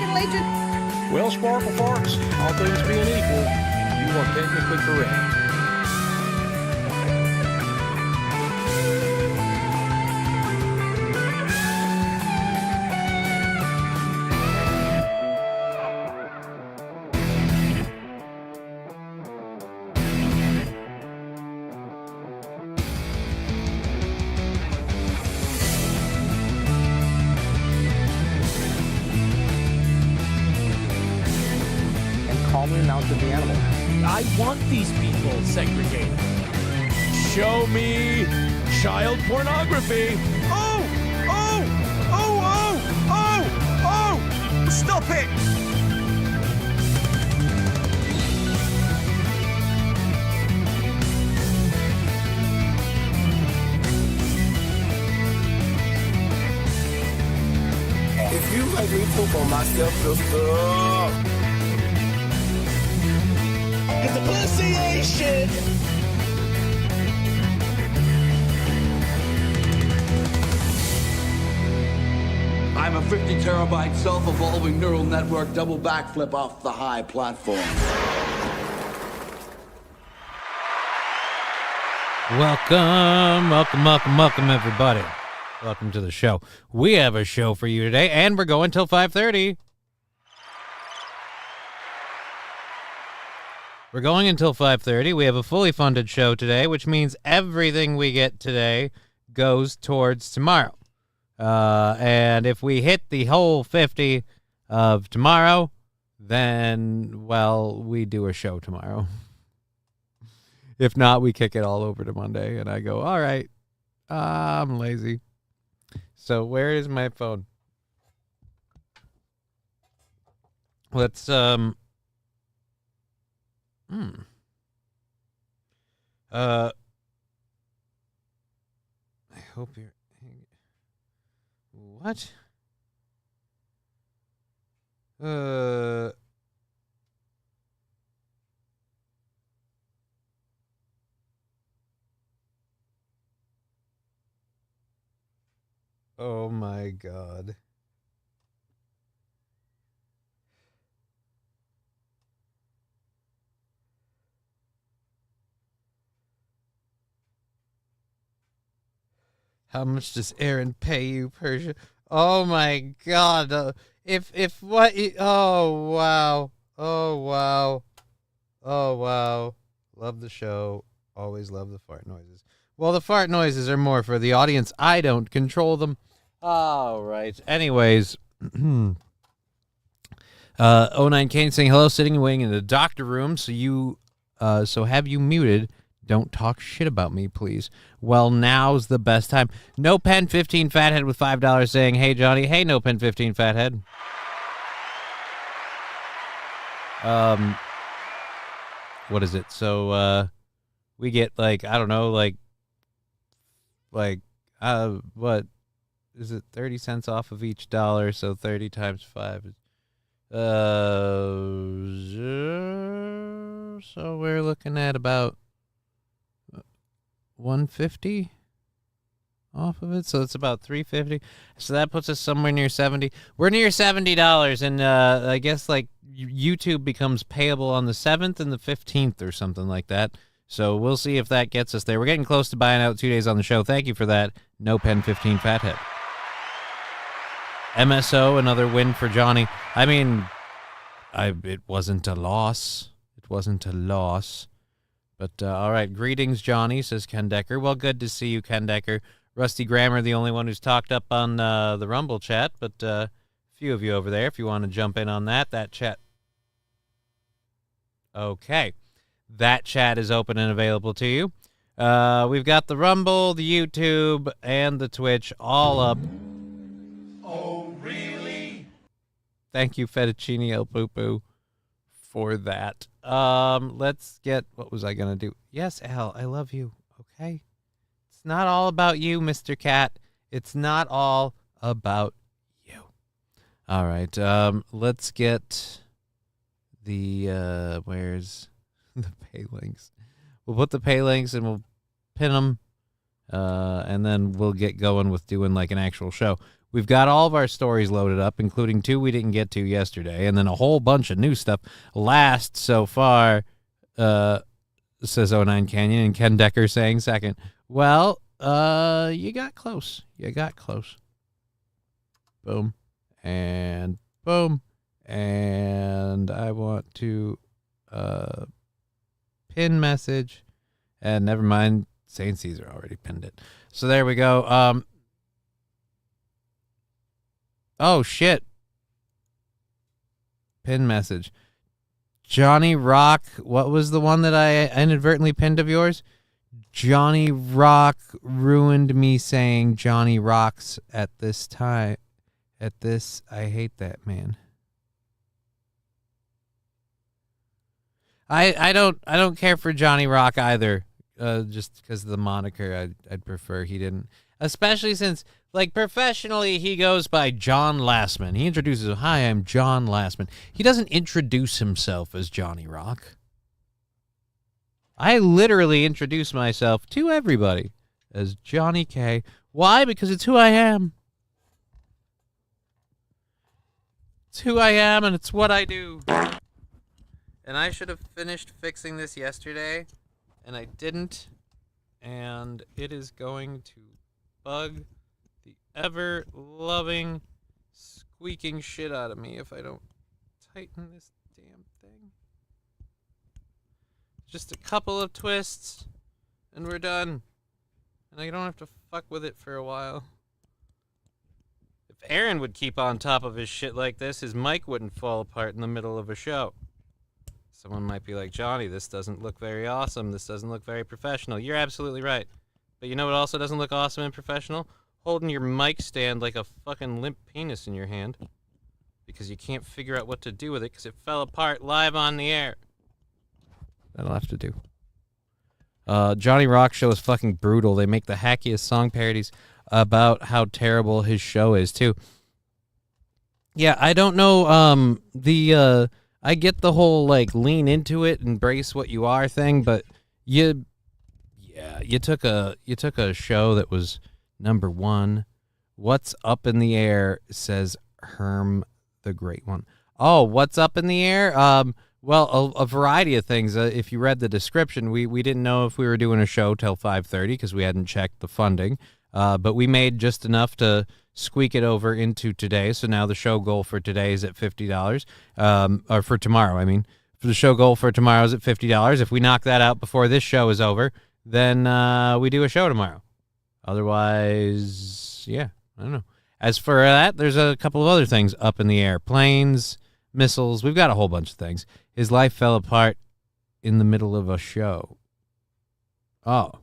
Title Agent? Well, Sparkle Farts, all things being equal, you are technically correct. Calmly mounted the animal. I want these people segregated. Show me child pornography. Oh! Oh! Oh! Oh! Oh! Oh! Stop it! If you make me poop on myself, sister. Cause the pussy ain't shit. I'm a 50 terabyte self-evolving neural network double backflip off the high platform. Welcome, everybody. Welcome to the show. We have a show for you today, and we're going till 5:30. We're going until 5:30. We have a fully funded show today, which means everything we get today goes towards tomorrow. And if we hit the whole 50 of tomorrow, then, well, we do a show tomorrow. If not, we kick it all over to Monday, and I go, all right, I'm lazy. So where is my phone? Let's, I hope you're... What? Oh my God. How much does Aaron pay you, Persia? Oh my God. If what? Oh wow. Oh wow. Oh wow. Love the show. Always love the fart noises. Well, the fart noises are more for the audience. I don't control them. All right. Anyways, 09 Kane saying hello, sitting and waiting in the doctor room. So have you muted? Don't talk shit about me, please. Well, now's the best time. No Pen 15 Fathead with $5 saying, hey, Johnny. Hey, No Pen 15 Fathead. What is it? So, we get, like, I don't know, what is it? 30 cents off of each dollar. So 30 times 5 is, so we're looking at about 150 off of it, so it's about 350. So that puts us somewhere near 70. We're near $70, and I guess like YouTube becomes payable on the 7th and the 15th or something like that. So we'll see if that gets us there. We're getting close to buying out 2 days on the show. Thank you for that, No Pen 15 Fathead. MSO, another win for Johnny. I mean, it wasn't a loss. It wasn't a loss. But, all right, greetings, Johnny, says Ken Decker. Well, good to see you, Ken Decker. Rusty Grammer, the only one who's talked up on the Rumble chat, but a few of you over there, if you want to jump in on that chat. Okay, that chat is open and available to you. We've got the Rumble, the YouTube, and the Twitch all up. Oh, really? Thank you, Fettuccine El Poo-Poo, for that. Let's get, what was I going to do? Yes, Al, I love you, okay? It's not all about you, Mr. Cat. It's not all about you. All right, let's get the, where's the pay links? We'll put the pay links and we'll pin them, and then we'll get going with doing like an actual show. We've got all of our stories loaded up, including 2 we didn't get to yesterday, and then a whole bunch of new stuff. Last so far, says 09 Canyon, and Ken Decker saying second. Well, you got close. You got close. Boom. And boom. And I want to pin message. And never mind, St. Caesar already pinned it. So there we go. Oh, shit. Pin message. Johnny Rock, what was the one that I inadvertently pinned of yours? Johnny Rock ruined me saying Johnny Rocks at this time. At this, I hate that man. I don't care for Johnny Rock either. Just because of the moniker, I'd prefer he didn't. Especially since, like, professionally, he goes by John Lastman. He introduces, hi, I'm John Lastman. He doesn't introduce himself as Johnny Rock. I literally introduce myself to everybody as Johnny K. Why? Because it's who I am. It's who I am, and it's what I do. And I should have finished fixing this yesterday, and I didn't. And it is going to bug the ever-loving, squeaking shit out of me if I don't tighten this damn thing. Just a couple of twists, and we're done. And I don't have to fuck with it for a while. If Aaron would keep on top of his shit like this, his mic wouldn't fall apart in the middle of a show. Someone might be like, Johnny, this doesn't look very awesome. This doesn't look very professional. You're absolutely right. But you know what also doesn't look awesome and professional? Holding your mic stand like a fucking limp penis in your hand. Because you can't figure out what to do with it because it fell apart live on the air. That'll have to do. Johnny Rock show is fucking brutal. They make the hackiest song parodies about how terrible his show is, too. Yeah, I don't know, I get the whole, like, lean into it, embrace what you are thing, but you took a show that was number one. What's Up in the Air, says Herm the Great One. Oh, what's up in the air? Well, a variety of things. If you read the description, we didn't know if we were doing a show till 5:30 because we hadn't checked the funding, but we made just enough to squeak it over into today. So now the show goal for today is at $50, or for tomorrow, I mean. For the show goal for tomorrow is at $50. If we knock that out before this show is over, then we do a show tomorrow. Otherwise, yeah, I don't know. As for that, there's a couple of other things up in the air. Planes, missiles, we've got a whole bunch of things. His life fell apart in the middle of a show. Oh.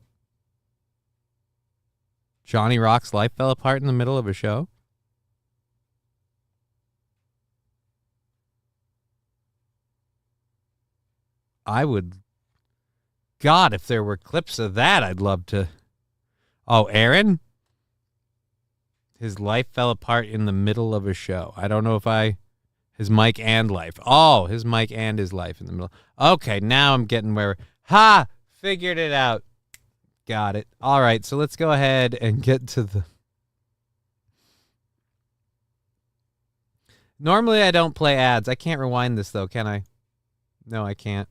Johnny Rock's life fell apart in the middle of a show? I would... God, if there were clips of that, I'd love to... Oh, Aaron? His life fell apart in the middle of a show. I don't know if his mic and life. Oh, his mic and his life in the middle. Okay, now I'm getting where... Ha! Figured it out. Got it. All right, so let's go ahead and get to the... Normally I don't play ads. I can't rewind this, though, can I? No, I can't.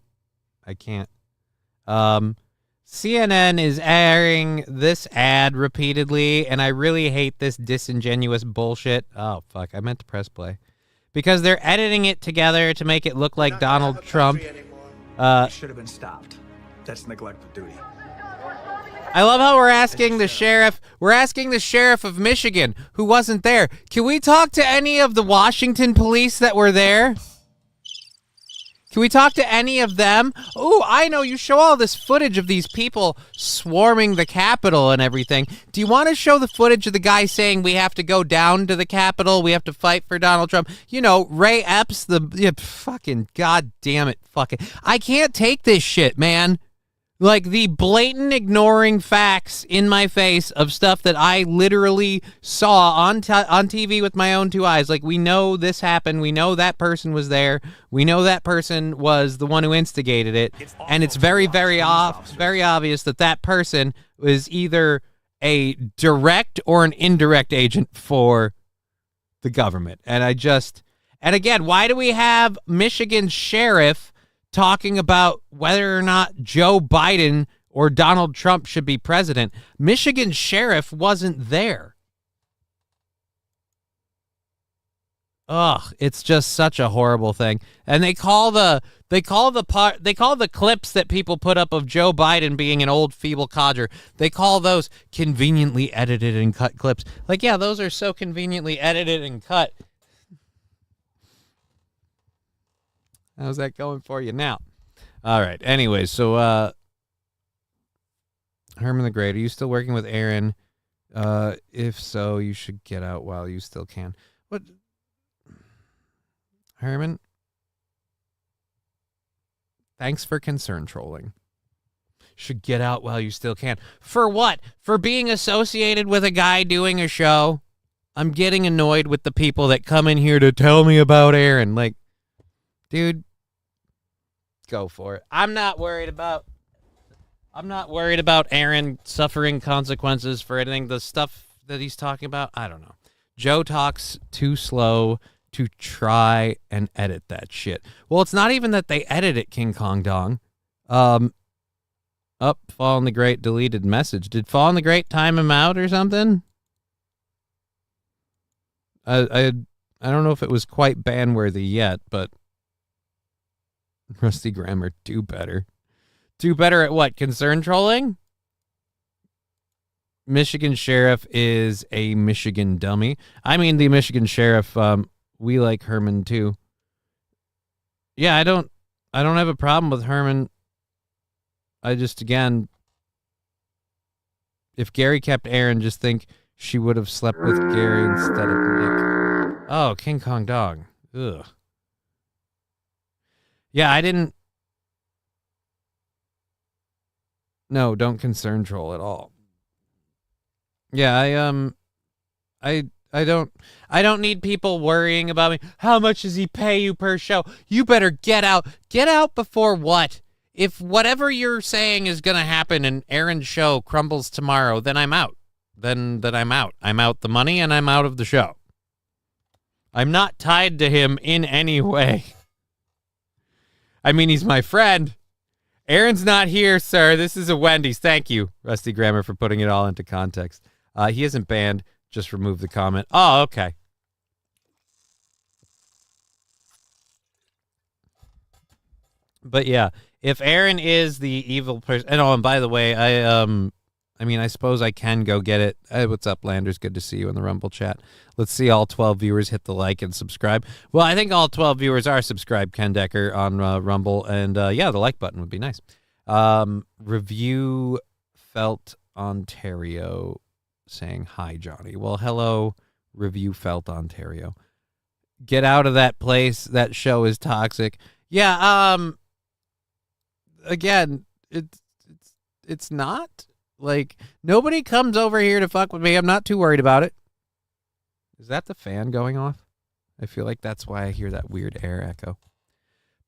CNN is airing this ad repeatedly, and I really hate this disingenuous bullshit. Oh, fuck, I meant to press play. Because they're editing it together to make it look like Donald Trump. Should have been stopped. That's neglect of duty. I love how we're asking the sheriff of Michigan, who wasn't there. Can we talk to any of the Washington police that were there? Can we talk to any of them? Oh, I know you show all this footage of these people swarming the Capitol and everything. Do you want to show the footage of the guy saying we have to go down to the Capitol, we have to fight for Donald Trump? You know, Ray Epps, fucking goddamn it, fucking. I can't take this shit, man. Like, the blatant ignoring facts in my face of stuff that I literally saw on TV with my own two eyes. Like, we know this happened. We know that person was there. We know that person was the one who instigated it. And it's very, very obvious that that person was either a direct or an indirect agent for the government. And again, why do we have Michigan sheriff talking about whether or not Joe Biden or Donald Trump should be president? Michigan sheriff wasn't there. Ugh, it's just such a horrible thing. And they call the clips that people put up of Joe Biden being an old feeble codger, they call those conveniently edited and cut clips. Like, yeah, those are so conveniently edited and cut. How's that going for you now? All right. Anyway, so Herman the Great, are you still working with Aaron? If so, you should get out while you still can. What? Herman, thanks for concern trolling. Should get out while you still can. For what? For being associated with a guy doing a show? I'm getting annoyed with the people that come in here to tell me about Aaron. Like, dude, go for it. I'm not worried about Aaron suffering consequences for anything. The stuff that he's talking about, I don't know. Joe talks too slow to try and edit that shit. Well, it's not even that they edit it, King Kong Dong. Fall in the Great deleted message. Did Fall in the Great time him out or something? I don't know if it was quite ban-worthy yet, but Rusty Grammar, do better. Do better at what? Concern trolling? Michigan sheriff is a Michigan dummy. I mean, the Michigan sheriff, we like Herman too. Yeah, I don't have a problem with Herman. I just, again, if Gary kept Aaron, just think she would have slept with Gary instead of Nick. Oh, King Kong Dog. Ugh. Yeah, I didn't. No, don't concern troll at all. Yeah, I don't need people worrying about me. How much does he pay you per show? You better get out. Get out before what? If whatever you're saying is going to happen and Aaron's show crumbles tomorrow, then I'm out. Then I'm out. I'm out the money and I'm out of the show. I'm not tied to him in any way. I mean, he's my friend. Aaron's not here, sir. This is a Wendy's. Thank you, Rusty Grammar, for putting it all into context. He isn't banned. Just remove the comment. Oh, okay. But yeah, if Aaron is the evil person, and by the way, I suppose I can go get it. Hey, what's up, Landers? Good to see you in the Rumble chat. Let's see all 12 viewers hit the like and subscribe. Well, I think all 12 viewers are subscribed, Ken Decker, on Rumble. And yeah, the like button would be nice. Review Felt Ontario saying, hi, Johnny. Well, hello, Review Felt Ontario. Get out of that place. That show is toxic. Yeah, again, it's not. Like, nobody comes over here to fuck with me. I'm not too worried about it. Is that the fan going off? I feel like that's why I hear that weird air echo.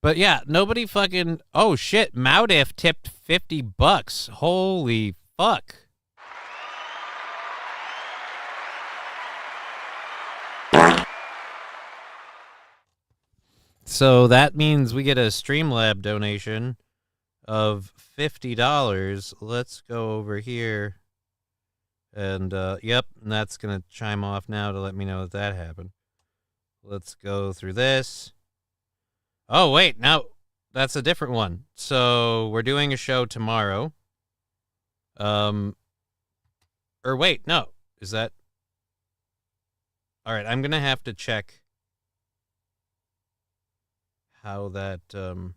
But yeah, nobody fucking... Oh, shit. Mowdiff tipped $50. Holy fuck. So that means we get a Streamlab donation of $50. Let's go over here. And, yep, and that's going to chime off now to let me know that happened. Let's go through this. Oh, wait, no, that's a different one. So we're doing a show tomorrow. Or wait, no, is that... All right, I'm going to have to check how that, because,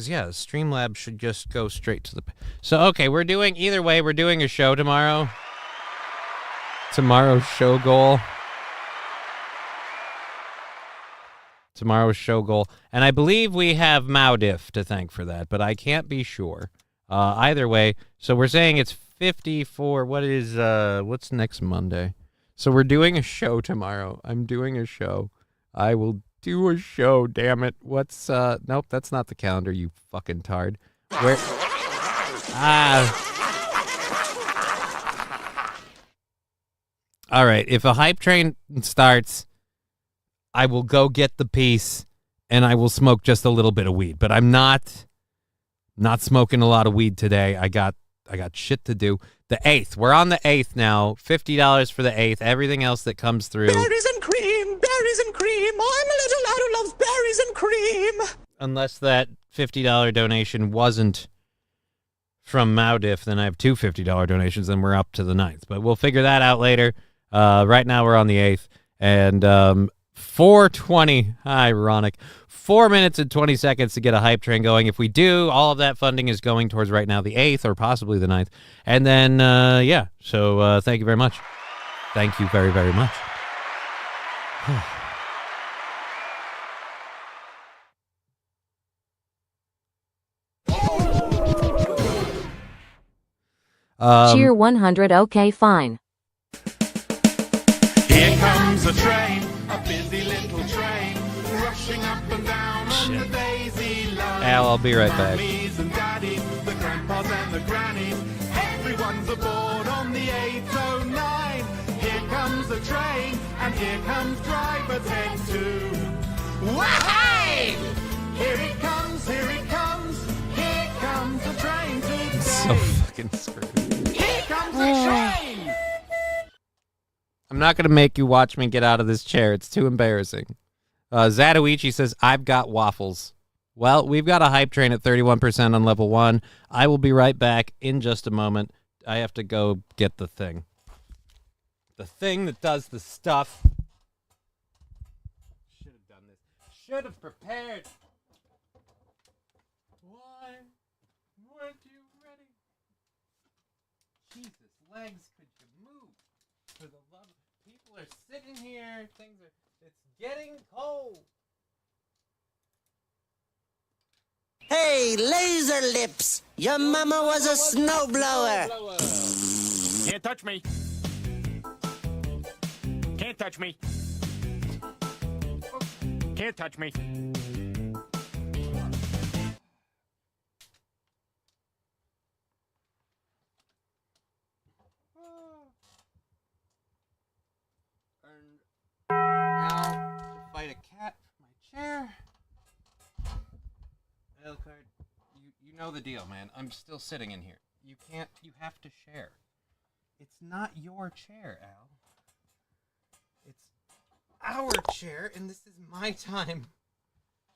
yeah, Streamlabs should just go straight to the... So, okay, either way, we're doing a show tomorrow. Tomorrow's show goal. And I believe we have Mowdiff to thank for that, but I can't be sure. Either way, so we're saying it's 54. What's next Monday? So we're doing a show tomorrow. I'm doing a show. I will do a show, damn it. What's, nope, that's not the calendar, you fucking tard. Where, All right, if a hype train starts, I will go get the piece and I will smoke just a little bit of weed. But I'm not smoking a lot of weed today. I got shit to do. The 8th. We're on the 8th now. $50 for the 8th. Everything else that comes through. Berries and cream, berries and cream. I'm a little lad who loves berries and cream. Unless that $50 donation wasn't from Maudiff, then I have two $50 donations, and we're up to the 9th. But we'll figure that out later. Right now we're on the 8th. And 4:20, ironic, 4 minutes and 20 seconds to get a hype train going. If we do, all of that funding is going towards right now the 8th or possibly the 9th. And then, yeah, so thank you very much. Thank you very, very much. Cheer 100. Okay, fine. Here comes a train, a busy little train, rushing up and down on the daisy line. Al, I'll be right back. Mummies and daddies, the grandpas and the grannies, everyone's aboard on the 809. Here comes the train, and here comes driver Ted too. Wahey! Here it comes, here it comes, here comes the train today. So fucking screwed. Here comes the train! I'm not going to make you watch me get out of this chair. It's too embarrassing. Zatoichi says, I've got waffles. Well, we've got a hype train at 31% on level 1. I will be right back in just a moment. I have to go get the thing. The thing that does the stuff. Should have done this. Should have prepared. Why weren't you ready? Jesus, legs, could you move? For the love of... People are sitting here. It's getting cold. Hey, laser lips! Your mama was a snowblower! Can't touch me. Can't touch me. Can't touch me. Now, to fight a cat for my chair. Elkhart, you know the deal, man. I'm still sitting in here. You have to share. It's not your chair, Al. It's our chair, and this is my time.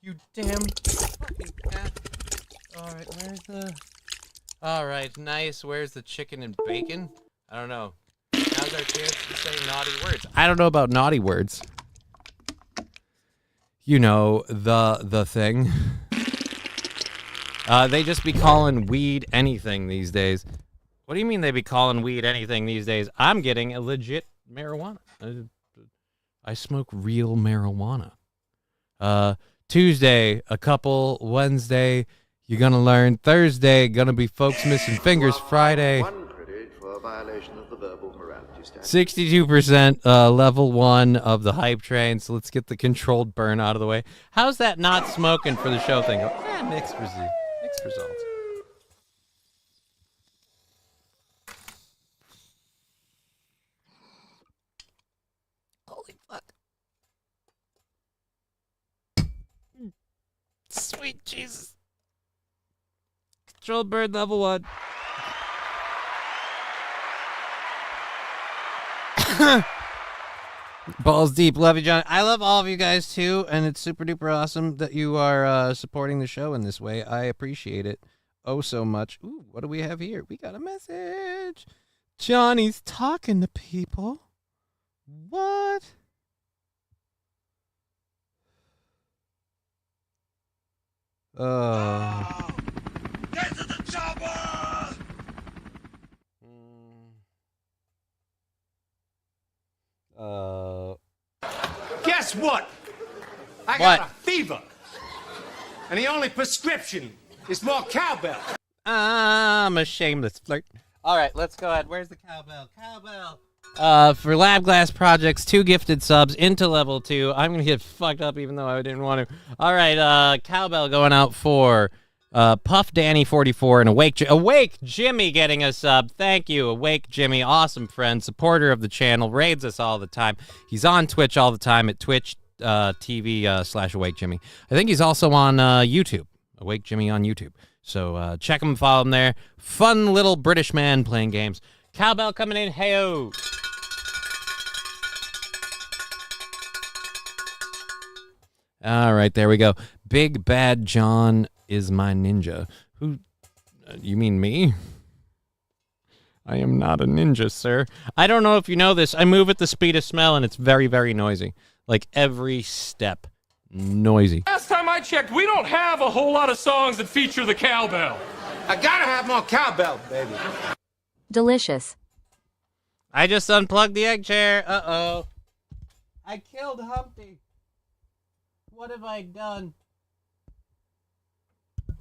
You damn fucking cat. Alright, where's the... Alright, nice. Where's the chicken and bacon? I don't know. Now's our chance to say naughty words. I don't know about naughty words. You know, the thing. They just be calling weed anything these days. What do you mean they be calling weed anything these days? I'm getting a legit marijuana. I smoke real marijuana. Tuesday, a couple. Wednesday, you're gonna learn. Thursday, gonna be folks missing fingers. Friday, 62% level 1 of the hype train. So let's get the controlled burn out of the way. How's that not smoking for the show thing? Mixed results. Holy fuck. Sweet Jesus. Controlled burn level 1. Balls deep. Love you, John. I love all of you guys, too, and it's super duper awesome that you are supporting the show in this way. I appreciate it oh so much. Ooh, what do we have here? We got a message. Johnny's talking to people. What? Get to the chopper! Guess what? I got a fever. And the only prescription is more cowbell. I'm a shameless flirt. All right, let's go ahead. Where's the cowbell? Cowbell. For Lab Glass Projects, 2 gifted subs into level 2. I'm going to get fucked up even though I didn't want to. All right, cowbell going out for Puff Danny 44 and Awake Jimmy getting a sub. Thank you, Awake Jimmy, awesome friend, supporter of the channel, raids us all the time. He's on Twitch all the time at Twitch TV / Awake Jimmy. I think he's also on YouTube. Awake Jimmy on YouTube. So check him, follow him there. Fun little British man playing games. Cowbell coming in. Hey-o. All right, there we go. Big Bad John is my ninja. Who? You mean me? I am not a ninja, sir. I don't know if you know this. I move at the speed of smell, and it's very, very noisy. Like every step. Noisy. Last time I checked, we don't have a whole lot of songs that feature the cowbell. I gotta have more cowbell, baby. Delicious. I just unplugged the egg chair. Uh-oh. I killed Humpty. What have I done?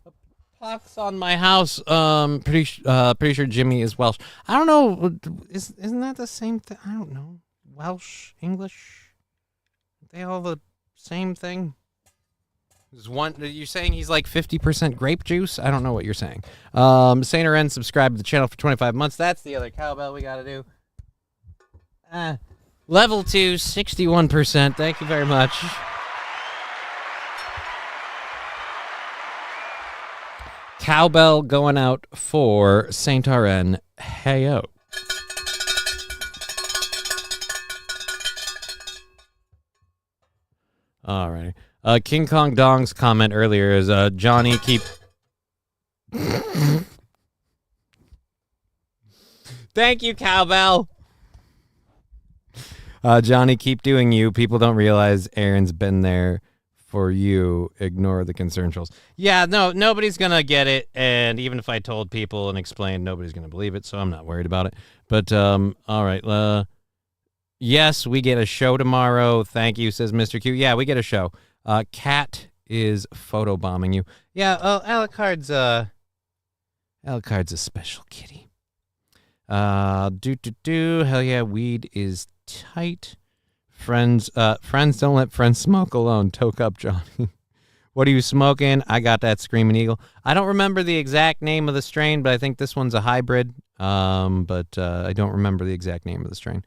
A pox on my house. Pretty sure Jimmy is Welsh. I don't know. Isn't that the same thing? I don't know. Welsh, English. They all the same thing. You're saying he's like 50% grape juice? I don't know what you're saying. Saint Ren subscribed to the channel for 25 months. That's the other cowbell we got to do. Level 2, 61%. Thank you very much. Cowbell going out for Saint RN. Heyo. All right. King Kong Dong's comment earlier is Johnny keep. Thank you, Cowbell. Johnny, keep doing you. People don't realize Aaron's been there for you. Ignore the concern trolls. Yeah, no, nobody's gonna get it, and even if I told people and explained, nobody's gonna believe it, so I'm not worried about it. But all right. Yes, we get a show tomorrow. Thank you, says Mr. Q. Yeah, we get a show. Cat is photobombing you. Yeah, Alucard's a special kitty. Hell yeah, weed is tight. Friends don't let friends smoke alone. Toke up, Johnny. What are you smoking? I got that Screaming Eagle. I don't remember the exact name of the strain, but I think this one's a hybrid. But I don't remember the exact name of the strain.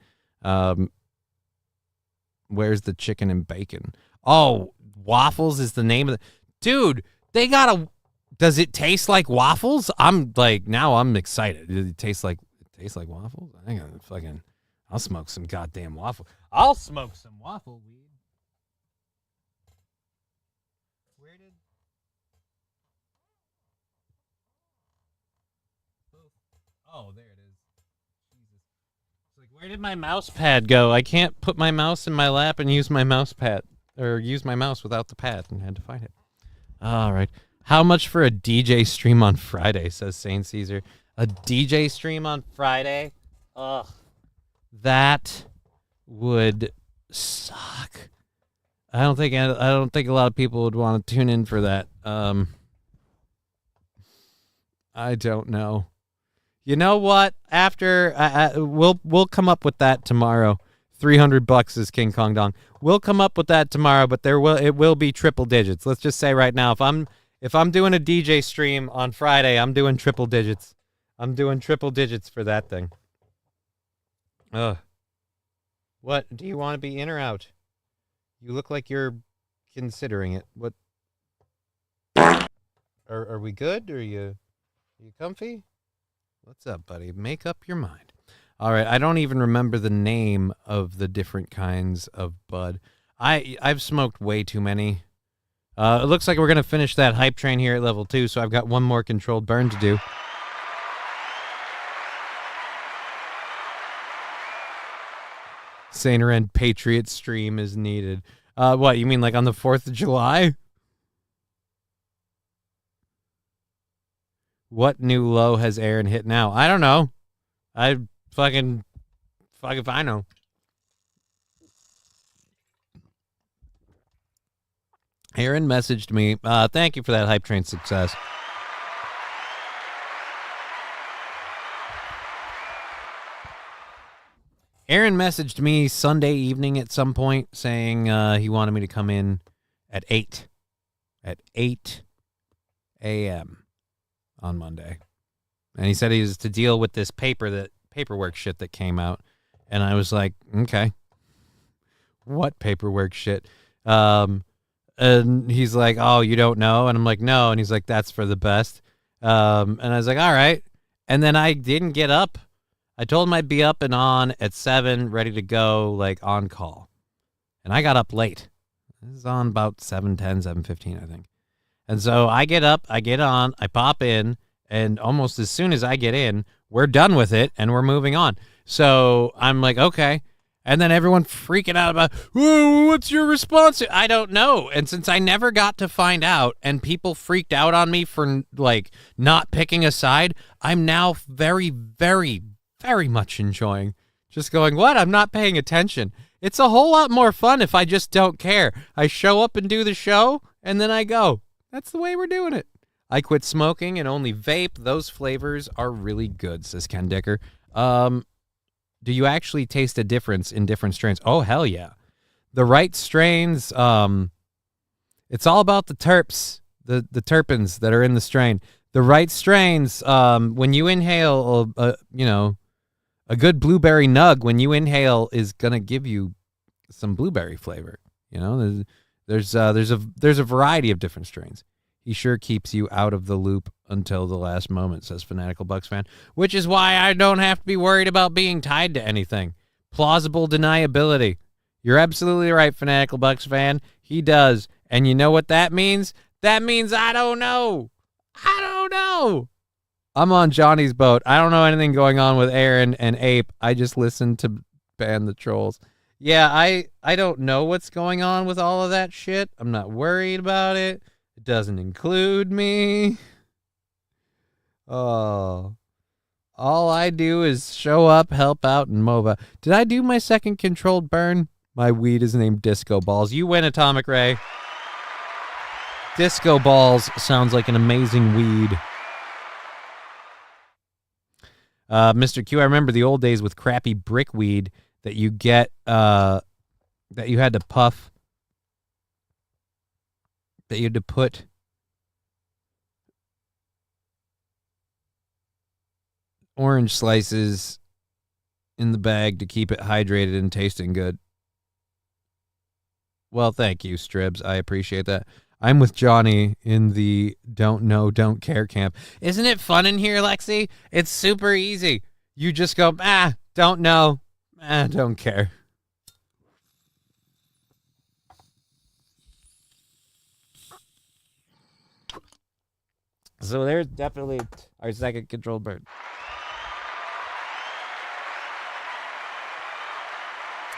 Where's the chicken and bacon? Oh, waffles is the name of the... Dude, they got a... Does it taste like waffles? I'm like, now I'm excited. Does it taste like waffles? I think I'll smoke some goddamn waffle. I'll smoke some waffle weed. Where did... Oh, there it is. Jesus. It's like, where did my mouse pad go? I can't put my mouse in my lap and use my mouse pad. Or use my mouse without the pad, and I had to find it. All right. How much for a DJ stream on Friday, says Saint Caesar. A DJ stream on Friday? Ugh. That would suck. I don't think a lot of people would want to tune in for that. I don't know. You know what? After we'll come up with that tomorrow. $300 is King Kong Dong. We'll come up with that tomorrow, but it will be triple digits. Let's just say right now, if I'm doing a DJ stream on Friday, I'm doing triple digits. I'm doing triple digits for that thing. Ugh. What? Do you want to be in or out? You look like you're considering it. What? Are we good? Are you comfy? What's up, buddy? Make up your mind. All right, I don't even remember the name of the different kinds of bud. I've smoked way too many. It looks like we're going to finish that hype train here at level 2, so I've got one more controlled burn to do. Saint Ren Patriot stream is needed. What, you mean like on the 4th of July? What new low has Aaron hit now? I don't know. Fuck if I know. Aaron messaged me. Thank you for that hype train success. Aaron messaged me Sunday evening at some point saying he wanted me to come in at 8. At 8 a.m. on Monday. And he said he was to deal with this paperwork shit that came out. And I was like, okay. What paperwork shit? And he's like, oh, you don't know? And I'm like, no. And he's like, that's for the best. And I was like, all right. And then I didn't get up. I told him I'd be up and on at 7, ready to go, like on call. And I got up late. This is on about 7:10, 7:15, I think. And so I get up, I get on, I pop in, and almost as soon as I get in, we're done with it and we're moving on. So I'm like, okay. And then everyone freaking out about, whoa, what's your response? I don't know. And since I never got to find out and people freaked out on me for like not picking a side, I'm now very, very, very much enjoying just going, what? I'm not paying attention. It's a whole lot more fun if I just don't care. I show up and do the show and then I go. That's the way we're doing it. I quit smoking and only vape. Those flavors are really good, says Ken Dicker. Do you actually taste a difference in different strains? Oh, hell yeah. The right strains, it's all about the terps, the terpenes that are in the strain. The right strains, when you inhale, a good blueberry nug, when you inhale, is going to give you some blueberry flavor. You know, there's a variety of different strains. He sure keeps you out of the loop until the last moment, says Fanatical Bucks fan, which is why I don't have to be worried about being tied to anything. Plausible deniability. You're absolutely right, Fanatical Bucks fan. He does. And you know what that means? That means I don't know. I don't know. I'm on Johnny's boat. I don't know anything going on with Aaron and Ape. I just listened to Ban the Trolls. Yeah, I don't know what's going on with all of that shit. I'm not worried about it. It doesn't include me. Oh. All I do is show up, help out, and MOBA. Did I do my second controlled burn? My weed is named Disco Balls. You win, Atomic Ray. Disco Balls sounds like an amazing weed. Mr. Q, I remember the old days with crappy brick weed that you get, that you had to puff, that you had to put orange slices in the bag to keep it hydrated and tasting good. Well, thank you, Stribs. I appreciate that. I'm with Johnny in the don't know, don't care camp. Isn't it fun in here, Lexi? It's super easy. You just go, don't know, don't care. So there's definitely our second controlled burn.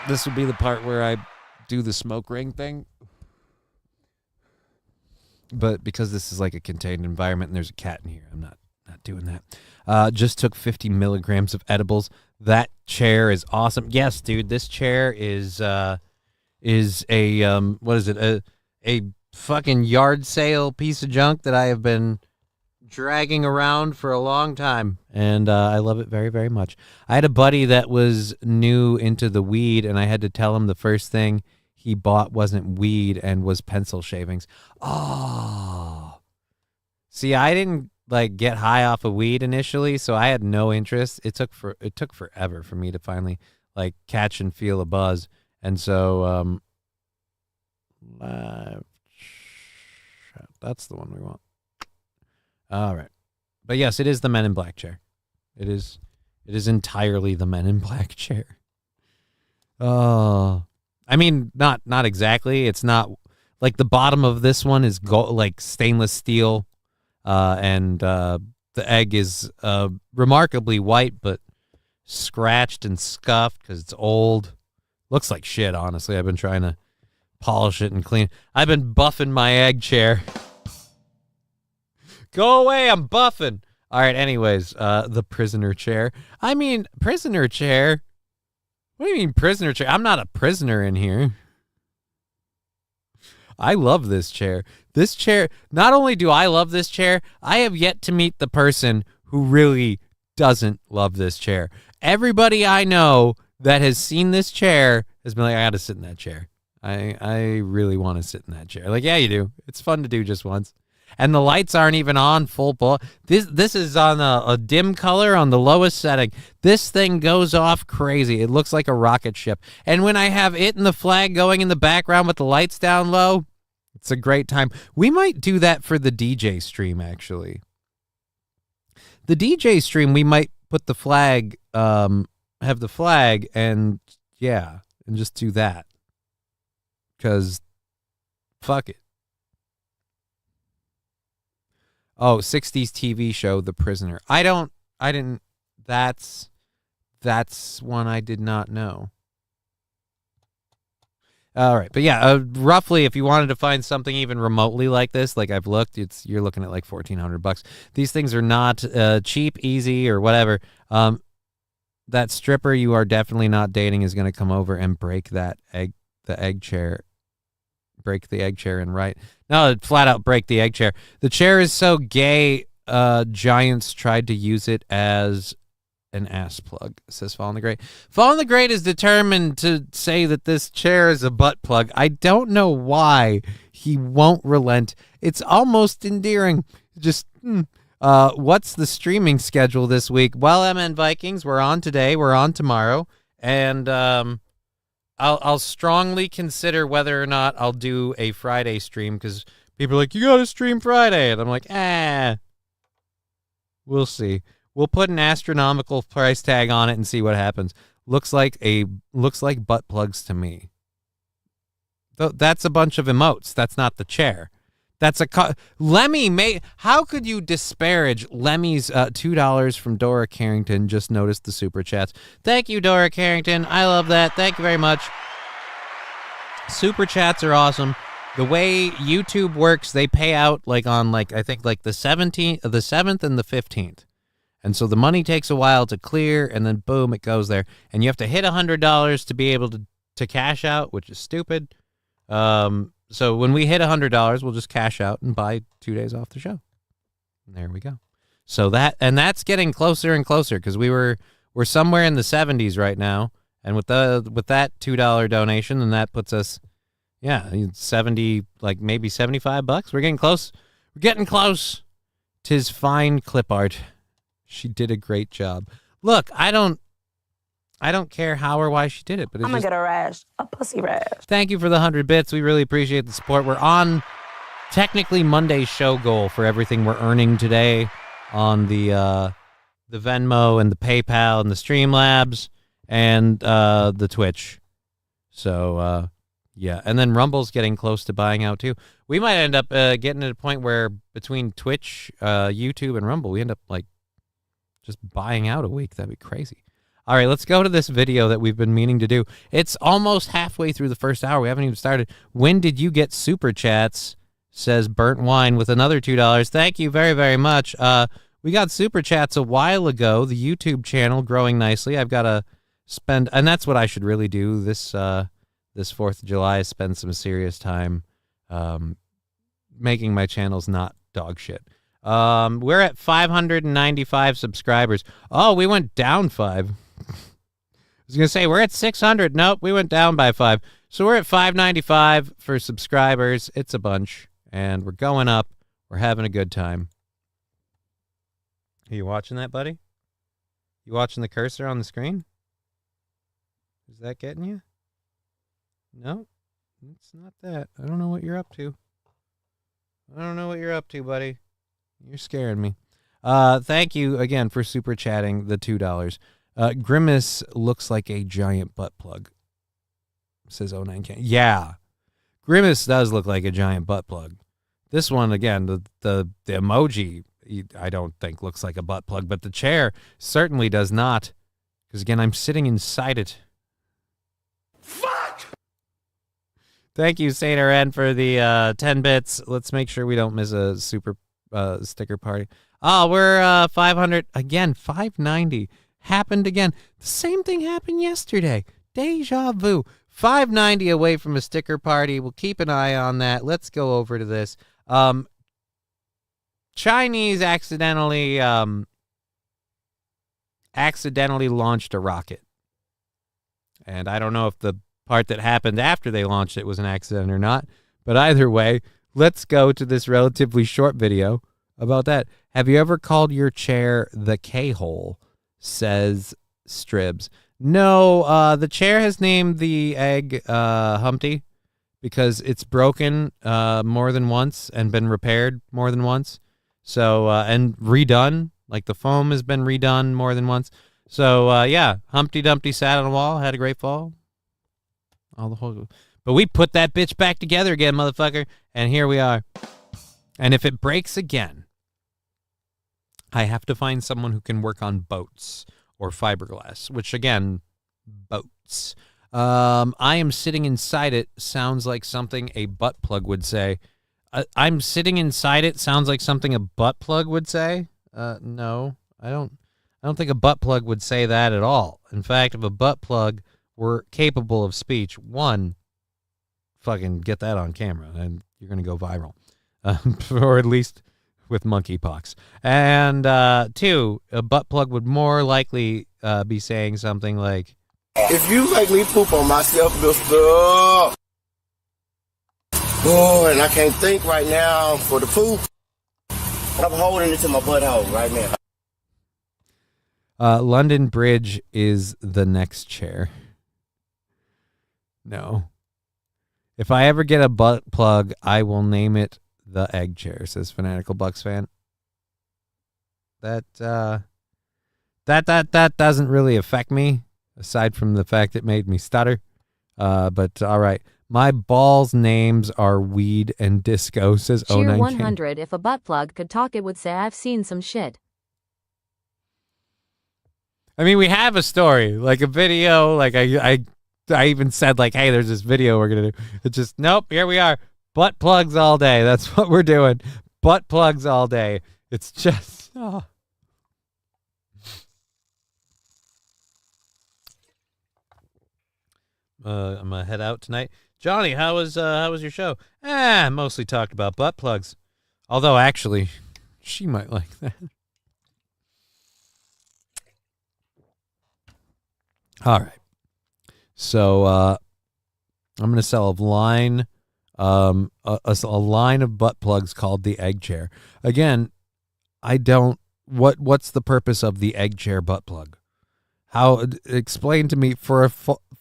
This would be the part where I do the smoke ring thing. But because this is like a contained environment and there's a cat in here, I'm not doing that. Just took 50 milligrams of edibles. That chair is awesome. Yes, dude, this chair is a what is it? A fucking yard sale piece of junk that I have been dragging around for a long time, and I love it very, very much. I had a buddy that was new into the weed, and I had to tell him the first thing he bought wasn't weed and was pencil shavings. Oh. See, I didn't like get high off of weed initially, so I had no interest. It took forever for me to finally like catch and feel a buzz. And so that's the one we want. All right. But yes, it is the Men in Black chair. It is entirely the Men in Black chair. Oh. I mean, not exactly. It's not like the bottom of this one is like stainless steel, and the egg is remarkably white, but scratched and scuffed because it's old. Looks like shit, honestly. I've been trying to polish it and clean. I've been buffing my egg chair. Go away, I'm buffing. All right, anyways, the prisoner chair. I mean, prisoner chair. What do you mean prisoner chair? I'm not a prisoner in here. I love this chair. This chair, not only do I love this chair, I have yet to meet the person who really doesn't love this chair. Everybody I know that has seen this chair has been like, I got to sit in that chair. I really want to sit in that chair. Like, yeah, you do. It's fun to do just once. And the lights aren't even on full ball. This is on a dim color on the lowest setting. This thing goes off crazy. It looks like a rocket ship. And when I have it and the flag going in the background with the lights down low, it's a great time. We might do that for the DJ stream, actually. The DJ stream, we might put the flag, have the flag, and yeah, and just do that. Because fuck it. Oh, 60s TV show, The Prisoner. That's one I did not know. All right, but yeah, roughly, if you wanted to find something even remotely like this, like I've looked, you're looking at like $1,400. These things are not cheap, easy, or whatever. That stripper you are definitely not dating is going to come over and break the egg chair and right. No, flat out break the egg chair. The chair is so gay. Giants tried to use it as an ass plug, says Fallen the Great. Fallen the Great is determined to say that this chair is a butt plug. I don't know why he won't relent. It's almost endearing. Just, what's the streaming schedule this week? Well, MN Vikings, we're on today. We're on tomorrow. And I'll strongly consider whether or not I'll do a Friday stream because people are like, you got to stream Friday. And I'm like, we'll see. We'll put an astronomical price tag on it and see what happens. Looks like butt plugs to me. That's a bunch of emotes. That's not the chair. That's Lemmy. How could you disparage Lemmy's $2 from Dora Carrington? Just noticed the super chats. Thank you, Dora Carrington. I love that. Thank you very much. Super chats are awesome. The way YouTube works, they pay out on I think the 17th, the 7th, and the 15th. And so the money takes a while to clear, and then boom, it goes there. And you have to hit $100 to be able to cash out, which is stupid. So when we hit $100, we'll just cash out and buy 2 days off the show. And there we go. So that's getting closer and closer because we're somewhere in the 70s right now, and with that $2 donation, then that puts us, 70, maybe $75. We're getting close. We're getting close. 'Tis fine clip art. She did a great job. Look, I don't care how or why she did it, but it's I'm gonna get a rash, a pussy rash. Thank you for the 100 bits. We really appreciate the support. We're on technically Monday's show goal for everything we're earning today on the Venmo and the PayPal and the Streamlabs and the Twitch. So yeah, and then Rumble's getting close to buying out too. We might end up getting to a point where between Twitch, YouTube, and Rumble, we end up just buying out a week. That'd be crazy. All right, let's go to this video that we've been meaning to do. It's almost halfway through the first hour. We haven't even started. When did you get super chats? Says Burnt Wine with another $2. Thank you very, very much. We got super chats a while ago. The YouTube channel growing nicely. I've got to spend, and that's what I should really do this 4th of July, spend some serious time making my channels not dog shit. We're at 595 subscribers. Oh, we went down 5. I was going to say, we're at 600. Nope, we went down by 5. So we're at 595 for subscribers. It's a bunch. And we're going up. We're having a good time. Are you watching that, buddy? You watching the cursor on the screen? Is that getting you? No, it's not that. I don't know what you're up to. I don't know what you're up to, buddy. You're scaring me. Thank you again for super chatting the $2. Grimace looks like a giant butt plug, says 09K. Yeah, Grimace does look like a giant butt plug. This one, again, the emoji, I don't think looks like a butt plug, but the chair certainly does not, because, again, I'm sitting inside it. Fuck! Thank you, Saint Ren, for the 10 bits. Let's make sure we don't miss a super sticker party. Oh, we're 500. Again, 590. Happened again. The same thing happened yesterday. Deja vu. 590 away from a sticker party. We'll keep an eye on that. Let's go over to this. Chinese accidentally launched a rocket. And I don't know if the part that happened after they launched it was an accident or not. But either way, let's go to this relatively short video about that. Have you ever called your chair the K-hole? Says Stribs. No, the chair has named the egg Humpty because it's broken more than once and been repaired more than once. So, and redone, like the foam has been redone more than once. So, yeah, Humpty Dumpty sat on a wall, had a great fall. But we put that bitch back together again, motherfucker, and here we are. And if it breaks again, I have to find someone who can work on boats or fiberglass, which, again, boats. I am sitting inside it sounds like something a butt plug would say. I'm sitting inside it sounds like something a butt plug would say. No, I don't think a butt plug would say that at all. In fact, if a butt plug were capable of speech, one, fucking get that on camera and you're going to go viral. Or at least with monkeypox. And two, a butt plug would more likely be saying something like, if you make me poop on myself, mister. Oh, and I can't think right now for the poop. I'm holding it to my butthole right now. London Bridge is the next chair. No. If I ever get a butt plug, I will name it the egg chair, says Fanatical Bucks fan. That doesn't really affect me, aside from the fact it made me stutter. But all right. My balls' names are Weed and Disco, says Cheer 09. 100. If a butt plug could talk, it would say, I've seen some shit. I mean, we have a story, like a video, like I even said, like, hey, there's this video we're going to do. It's just, nope, here we are. Butt plugs all day. That's what we're doing. Butt plugs all day. It's just, oh. I'm going to head out tonight. Johnny, how was your show? Mostly talked about butt plugs. Although, actually, she might like that. All right. So, I'm going to sell a line, a line of butt plugs called the egg chair. Again, what's the purpose of the egg chair butt plug? Explain to me, for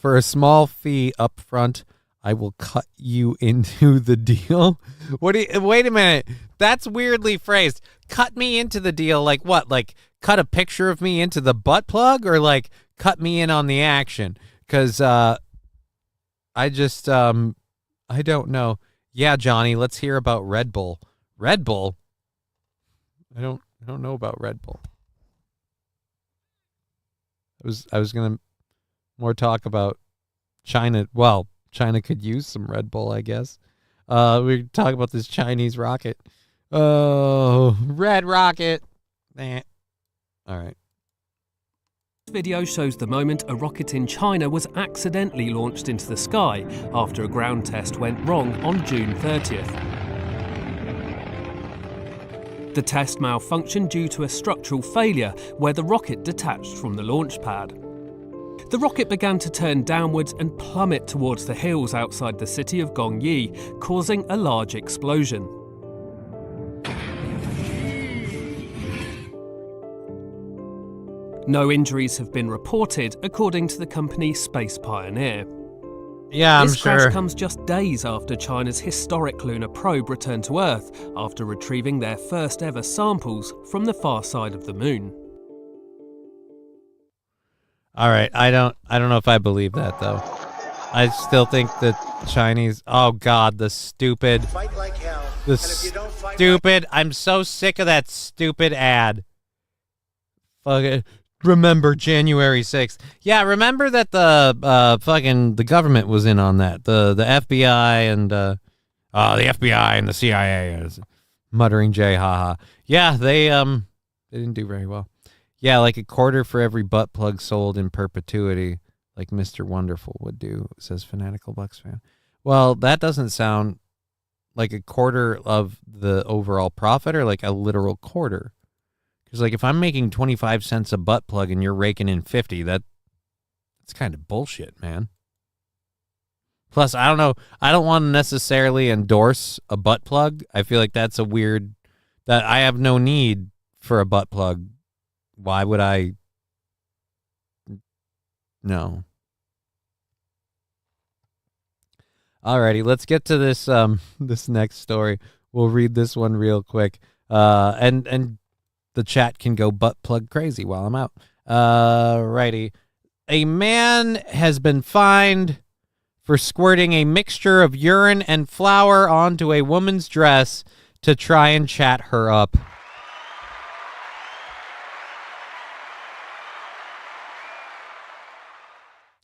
a small fee up front, I will cut you into the deal. Wait a minute. That's weirdly phrased. Cut me into the deal. Like what? Like cut a picture of me into the butt plug, or like cut me in on the action? Because I don't know. Yeah, Johnny, let's hear about Red Bull. Red Bull? I don't know about Red Bull. I was gonna more talk about China. Well, China could use some Red Bull, I guess. We talk about this Chinese rocket. Oh, red rocket. All right. This video shows the moment a rocket in China was accidentally launched into the sky after a ground test went wrong on June 30th. The test malfunctioned due to a structural failure where the rocket detached from the launch pad. The rocket began to turn downwards and plummet towards the hills outside the city of Gongyi, causing a large explosion. No injuries have been reported, according to the company Space Pioneer. Yeah, I'm sure. This crash comes just days after China's historic lunar probe returned to Earth after retrieving their first ever samples from the far side of the moon. All right, I don't know if I believe that though. I still think that Chinese. Oh God, the stupid. Fight like hell. The stupid. I'm so sick of that stupid ad. Fuck it. Remember January 6th. Yeah, remember that the government was in on that. The FBI and the FBI and the CIA, muttering Jay, haha. Yeah, they didn't do very well. Yeah, like a quarter for every butt plug sold in perpetuity, like Mr. Wonderful would do, says Fanatical Bucks fan. Well, that doesn't sound like a quarter of the overall profit, or like a literal quarter. Because, like, if I'm making 25 cents a butt plug and you're raking in 50, that's kind of bullshit, man. Plus, I don't know. I don't want to necessarily endorse a butt plug. I feel like that's a weird, that I have no need for a butt plug. Why would I? No. Alrighty, let's get to this this next story. We'll read this one real quick. And the chat can go butt plug crazy while I'm out. Righty. A man has been fined for squirting a mixture of urine and flour onto a woman's dress to try and chat her up.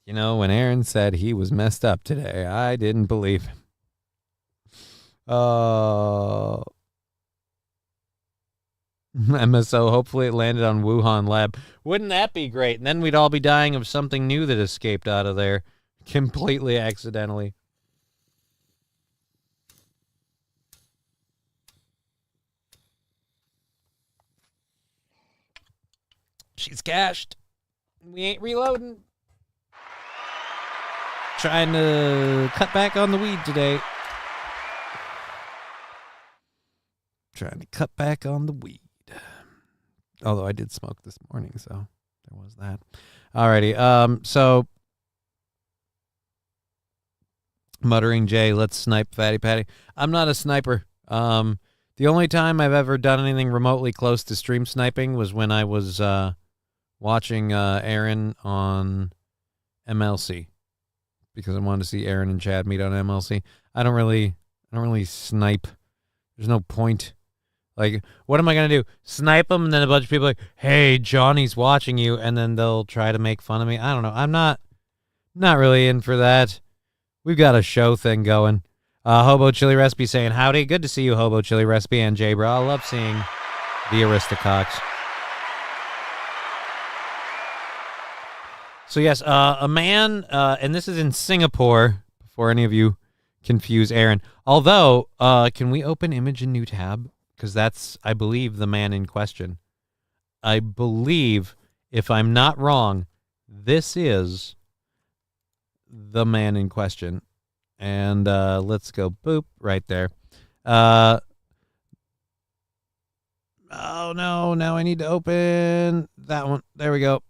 You know, when Aaron said he was messed up today, I didn't believe him. MSO, hopefully it landed on Wuhan Lab. Wouldn't that be great? And then we'd all be dying of something new that escaped out of there completely accidentally. She's cached. We ain't reloading. Trying to cut back on the weed today. Trying to cut back on the weed. Although I did smoke this morning, so there was that. Alrighty. So Muttering Jay, let's snipe Fatty Patty. I'm not a sniper. The only time I've ever done anything remotely close to stream sniping was when I was watching Aaron on MLC, because I wanted to see Aaron and Chad meet on MLC. I don't really snipe. There's no point. Like, what am I going to do? Snipe them, and then a bunch of people are like, hey, Johnny's watching you, and then they'll try to make fun of me. I don't know. I'm not really in for that. We've got a show thing going. Hobo Chili Recipe saying, howdy. Good to see you, Hobo Chili Recipe, and Jay Bro. I love seeing the Aristococks. So, yes, a man, and this is in Singapore, before any of you confuse Aaron. Although, can we open image in new tab? Because that's, I believe, the man in question. I believe, if I'm not wrong, this is the man in question. And let's go boop right there. Oh, no. Now I need to open that one. There we go.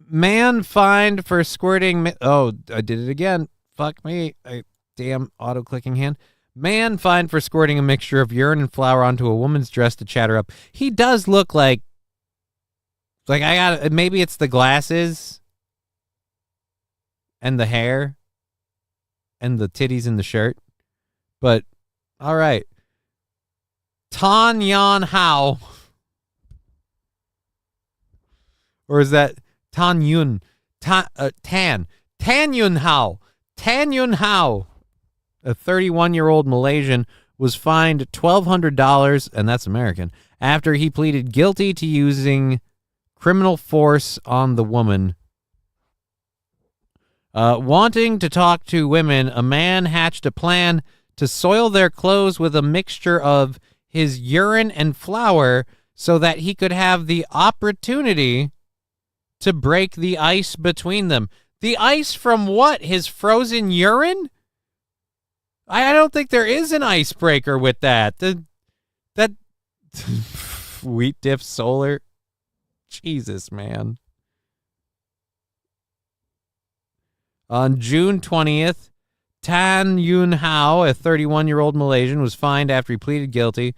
Man fined for squirting. Oh, I did it again. Fuck me. Damn auto-clicking hand. Man fined for squirting a mixture of urine and flour onto a woman's dress to chat her up. He does look like maybe it's the glasses and the hair and the titties in the shirt. But, all right. Tan Yan Hao. Or is that Tan Yun? Tan Yun Hao. Tan Yun Hao. A 31-year-old Malaysian was fined $1,200, and that's American, after he pleaded guilty to using criminal force on the woman. Wanting to talk to women, a man hatched a plan to soil their clothes with a mixture of his urine and flour so that he could have the opportunity to break the ice between them. The ice from what? His frozen urine? I don't think there is an icebreaker with that. That Wheat Diff Solar. Jesus, man. On June 20th, Tan Yun Hao, a 31-year-old Malaysian, was fined after he pleaded guilty.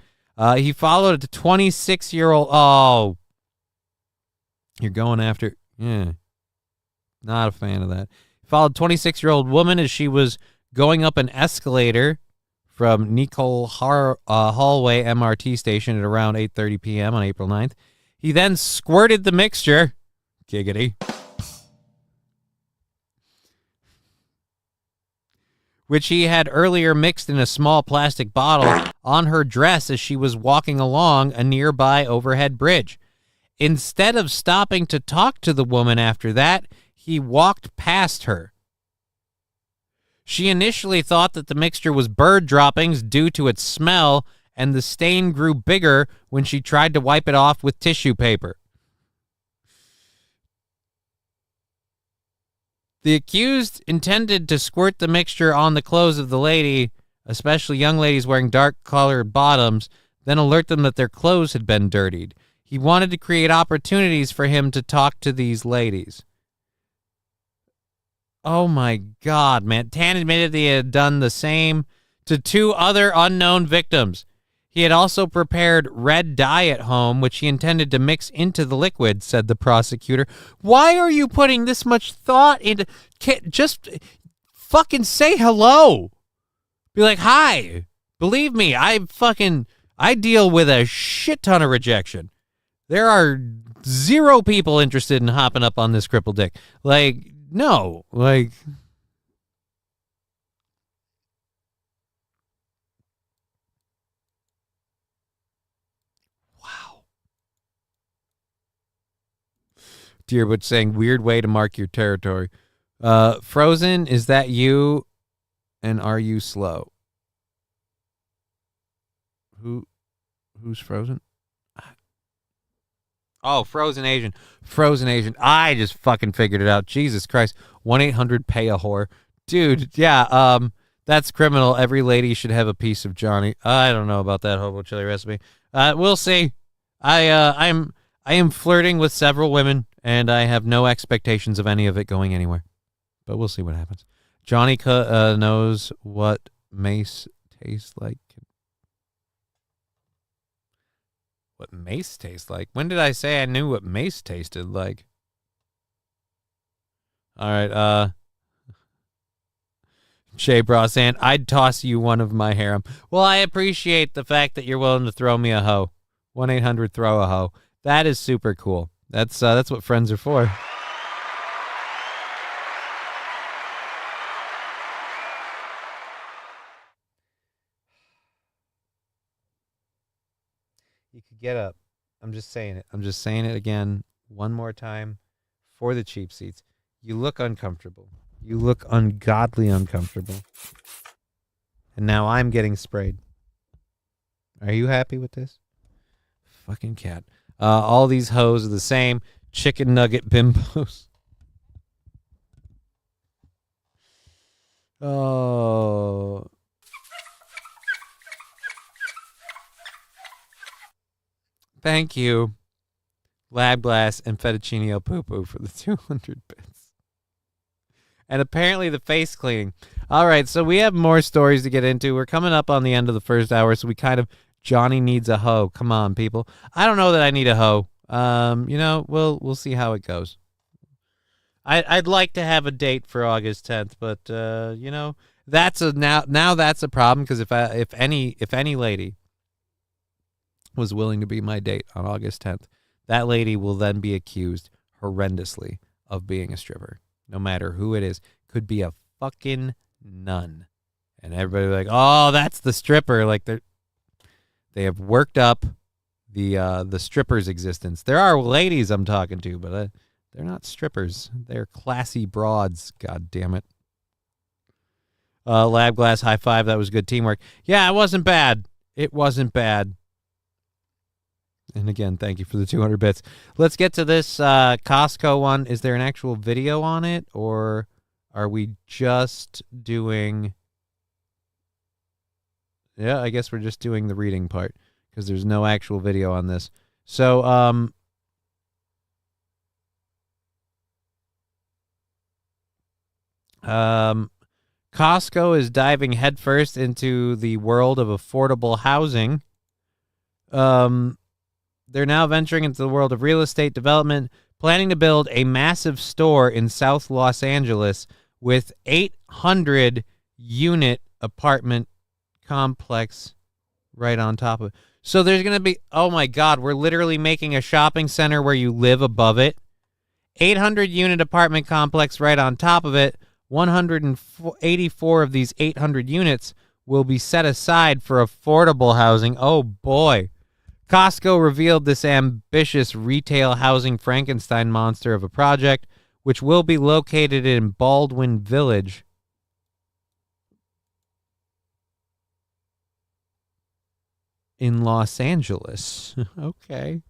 He followed a 26-year-old. Oh, you're going after. Yeah, not a fan of that. He followed a 26-year-old woman as she was going up an escalator from Nicole Hallway MRT station at around 8:30 p.m. on April 9th. He then squirted the mixture, giggity, which he had earlier mixed in a small plastic bottle, on her dress as she was walking along a nearby overhead bridge. Instead of stopping to talk to the woman after that, he walked past her. She initially thought that the mixture was bird droppings due to its smell, and the stain grew bigger when she tried to wipe it off with tissue paper. The accused intended to squirt the mixture on the clothes of the lady, especially young ladies wearing dark-colored bottoms, then alert them that their clothes had been dirtied. He wanted to create opportunities for him to talk to these ladies. Oh, my God, man. Tan admitted he had done the same to 2 other unknown victims. He had also prepared red dye at home, which he intended to mix into the liquid, said the prosecutor. Why are you putting this much thought into... Just fucking say hello. Be like, hi. Believe me, I deal with a shit ton of rejection. There are 0 people interested in hopping up on this crippled dick. Like, no. Like... Deerwood saying, weird way to mark your territory. Frozen, is that you? And are you slow? Who's Frozen? Oh, Frozen Asian. Frozen Asian. I just fucking figured it out. Jesus Christ. 1-800-PAY-A-WHORE. Dude, yeah, that's criminal. Every lady should have a piece of Johnny. I don't know about that hobo chili recipe. We'll see. I am flirting with several women, and I have no expectations of any of it going anywhere. But we'll see what happens. Johnny knows what mace tastes like. What mace tastes like? When did I say I knew what mace tasted like? All right, Jay Brosand, I'd toss you one of my harem. Well, I appreciate the fact that you're willing to throw me a hoe. 1-800-THROW-A-HOE. That is super cool. That's what friends are for. You could get up. I'm just saying it. I'm just saying it again one more time for the cheap seats. You look uncomfortable. You look ungodly uncomfortable. And now I'm getting sprayed. Are you happy with this? Fucking cat. All these hoes are the same. Chicken nugget bimbos. Oh. Thank you, Lab Glass and Fettuccine Poo Poo for the 200 bits. And apparently the face cleaning. All right, so we have more stories to get into. We're coming up on the end of the first hour, so we kind of... Johnny needs a hoe. Come on, people. I don't know that I need a hoe. We'll see how it goes. I'd like to have a date for August 10th, but that's now that's a problem, because if any lady was willing to be my date on August 10th, that lady will then be accused horrendously of being a stripper, no matter who it is. Could be a fucking nun, and everybody like, oh, that's the stripper. Like they have worked up the stripper's existence. There are ladies I'm talking to, but they're not strippers. They're classy broads. God damn it. Lab Glass, high five. That was good teamwork. Yeah, it wasn't bad. It wasn't bad. And again, thank you for the 200 bits. Let's get to this Costco one. Is there an actual video on it, or are we just doing... Yeah, I guess we're just doing the reading part, because there's no actual video on this. So, Costco is diving headfirst into the world of affordable housing. They're now venturing into the world of real estate development, planning to build a massive store in South Los Angeles with 800-unit apartment complex right on top of it. So there's going to be, oh my God, we're literally making a shopping center where you live above it. 800-unit apartment complex right on top of it. 184 of these 800 units will be set aside for affordable housing. Oh boy. Costco revealed this ambitious retail housing Frankenstein monster of a project, which will be located in Baldwin Village. In Los Angeles. Okay.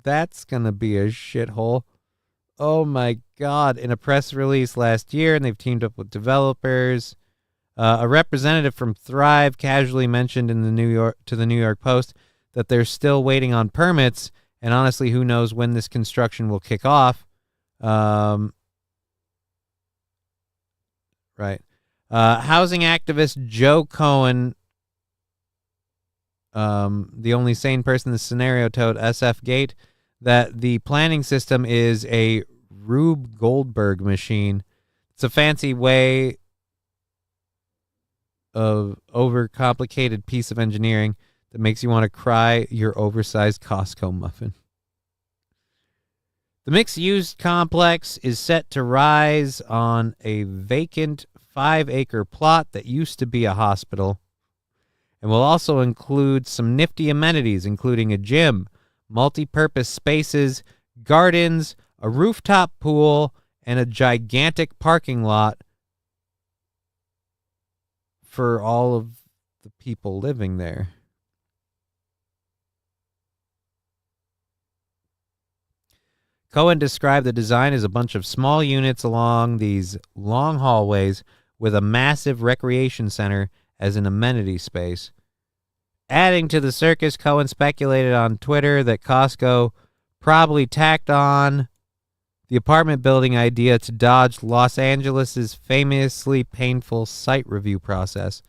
That's going to be a shithole. Oh, my God. In a press release last year, and they've teamed up with developers, a representative from Thrive casually mentioned to the New York Post that they're still waiting on permits, and honestly, who knows when this construction will kick off. Right. Housing activist Joe Cohen, the only sane person in this scenario, told SF Gate that the planning system is a Rube Goldberg machine. It's a fancy way of overcomplicated piece of engineering that makes you want to cry your oversized Costco muffin. The mixed-use complex is set to rise on a vacant 5-acre plot that used to be a hospital, and will also include some nifty amenities, including a gym, multi-purpose spaces, gardens, a rooftop pool, and a gigantic parking lot for all of the people living there. Cohen described the design as a bunch of small units along these long hallways with a massive recreation center as an amenity space. Adding to the circus, Cohen speculated on Twitter that Costco probably tacked on the apartment building idea to dodge Los Angeles' famously painful site review process,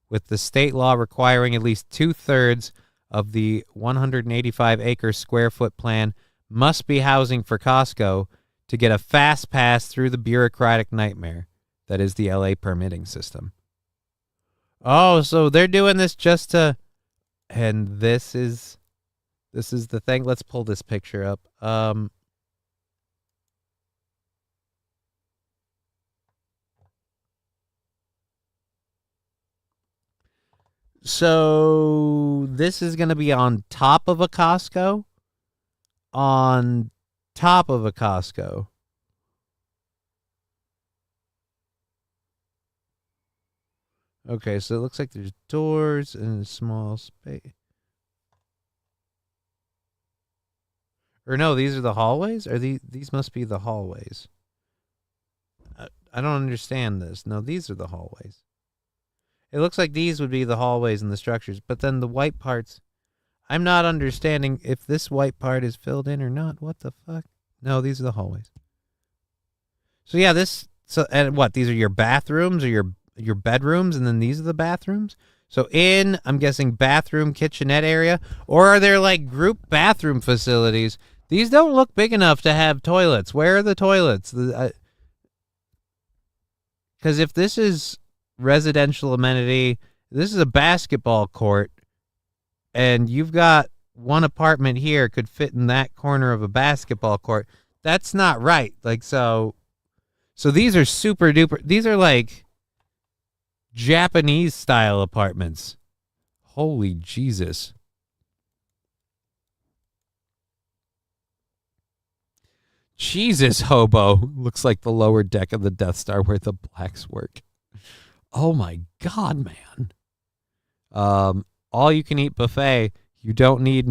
with the state law requiring at least 2/3 of the 185-acre square foot plan must be housing for Costco to get a fast pass through the bureaucratic nightmare that is the LA permitting system. Oh, so they're doing this just to, and this is the thing. Let's pull this picture up. So this is going to be on top of a Costco. On top of a Costco. Okay, so it looks like there's doors and a small space. Or no, these are the hallways? Or these must be the hallways. I don't understand this. No, these are the hallways. It looks like these would be the hallways and the structures, but then the white parts, I'm not understanding if this white part is filled in or not. What the fuck? No, these are the hallways. So yeah, and what? These are your bathrooms or your bedrooms, and then these are the bathrooms? So I'm guessing bathroom, kitchenette area, or are there like group bathroom facilities? These don't look big enough to have toilets. Where are the toilets? Because if this is residential amenity, this is a basketball court, and you've got one apartment here could fit in that corner of a basketball court. That's not right. Like, so these are super duper. These are like Japanese style apartments. Holy Jesus. Jesus, hobo. Looks like the lower deck of the Death Star where the blacks work. Oh my God, man. All you can eat buffet. You don't need.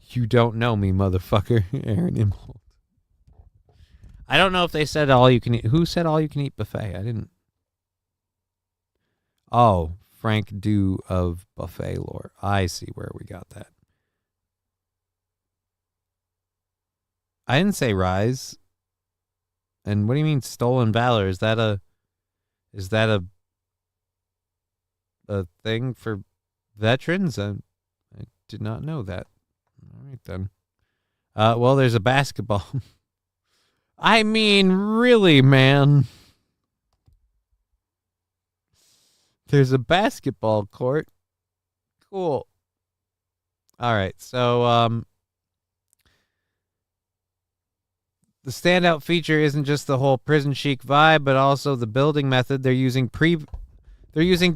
You don't know me, motherfucker. Aaron Imholt. I don't know if they said all you can eat. Who said all you can eat buffet? I didn't. Oh, Frank Dew of Buffet Lore. I see where we got that. I didn't say rise. And what do you mean stolen valor? Is that a thing for veterans? I did not know that. All right then. Well, there's a basketball. I mean, really, man. There's a basketball court. Cool. All right, so the standout feature isn't just the whole prison chic vibe, but also the building method. They're using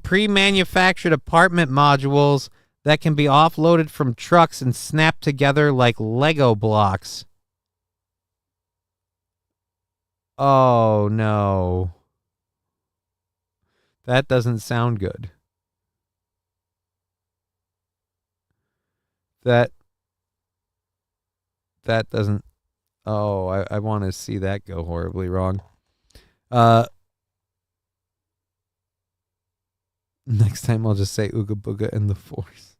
pre-manufactured apartment modules that can be offloaded from trucks and snapped together like Lego blocks. Oh, no. That doesn't sound good. That that doesn't. Oh, I want to see that go horribly wrong. Next time I'll just say Ooga Booga and the Force.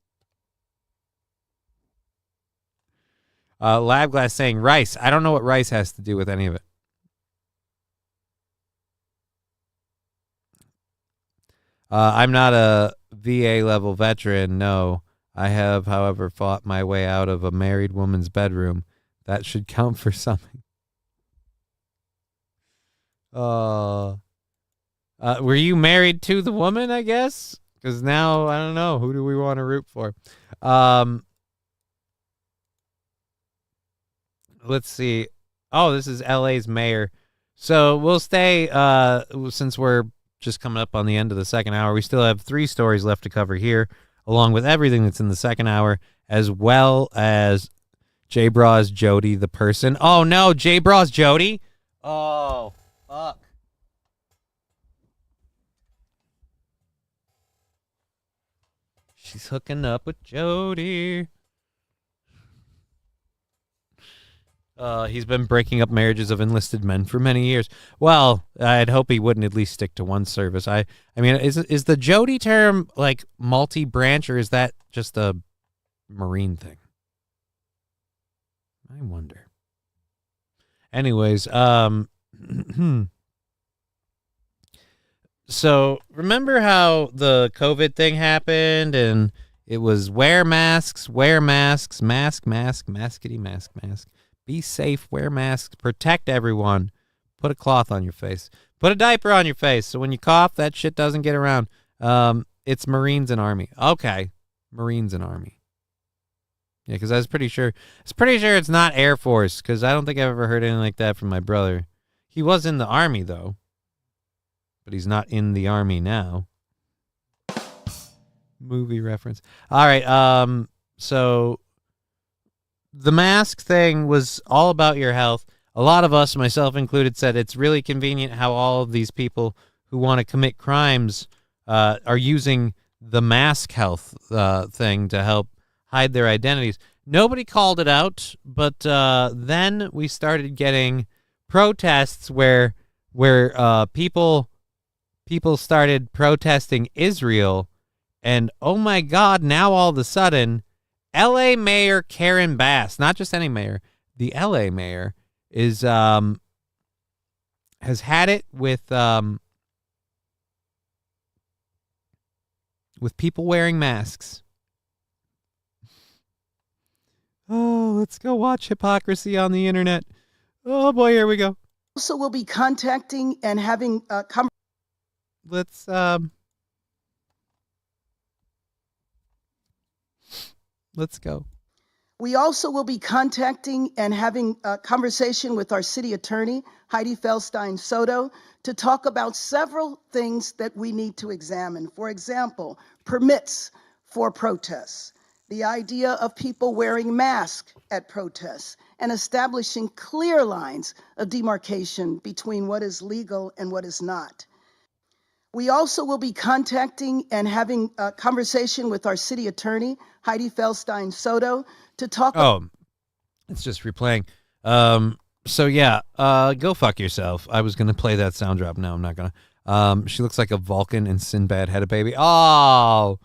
Lab Glass saying rice. I don't know what rice has to do with any of it. I'm not a VA level veteran. No, I have, however, fought my way out of a married woman's bedroom. That should count for something. Were you married to the woman, I guess? Because now, I don't know. Who do we want to root for? Let's see. Oh, this is LA's mayor. So we'll stay, since we're just coming up on the end of the second hour. We still have 3 stories left to cover here, along with everything that's in the second hour, as well as J-Braw's Jody the person. Oh, no, J-Braw's Jody? Oh, fuck. She's hooking up with Jody. He's been breaking up marriages of enlisted men for many years. Well, I'd hope he wouldn't at least stick to one service. I mean, is the Jody term like multi-branch, or is that just a Marine thing? I wonder. Anyways, so remember how the COVID thing happened, and it was wear masks, maskity mask. Be safe, wear masks, protect everyone, put a cloth on your face, put a diaper on your face, so when you cough, that shit doesn't get around. It's Marines and Army. Okay, Marines and Army. Yeah, because I was pretty sure it's not Air Force, because I don't think I've ever heard anything like that from my brother. He was in the Army, though, but he's not in the Army now. Movie reference. All right, so the mask thing was all about your health. A lot of us, myself included, said it's really convenient how all of these people who want to commit crimes are using the mask health thing to help hide their identities. Nobody called it out, but then we started getting protests where people started protesting Israel, and oh my God, now all of a sudden, L.A. Mayor Karen Bass, not just any mayor, the L.A. mayor is has had it with people wearing masks. Oh, let's go watch hypocrisy on the internet. Oh boy, here we go. Also, we'll be contacting and having let's go. We also will be contacting and having a conversation with our city attorney, Heidi Feldstein Soto, to talk about several things that we need to examine. For example, permits for protests, the idea of people wearing masks at protests, and establishing clear lines of demarcation between what is legal and what is not. We also will be contacting and having a conversation with our city attorney, Heidi Feldstein Soto, to talk. Oh, it's just replaying. So yeah, go fuck yourself. I was gonna play that sound drop. No, I'm not gonna. She looks like a Vulcan and Sinbad had a baby. Oh,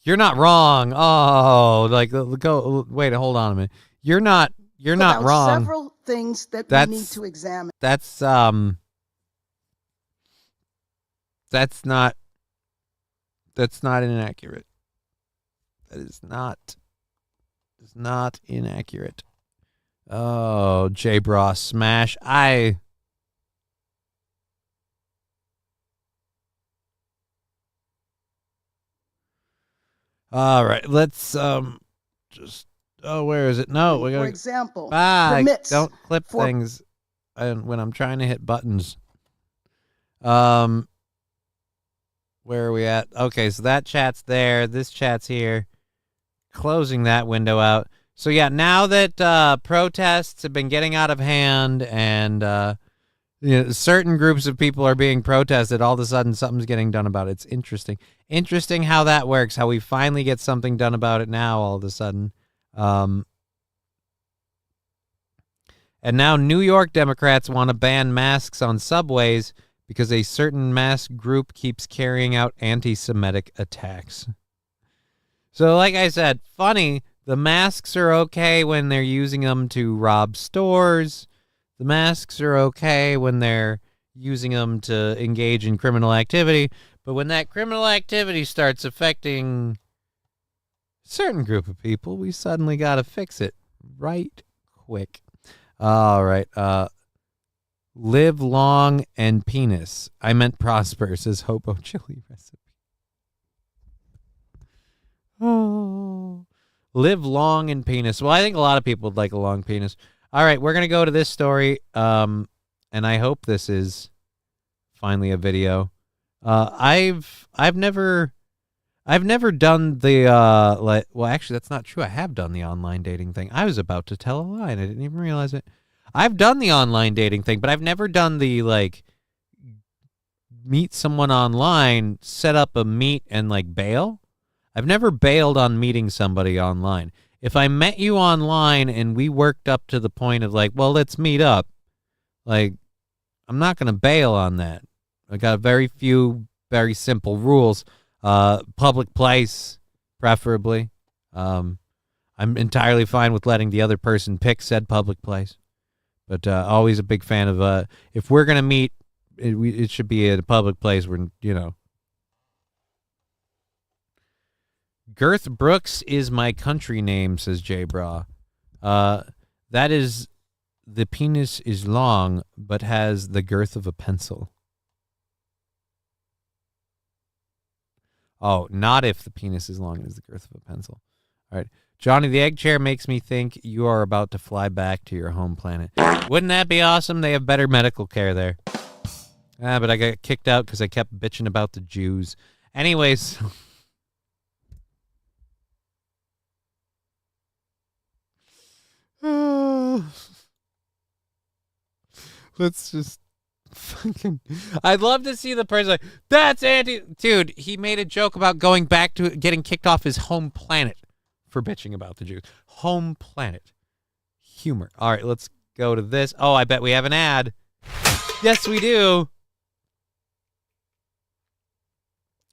you're not wrong. Oh, like go. Wait, hold on a minute. You're not wrong. Several things that we need to examine. That's not inaccurate. That is not inaccurate. Oh, J-Bra smash. All right, let's just where is it? No, we got. For example, permits. Don't clip things when I'm trying to hit buttons. Where are we at? Okay, so that chat's there. This chat's here. Closing that window out. So yeah, now that protests have been getting out of hand and certain groups of people are being protested, all of a sudden something's getting done about it. It's interesting. Interesting how that works, how we finally get something done about it now all of a sudden. And now New York Democrats want to ban masks on subways because a certain mask group keeps carrying out anti-Semitic attacks. So like I said, funny, the masks are okay when they're using them to rob stores. The masks are okay when they're using them to engage in criminal activity. But when that criminal activity starts affecting a certain group of people, we suddenly got to fix it right quick. All right. Live long and penis. I meant prosper, says Hobo Chili Recipe. Oh. Live long and penis. Well, I think a lot of people would like a long penis. All right, we're going to go to this story, and I hope this is finally a video. I've never done the well, actually that's not true. I have done the online dating thing. I was about to tell a lie and I didn't even realize it. I've done the online dating thing, but I've never done the meet someone online, set up a meet and bail. I've never bailed on meeting somebody online. If I met you online and we worked up to the point of well, let's meet up, I'm not going to bail on that. I got very few, very simple rules. Public place, preferably. I'm entirely fine with letting the other person pick said public place. But always a big fan of if we're going to meet, it should be at a public place where, Girth Brooks is my country name, says Jay Bra. That is, the penis is long, but has the girth of a pencil. Oh, not if the penis is long as the girth of a pencil. All right. Johnny, the egg chair makes me think you are about to fly back to your home planet. Wouldn't that be awesome? They have better medical care there. But I got kicked out because I kept bitching about the Jews. Anyways. Let's just fucking... I'd love to see the person that's anti... Dude, he made a joke about going back to getting kicked off his home planet for bitching about the Jews. Home planet. Humor. All right, let's go to this. Oh, I bet we have an ad. Yes, we do.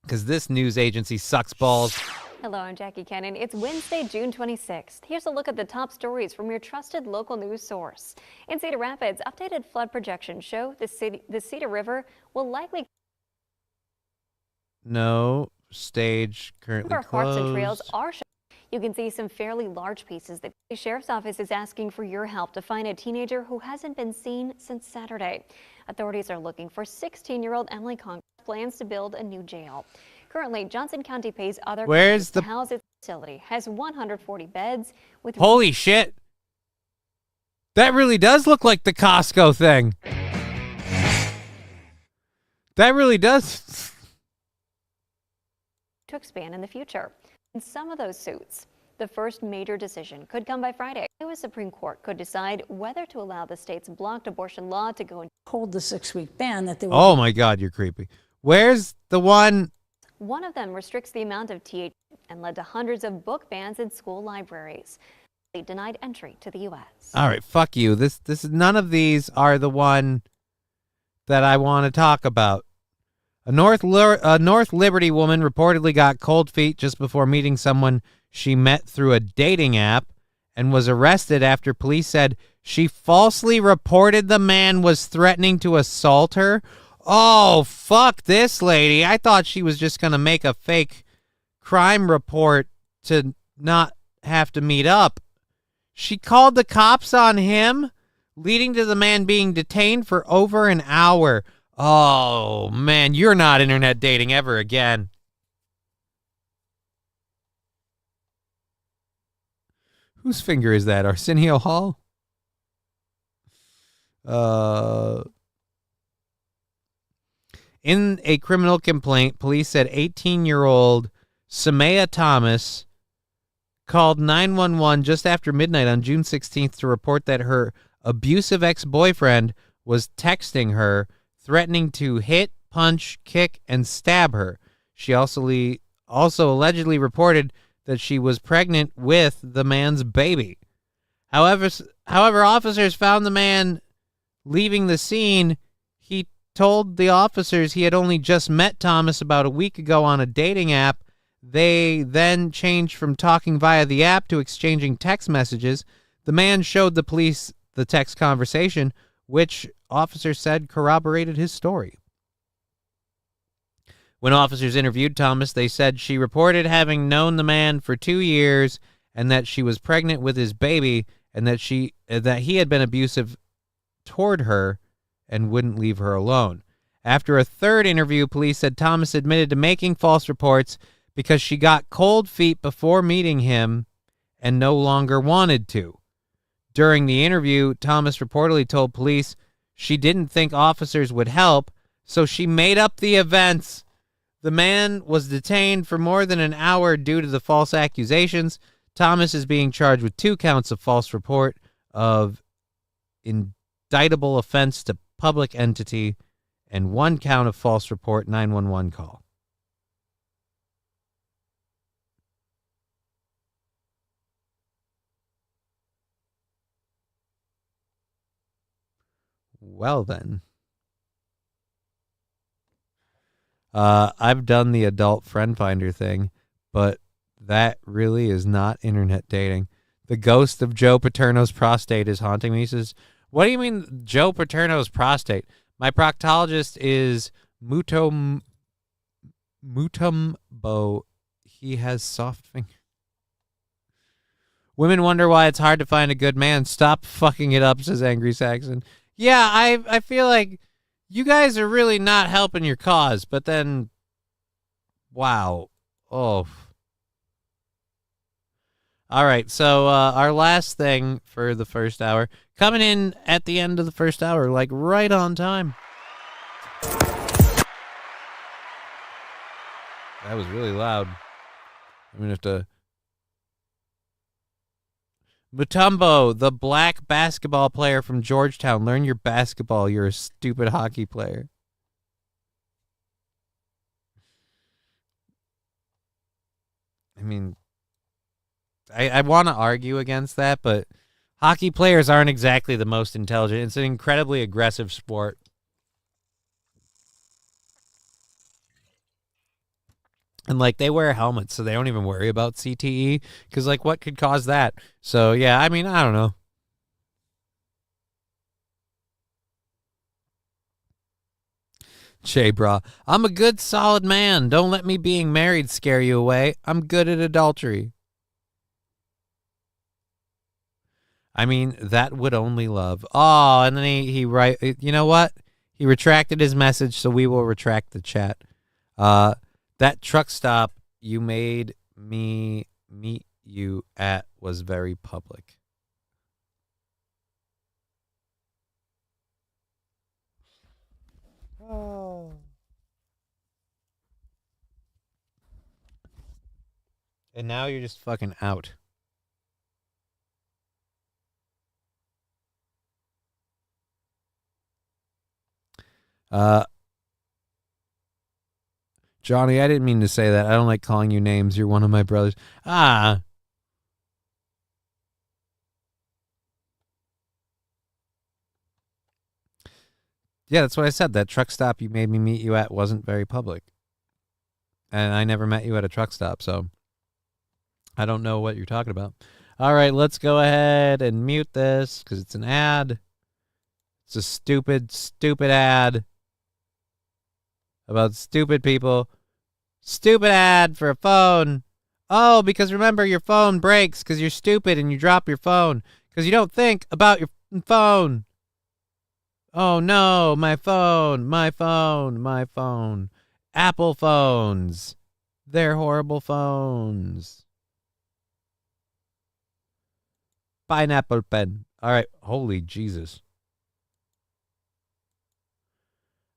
Because this news agency sucks balls. Hello, I'm Jackie Cannon. It's Wednesday, June 26th. Here's a look at the top stories from your trusted local news source. In Cedar Rapids, updated flood projections show the Cedar River will likely... No, stage currently closed. Parks and trails are showing. You can see some fairly large pieces. The Sheriff's Office is asking for your help to find a teenager who hasn't been seen since Saturday. Authorities are looking for 16-year-old Emily Congress plans to build a new jail. Currently, Johnson County pays other counties to house its facility. Has 140 beds with... Holy shit. That really does look like the Costco thing. That really does. To expand in the future. In some of those suits, the first major decision could come by Friday. The U.S. Supreme Court could decide whether to allow the state's blocked abortion law to go into... Hold the 6-week ban that they will... Oh my God, you're creepy. Where's the one... One of them restricts the amount of THC and led to hundreds of book bans in school libraries. They denied entry to the U.S. All right, fuck you. This is none of these are the one that I want to talk about. A North Liberty woman reportedly got cold feet just before meeting someone she met through a dating app and was arrested after police said she falsely reported the man was threatening to assault her. Oh, fuck this lady. I thought she was just going to make a fake crime report to not have to meet up. She called the cops on him, leading to the man being detained for over an hour. Oh, man, you're not internet dating ever again. Whose finger is that? Arsenio Hall? In a criminal complaint, police said 18-year-old Samaya Thomas called 911 just after midnight on June 16th to report that her abusive ex-boyfriend was texting her, threatening to hit, punch, kick, and stab her. She also allegedly reported that she was pregnant with the man's baby. However, However, officers found the man leaving the scene. He told the officers he had only just met Thomas about a week ago on a dating app. They then changed from talking via the app to exchanging text messages. The man showed the police the text conversation, which officers said corroborated his story. When officers interviewed Thomas, they said she reported having known the man for 2 years and that she was pregnant with his baby and that he had been abusive toward her and wouldn't leave her alone. After a third interview, police said Thomas admitted to making false reports because she got cold feet before meeting him and no longer wanted to. During the interview, Thomas reportedly told police she didn't think officers would help, so she made up the events. The man was detained for more than an hour due to the false accusations. Thomas is being charged with 2 counts of false report of indictable offense to public entity and 1 count of false report 911 call. Well, then. I've done the adult friend finder thing, but that really is not internet dating. The ghost of Joe Paterno's prostate is haunting me. He says, what do you mean Joe Paterno's prostate? My proctologist is Mutombo. He has soft fingers. Women wonder why it's hard to find a good man. Stop fucking it up, says Angry Saxon. Yeah, I feel like you guys are really not helping your cause, but then, wow. Oh. All right, so our last thing for the first hour, coming in at the end of the first hour, like right on time. That was really loud. I'm going to have to... Mutombo, the black basketball player from Georgetown. Learn your basketball. You're a stupid hockey player. I mean, I want to argue against that, but hockey players aren't exactly the most intelligent. It's an incredibly aggressive sport. And, like, they wear helmets, so they don't even worry about CTE, because, like, what could cause that? So, yeah, I mean, I don't know. Che Bra, I'm a good, solid man. Don't let me being married scare you away. I'm good at adultery. I mean, that would only love. Oh, and then he you know what? He retracted his message, so we will retract the chat. That truck stop you made me meet you at was very public. Oh. And now you're just fucking out. Johnny, I didn't mean to say that. I don't like calling you names. You're one of my brothers. Ah. Yeah, that's what I said. That truck stop you made me meet you at wasn't very public. And I never met you at a truck stop, so I don't know what you're talking about. All right, let's go ahead and mute this because it's an ad. It's a stupid, stupid ad about stupid people. Stupid ad for a phone. Oh, because remember, your phone breaks because you're stupid and you drop your phone because you don't think about your phone. Oh, no, my phone, my phone, my phone. Apple phones. They're horrible phones. Pineapple pen. All right, holy Jesus.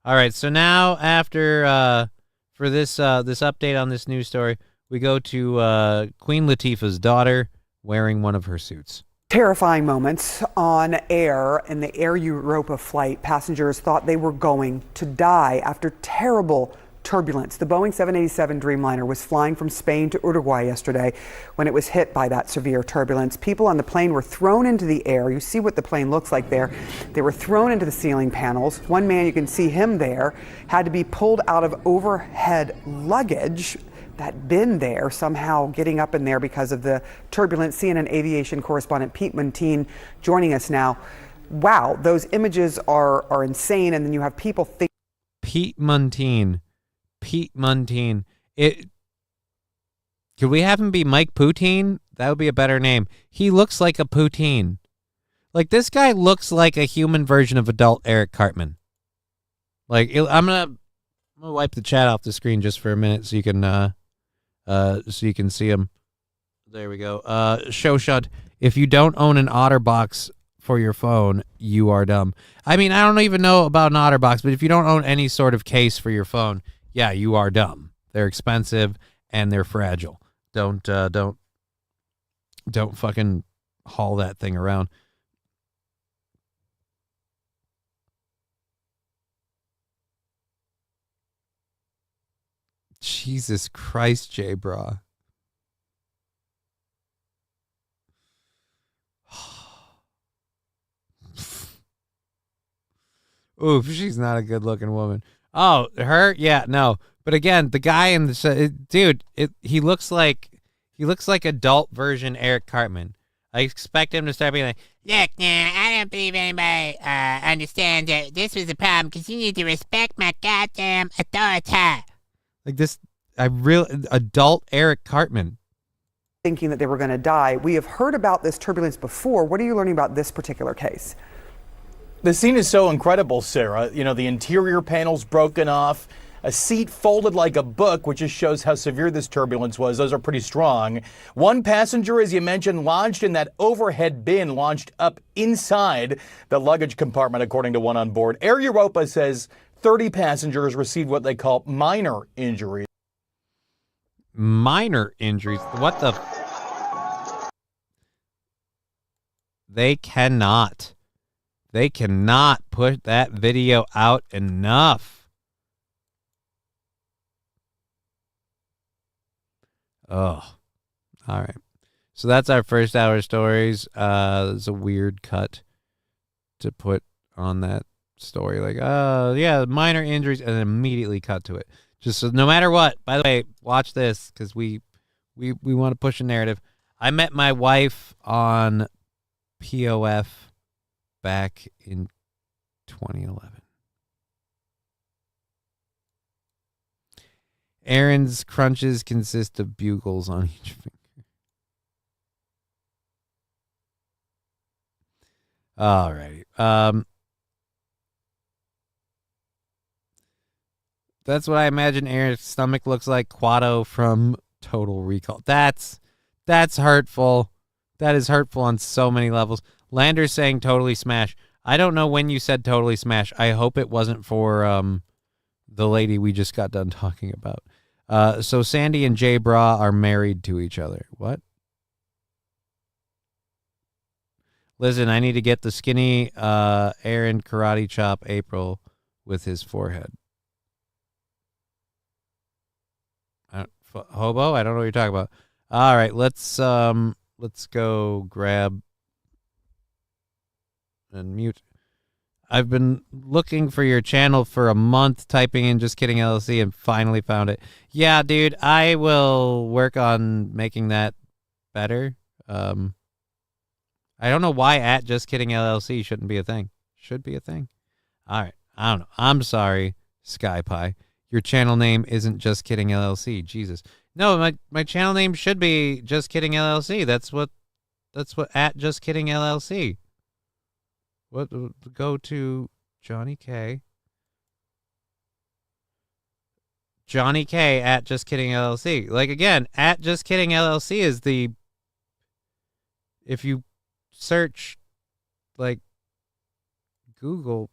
All right, so now after for this this update on this news story, we go to Queen Latifah's daughter wearing one of her suits. Terrifying moments on air in the Air Europa flight. Passengers thought they were going to die after terrible turbulence. The Boeing 787 Dreamliner was flying from Spain to Uruguay yesterday when it was hit by that severe turbulence. People on the plane were thrown into the air. You see what the plane looks like there. They were thrown into the ceiling panels. One man, you can see him there, had to be pulled out of overhead luggage. That bin there, somehow getting up in there because of the turbulence. CNN aviation correspondent Pete Montine joining us now. Wow, those images are insane. And then you have people think. Pete Montine. Could we have him be Mike Poutine? That would be a better name. He looks like a poutine. Like, this guy looks like a human version of adult Eric Cartman. Like, I'm gonna wipe the chat off the screen just for a minute so you can see him. There we go. Show shut. If you don't own an OtterBox for your phone, you are dumb. I mean, I don't even know about an OtterBox, but if you don't own any sort of case for your phone, yeah, you are dumb. They're expensive and they're fragile. Don't fucking haul that thing around. Jesus Christ, Jay Bra. Oof, she's not a good looking woman. Oh, her? Yeah, no. But again, the guy in the dude, he looks like adult version Eric Cartman. I expect him to start being like, look, now, I don't believe anybody understands that this was a problem because you need to respect my goddamn authority. Like this, adult Eric Cartman. Thinking that they were going to die. We have heard about this turbulence before. What are you learning about this particular case? The scene is so incredible, Sarah. You know, the interior panels broken off, a seat folded like a book, which just shows how severe this turbulence was. Those are pretty strong. One passenger, as you mentioned, lodged in that overhead bin, launched up inside the luggage compartment, according to one on board. Air Europa says 30 passengers received what they call minor injuries. Minor injuries? What the? They cannot put that video out enough. Oh, all right. So that's our first hour stories. It's a weird cut to put on that story. Like, oh, yeah, minor injuries, and then immediately cut to it. Just so no matter what. By the way, watch this because we want to push a narrative. I met my wife on POF back in 2011. Aaron's crunches consist of bugles on each finger. All right. That's what I imagine Aaron's stomach looks like. Quado from Total Recall. That's hurtful. That is hurtful on so many levels. Lander's saying totally smash. I don't know when you said totally smash. I hope it wasn't for the lady we just got done talking about. So Sandy and Jay Bra are married to each other. What? Listen, I need to get the skinny Aaron karate chop April with his forehead. Hobo? I don't know what you're talking about. All right, let's go grab and mute. I've been looking for your channel for a month, typing in Just Kidding LLC, and finally found it. Yeah, dude, I will work on making that better. I don't know why at Just Kidding LLC shouldn't be a thing. Should be a thing. All right, I don't know. I'm sorry, SkyPie. Your channel name isn't Just Kidding LLC. Jesus. No, my channel name should be Just Kidding LLC. That's what at Just Kidding LLC. What? Go to Johnny K. Johnny K at Just Kidding LLC. Like, again, at Just Kidding LLC is the, if you search like Google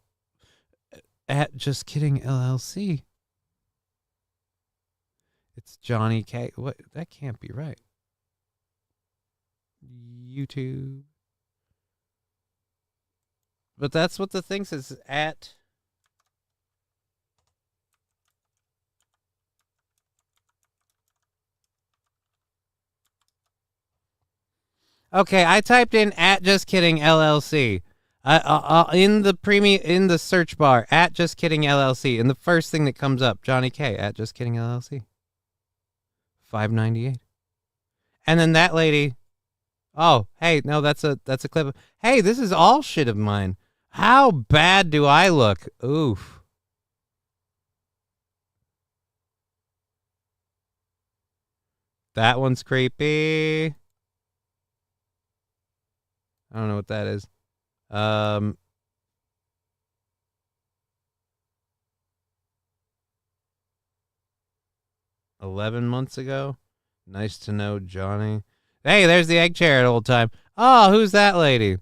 at Just Kidding LLC, it's Johnny K. What? That can't be right. YouTube. But that's what the thing says, at Okay, I typed in at Just Kidding LLC. In the search bar, at Just Kidding LLC, and the first thing that comes up, Johnny K at Just Kidding LLC. $5.98. And then that lady, oh, hey, no, that's a clip of, hey, this is all shit of mine. How bad do I look? Oof. That one's creepy. I don't know what that is. 11 months ago. Nice to know, Johnny. Hey, there's the egg chair at old time. Oh, who's that lady?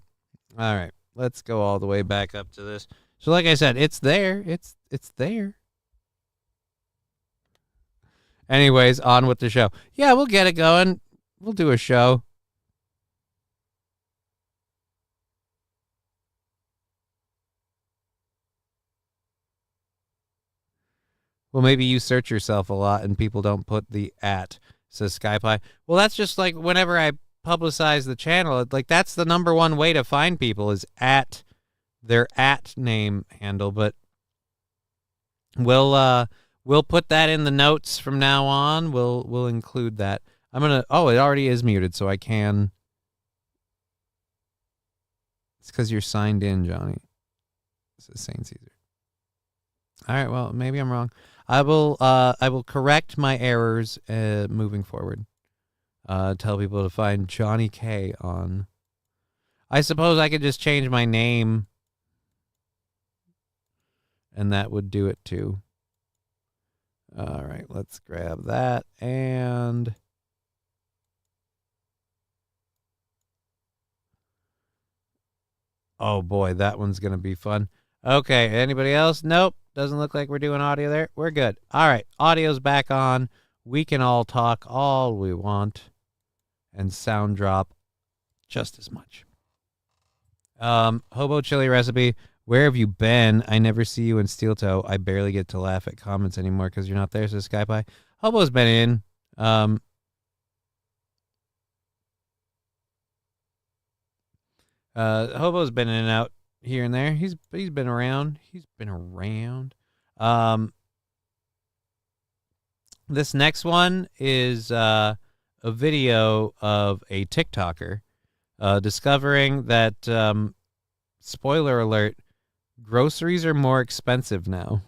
All right, let's go all the way back up to this. So like I said, it's there. It's there. Anyways, on with the show. Yeah, we'll get it going. We'll do a show. Well, maybe you search yourself a lot and people don't put the at, says SkyPie. Well, that's just like whenever I publicize the channel, like that's the number one way to find people is at their at name handle. But we'll put that in the notes from now on. We'll include that. I'm gonna. Oh, it already is muted, so I can. It's because you're signed in, Johnny. Says Saint Caesar. All right. Well, maybe I'm wrong. I will correct my errors moving forward. Tell people to find Johnny K on. I suppose I could just change my name, and that would do it too. All right, let's grab that and. Oh boy, that one's gonna be fun. Okay, anybody else? Nope. Doesn't look like we're doing audio there. We're good. All right, audio's back on. We can all talk all we want and sound drop just as much. Hobo chili recipe. Where have you been? I never see you in Steel Toe. I barely get to laugh at comments anymore because you're not there, says SkyPie. Hobo's been in. Hobo's been in and out here and there. He's been around. He's been around. This next one is a video of a TikToker discovering that spoiler alert, groceries are more expensive now.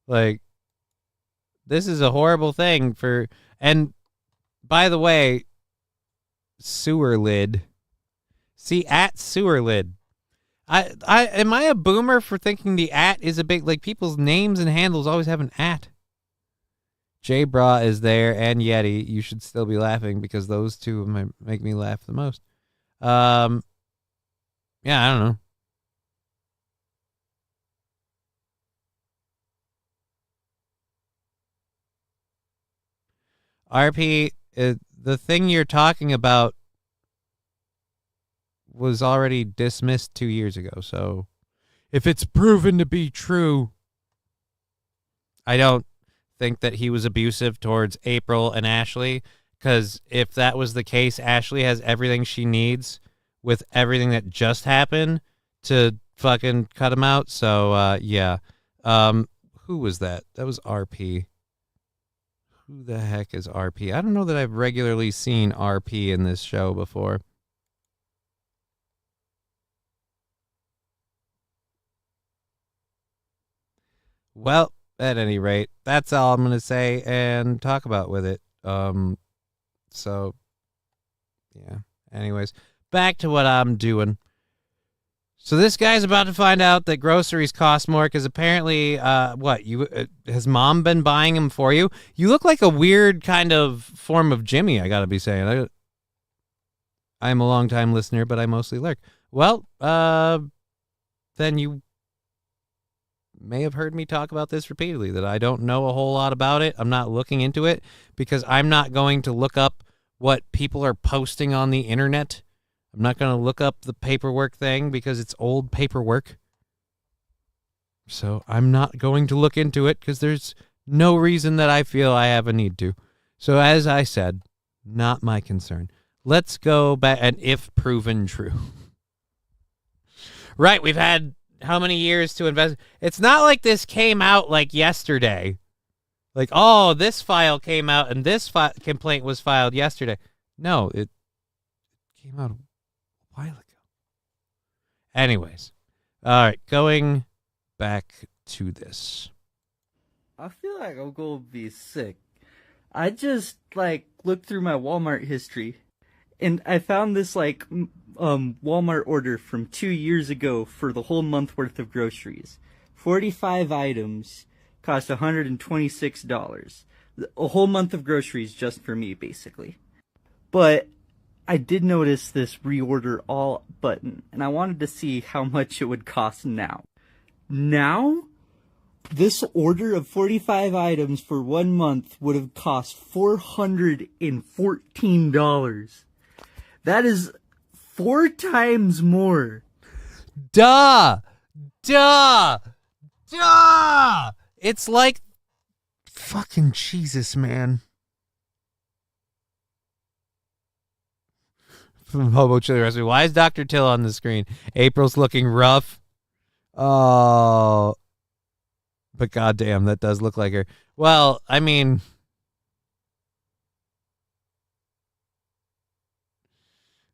Like this is a horrible thing for, and by the way, sewer lid. See, at sewer lid. Am I a boomer for thinking the at is a big, like people's names and handles always have an at? J Bra is there and Yeti. You should still be laughing because those two make me laugh the most. Yeah, I don't know. RP, the thing you're talking about was already dismissed 2 years ago, so if it's proven to be true, I don't think that he was abusive towards April and Ashley, because if that was the case, Ashley has everything she needs with everything that just happened to fucking cut him out, so yeah. Who was that? That was RP. Who the heck is RP? I don't know that I've regularly seen RP in this show before. Well, at any rate, that's all I'm going to say and talk about with it. So, yeah. Anyways, back to what I'm doing. So this guy's about to find out that groceries cost more because apparently, has mom been buying them for you? You look like a weird kind of form of Jimmy, I got to be saying. I'm a long-time listener, but I mostly lurk. Well, then you may have heard me talk about this repeatedly, that I don't know a whole lot about it. I'm not looking into it because I'm not going to look up what people are posting on the internet. I'm not going to look up the paperwork thing because it's old paperwork. So I'm not going to look into it because there's no reason that I feel I have a need to. So as I said, Not my concern. Let's go back, and if proven true. Right, we've had how many years to invest? It's not like this came out like yesterday. Like, oh, this file came out and this complaint was filed yesterday. No, it came out a while ago. Anyways, all right, going back to this. I feel like I'm going to be sick. I just, looked through my Walmart history, and I found this, Walmart order from 2 years ago for the whole month worth of groceries. 45 items cost $126. A whole month of groceries just for me, basically. But I did notice this reorder all button, and I wanted to see how much it would cost now. Now? This order of 45 items for 1 month would have cost $414. That is 4 times more. Duh! It's like fucking Jesus, man. From Hobo Chili Recipe. Why is Dr. Till on the screen? April's looking rough. Oh. But goddamn, that does look like her. Well, I mean,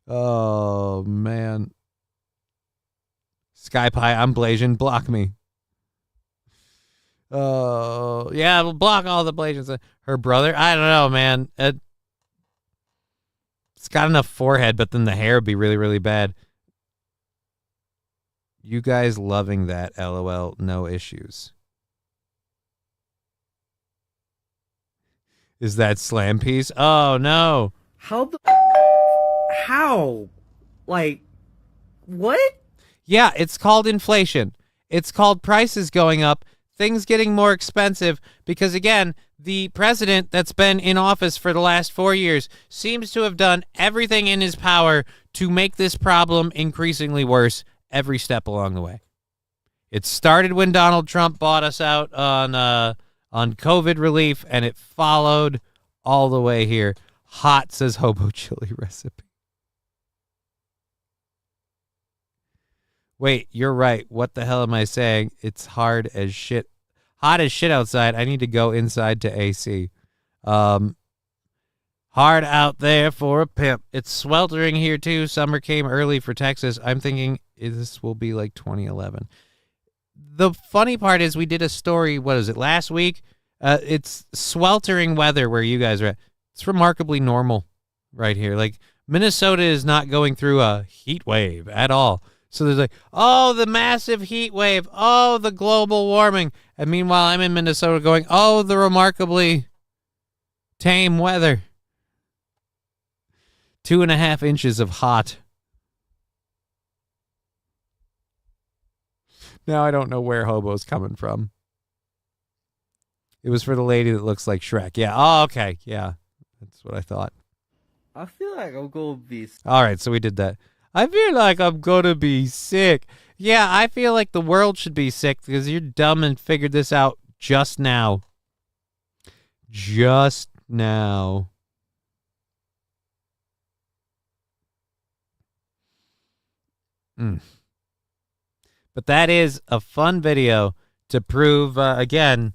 oh man, Sky Pie, I'm Blasian. Block me. Oh yeah, we'll block all the Blasians. Her brother, I don't know, man. It's got enough forehead, but then the hair would be really, really bad. You guys loving that? LOL. No issues. Is that Slam Piece? Oh, no. How? What? Yeah, it's called inflation. It's called prices going up, things getting more expensive, because, again, the president that's been in office for the last 4 years seems to have done everything in his power to make this problem increasingly worse every step along the way. It started when Donald Trump bought us out on COVID relief, and it followed all the way here. Hot, says Hobo Chili Recipe. Wait, you're right. What the hell am I saying? It's hard as shit. Hot as shit outside. I need to go inside to AC. Hard out there for a pimp. It's sweltering here, too. Summer came early for Texas. I'm thinking this will be like 2011. The funny part is we did a story, what is it, last week? It's sweltering weather where you guys are at. It's remarkably normal right here. Like, Minnesota is not going through a heat wave at all. So there's like, oh, the massive heat wave. Oh, the global warming. And meanwhile, I'm in Minnesota going, oh, the remarkably tame weather. 2.5 inches of hot. Now I don't know where Hobo's coming from. It was for the lady that looks like Shrek. Yeah. Oh, okay. Yeah. That's what I thought. I feel like I'm going to be... All right, so we did that. I feel like I'm going to be sick. Yeah, I feel like the world should be sick because you're dumb and figured this out just now. Just now. But that is a fun video to prove, again,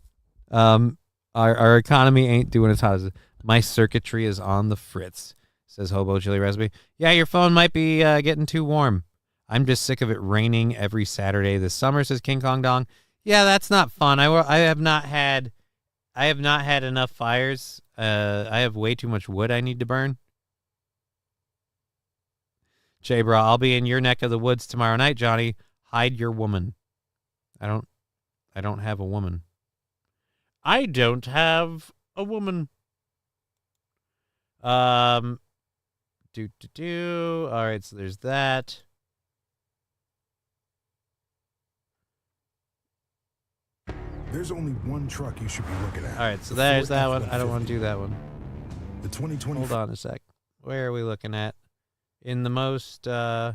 our economy ain't doing as hot as my circuitry is on the fritz, says Hobo Chili Recipe. Yeah, your phone might be getting too warm. I'm just sick of it raining every Saturday this summer, says King Kong Dong. Yeah, that's not fun. I have not had enough fires. I have way too much wood I need to burn. Jay Bra, I'll be in your neck of the woods tomorrow night, Johnny. Hide your woman. I don't have a woman. I don't have a woman. All right, so there's that. There's only one truck you should be looking at. All right, so there's that one. I don't want to do that one. The 2020. Hold on a sec. Where are we looking at? In the most, that's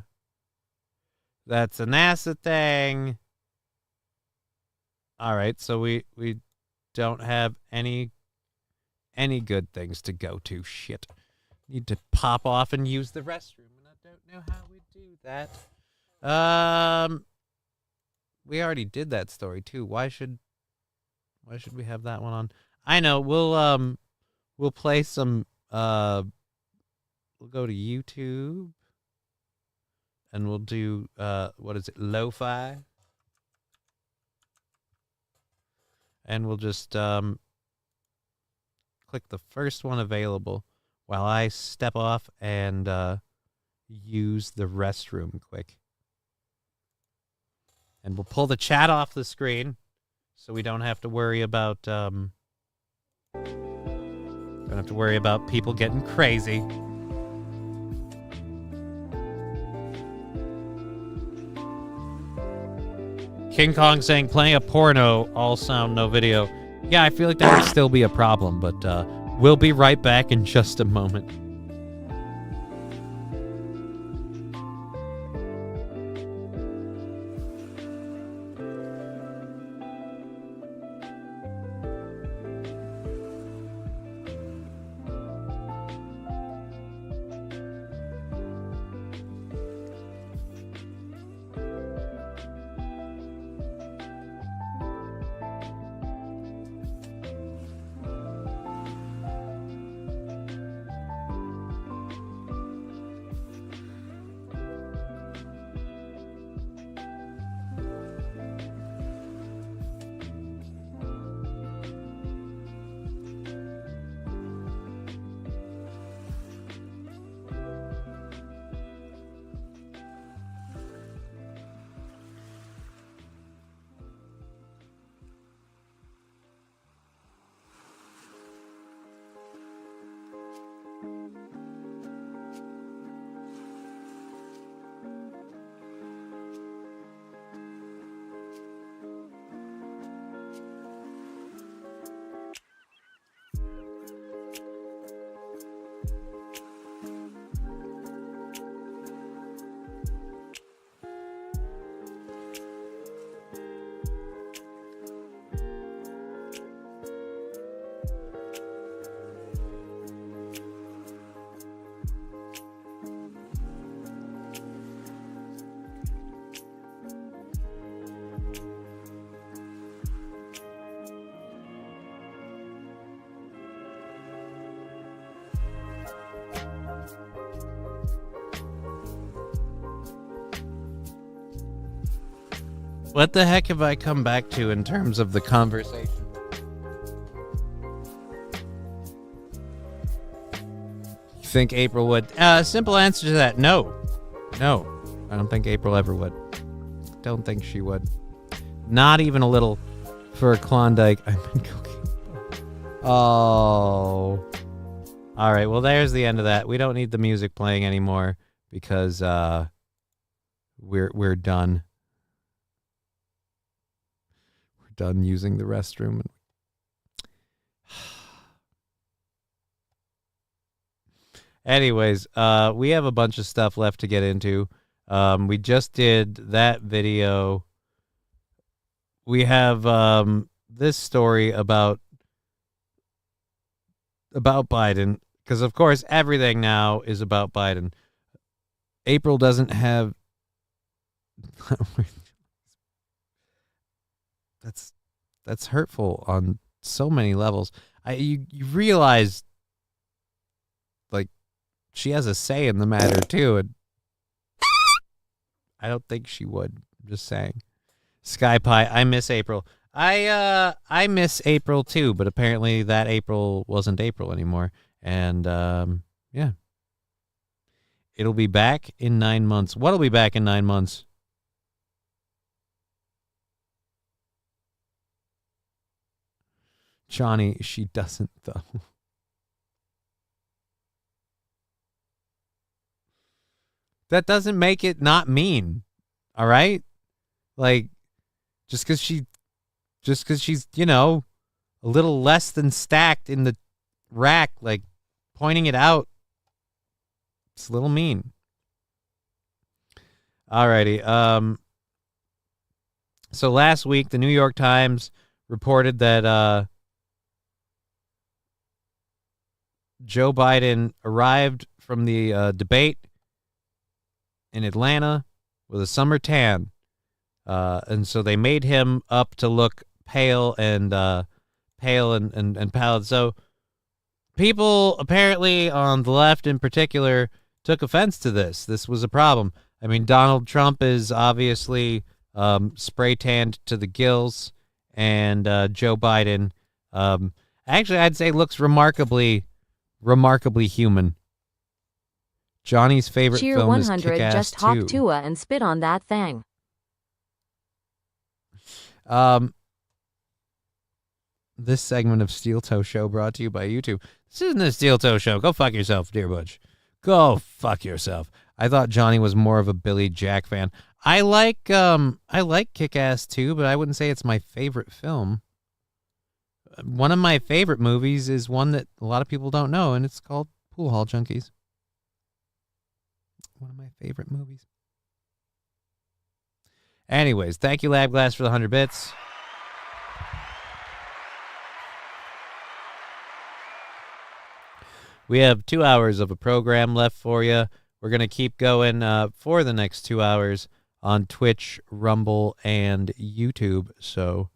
a NASA thing. All right, so we don't have any good things to go to. Shit. need to pop off and use the restroom, and I don't know how we do that. We already did that story too. Why should we have that one on? I know. We'll play some. We'll go to YouTube, and we'll do what is it? Lo-fi, and we'll just click the first one available while I step off and use the restroom quick. And we'll pull the chat off the screen so we don't have to worry about people getting crazy. King Kong saying playing a porno, all sound, no video. Yeah, I feel like that would still be a problem, but we'll be right back in just a moment. What the heck have I come back to in terms of the conversation? You think April would? Simple answer to that, no. No. I don't think April ever would. Don't think she would. Not even a little for a Klondike. I've been cooking. Oh. All right, well, there's the end of that. We don't need the music playing anymore because we're done. Done using the restroom. Anyways, we have a bunch of stuff left to get into. We just did that video. We have this story about Biden, because of course everything now is about Biden. April doesn't have That's hurtful on so many levels. You realize, like, she has a say in the matter too, and I don't think she would. I'm just saying. Sky Pie, I miss April. I miss April too, but apparently that April wasn't April anymore, and yeah, it'll be back in 9 months. What'll be back in 9 months? Johnny, she doesn't, though. That doesn't make it not mean, all right? Like, just because she's, you know, a little less than stacked in the rack, like, pointing it out, it's a little mean. Alrighty. So last week, the New York Times reported that Joe Biden arrived from the debate in Atlanta with a summer tan. And so they made him up to look pale and pallid. So people apparently on the left in particular took offense to this. This was a problem. I mean, Donald Trump is obviously spray tanned to the gills, and Joe Biden, actually, I'd say looks remarkably human. Johnny's favorite Cheer film 100 is Kick-Ass just 2. hop Tua and spit on that thing. This segment of Steel Toe Show brought to you by YouTube. This isn't a Steel Toe Show. Go fuck yourself, dear Butch. Go fuck yourself. I thought Johnny was more of a Billy Jack fan. I like Kick-Ass 2, but I wouldn't say it's my favorite film. One of my favorite movies is one that a lot of people don't know, and it's called Pool Hall Junkies. One of my favorite movies. Anyways, thank you, Lab Glass, for the 100 bits. We have 2 hours of a program left for you. We're going to keep going for the next 2 hours on Twitch, Rumble, and YouTube. So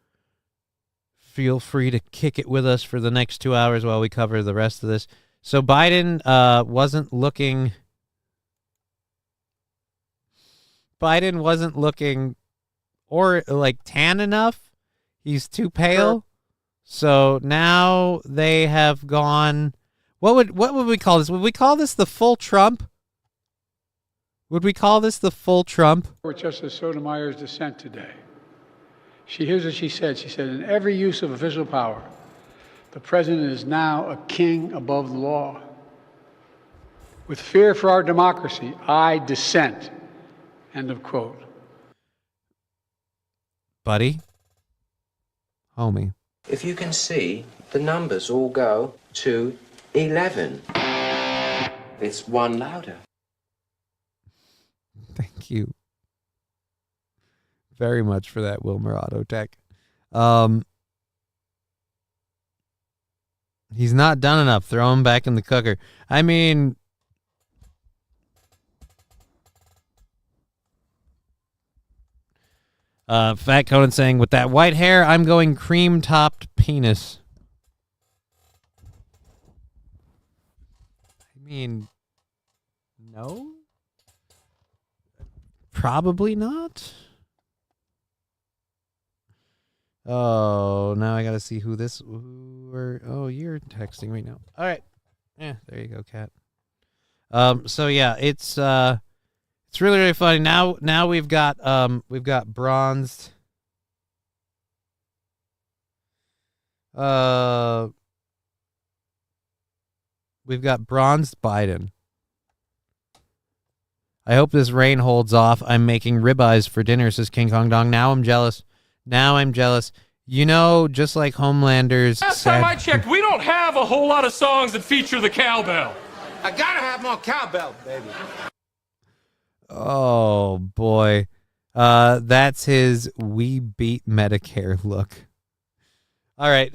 feel free to kick it with us for the next 2 hours while we cover the rest of this. So Biden wasn't looking or like tan enough. He's too pale. So now they have gone. What would we call this? Would we call this the full Trump? Would we call this the full Trump? With Justice Sotomayor's dissent today. Here's what she said. She said, in every use of official power, the president is now a king above the law. With fear for our democracy, I dissent. End of quote. Buddy. Homie. If you can see, the numbers all go to 11. It's one louder. Thank you very much for that, Wilmer Auto Tech. He's not done enough. Throw him back in the cooker. I mean, Fat Conan saying, with that white hair, I'm going cream-topped penis. I mean, no? Probably not. Oh, now I gotta see who you're texting me now. All right. Yeah, there you go, Kat. So yeah, it's really, really funny. Now we've got bronzed. We've got bronzed Biden. I hope this rain holds off. I'm making ribeyes for dinner, says King Kong Dong. Now I'm jealous. You know, just like Homelander's Last time I checked, we don't have a whole lot of songs that feature the cowbell. I gotta have more cowbell, baby. Oh, boy. That's his We Beat Medicare look. All right.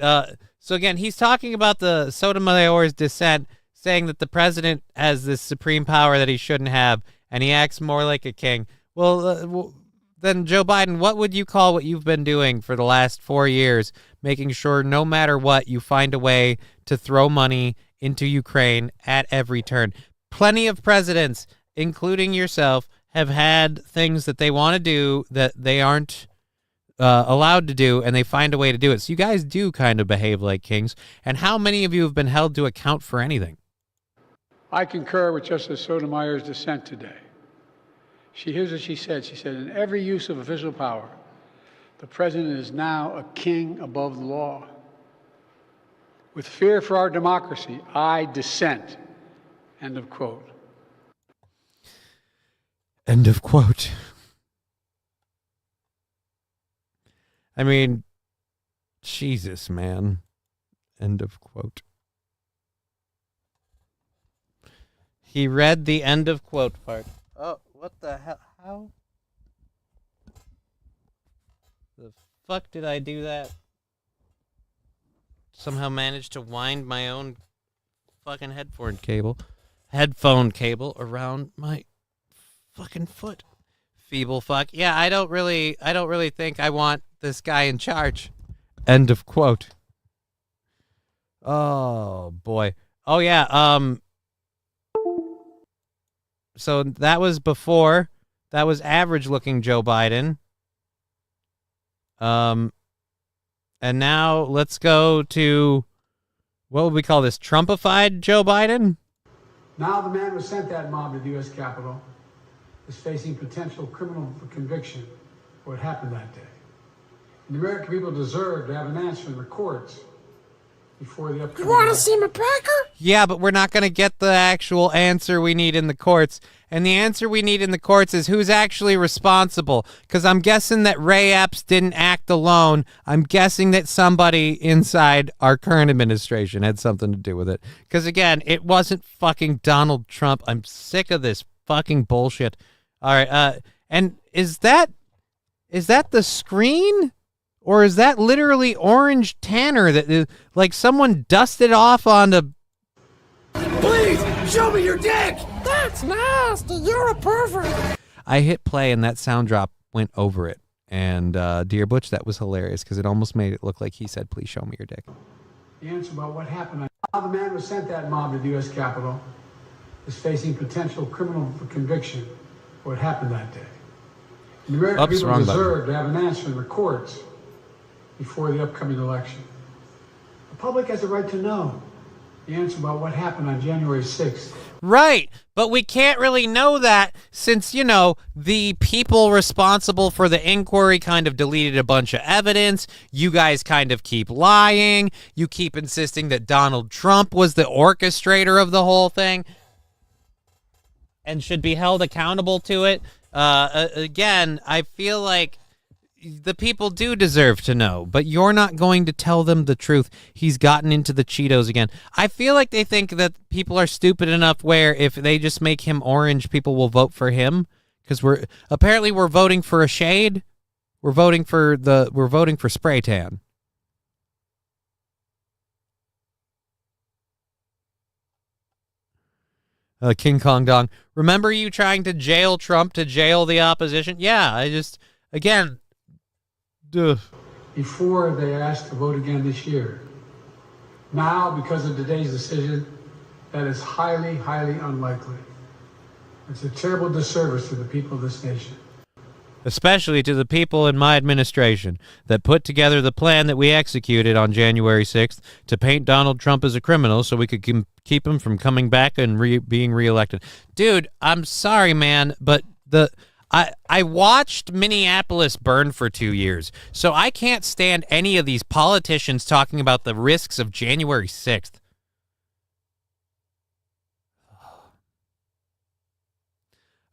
So, again, he's talking about the Sotomayor's dissent, saying that the president has this supreme power that he shouldn't have, and he acts more like a king. Well, then, Joe Biden, what would you call what you've been doing for the last 4 years, making sure no matter what, you find a way to throw money into Ukraine at every turn? Plenty of presidents, including yourself, have had things that they want to do that they aren't allowed to do, and they find a way to do it. So you guys do kind of behave like kings. And how many of you have been held to account for anything? I concur with Justice Sotomayor's dissent today. Here's what she said. She said, in every use of official power, the president is now a king above the law. With fear for our democracy, I dissent. End of quote. End of quote. I mean, Jesus, man. End of quote. He read the end of quote part. Oh, what the hell? How? The fuck did I do that? Somehow managed to wind my own fucking headphone cable around my fucking foot. Feeble fuck. Yeah, I don't really think I want this guy in charge. End of quote. Oh boy. Oh yeah. So that was before. That was average looking Joe Biden. And now let's go to, what would we call this? Trumpified Joe Biden? Now the man who sent that mob to the U.S. Capitol is facing potential criminal conviction for what happened that day. And the American people deserve to have an answer in the courts before the upcoming... You want to see my Packer? Yeah, but we're not going to get the actual answer we need in the courts. And the answer we need in the courts is who's actually responsible. Because I'm guessing that Ray Epps didn't act alone. I'm guessing that somebody inside our current administration had something to do with it. Because, again, it wasn't fucking Donald Trump. I'm sick of this fucking bullshit. All right, and is that the screen? Or is that literally orange tanner that, like, someone dusted off onto... Please, show me your dick! That's nasty, you're a pervert! I hit play and that sound drop went over it. And, Dear Butch, that was hilarious because it almost made it look like he said, please show me your dick. The answer about what happened. Now the man who sent that mob to the U.S. Capitol is facing potential criminal conviction for what happened that day. And the American people deserve to have an answer in the courts before the upcoming election. The public has a right to know the answer about what happened on January 6th. Right, but we can't really know that since, you know, the people responsible for the inquiry kind of deleted a bunch of evidence. You guys kind of keep lying. You keep insisting that Donald Trump was the orchestrator of the whole thing and should be held accountable to it. Again, I feel like the people do deserve to know, but you're not going to tell them the truth. He's gotten into the Cheetos again. I feel like they think that people are stupid enough where if they just make him orange, people will vote for him because we're voting for a shade. We're voting for spray tan. King Kong Dong. Remember you trying to jail Trump to jail the opposition? Yeah, again. Before they asked to vote again this year. Now, because of today's decision, that is highly, highly unlikely. It's a terrible disservice to the people of this nation. Especially to the people in my administration that put together the plan that we executed on January 6th to paint Donald Trump as a criminal so we could keep him from coming back and being reelected. Dude, I'm sorry, man, but I watched Minneapolis burn for 2 years, so I can't stand any of these politicians talking about the risks of January 6th.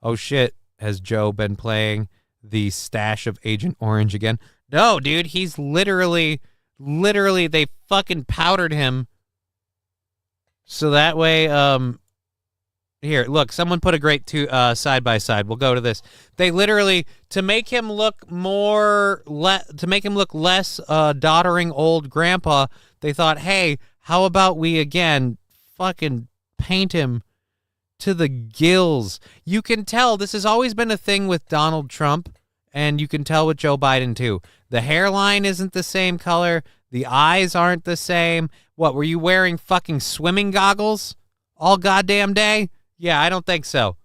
Oh, shit. Has Joe been playing the stash of Agent Orange again? No, dude, he's literally, they fucking powdered him. So that way, here, look, someone put a great side by side. We'll go to this. They literally, to make him look less doddering old grandpa, they thought, hey, how about we again fucking paint him to the gills? You can tell this has always been a thing with Donald Trump, and you can tell with Joe Biden too. The hairline isn't the same color. The eyes aren't the same. What, were you wearing fucking swimming goggles all goddamn day? Yeah, I don't think so.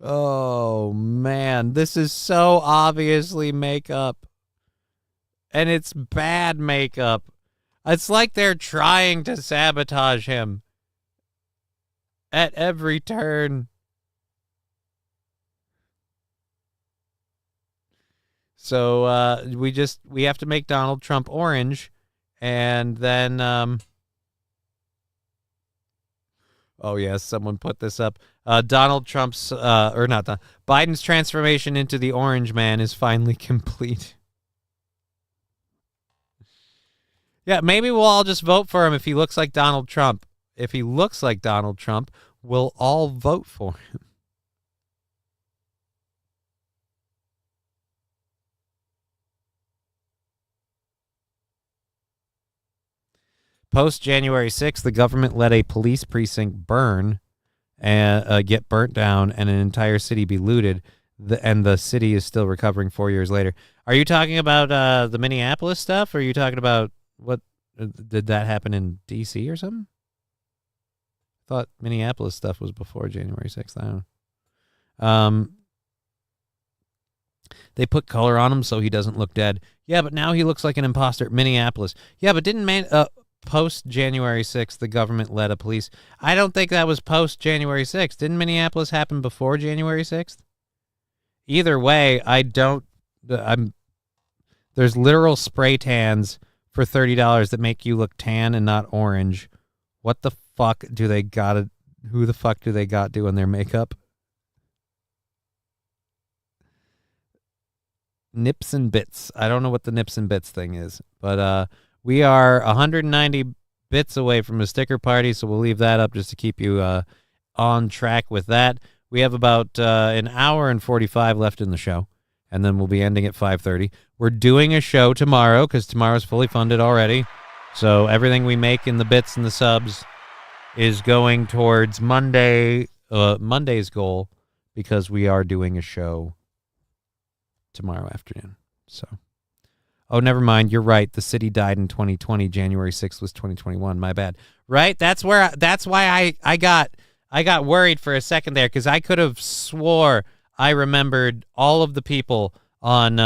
Oh, man. This is so obviously makeup. And it's bad makeup. It's like they're trying to sabotage him at every turn. So we have to make Donald Trump orange, and then oh yes, someone put this up. Donald Trump's Biden's transformation into the orange man is finally complete. Yeah, maybe we'll all just vote for him if he looks like Donald Trump. If he looks like Donald Trump, we'll all vote for him. post January 6th, the government let a police precinct burn and get burnt down and an entire city be looted. And the city is still recovering 4 years later. Are you talking about the Minneapolis stuff? Or are you talking about what did that happen in D.C. or something? I thought Minneapolis stuff was before January 6th. I don't know. They put color on him so he doesn't look dead. Yeah, but now he looks like an imposter. Minneapolis. Yeah, but didn't post January 6th the government let a police? I don't think that was post January 6th. Didn't Minneapolis happen before January 6th? Either way, there's literal spray tans for $30 that make you look tan and not orange. What the fuck do they got? Who the fuck do they got doing their makeup? Nips and bits. I don't know what the nips and bits thing is, but we are 190 bits away from a sticker party, so we'll leave that up just to keep you on track with that. We have about an hour and 45 left in the show, and then we'll be ending at 5:30. We're doing a show tomorrow because tomorrow's fully funded already, so everything we make in the bits and the subs is going towards Monday's goal, because we are doing a show tomorrow afternoon. So, oh, never mind. You're right. The city died in 2020. January 6th was 2021. My bad. Right? That's why I got worried for a second there, because I could have swore I remembered all of the people on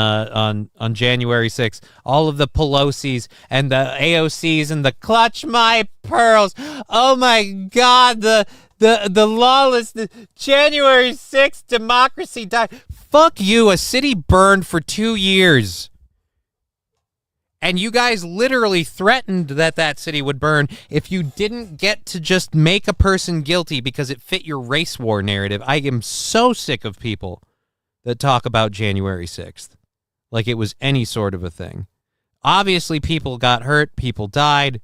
January 6th, all of the Pelosi's and the AOC's and the clutch my pearls. Oh my God, the lawlessness. January 6th, democracy died. Fuck you. A city burned for 2 years. And you guys literally threatened that city would burn if you didn't get to just make a person guilty because it fit your race war narrative. I am so sick of people that talk about January 6th like it was any sort of a thing. Obviously, people got hurt. People died.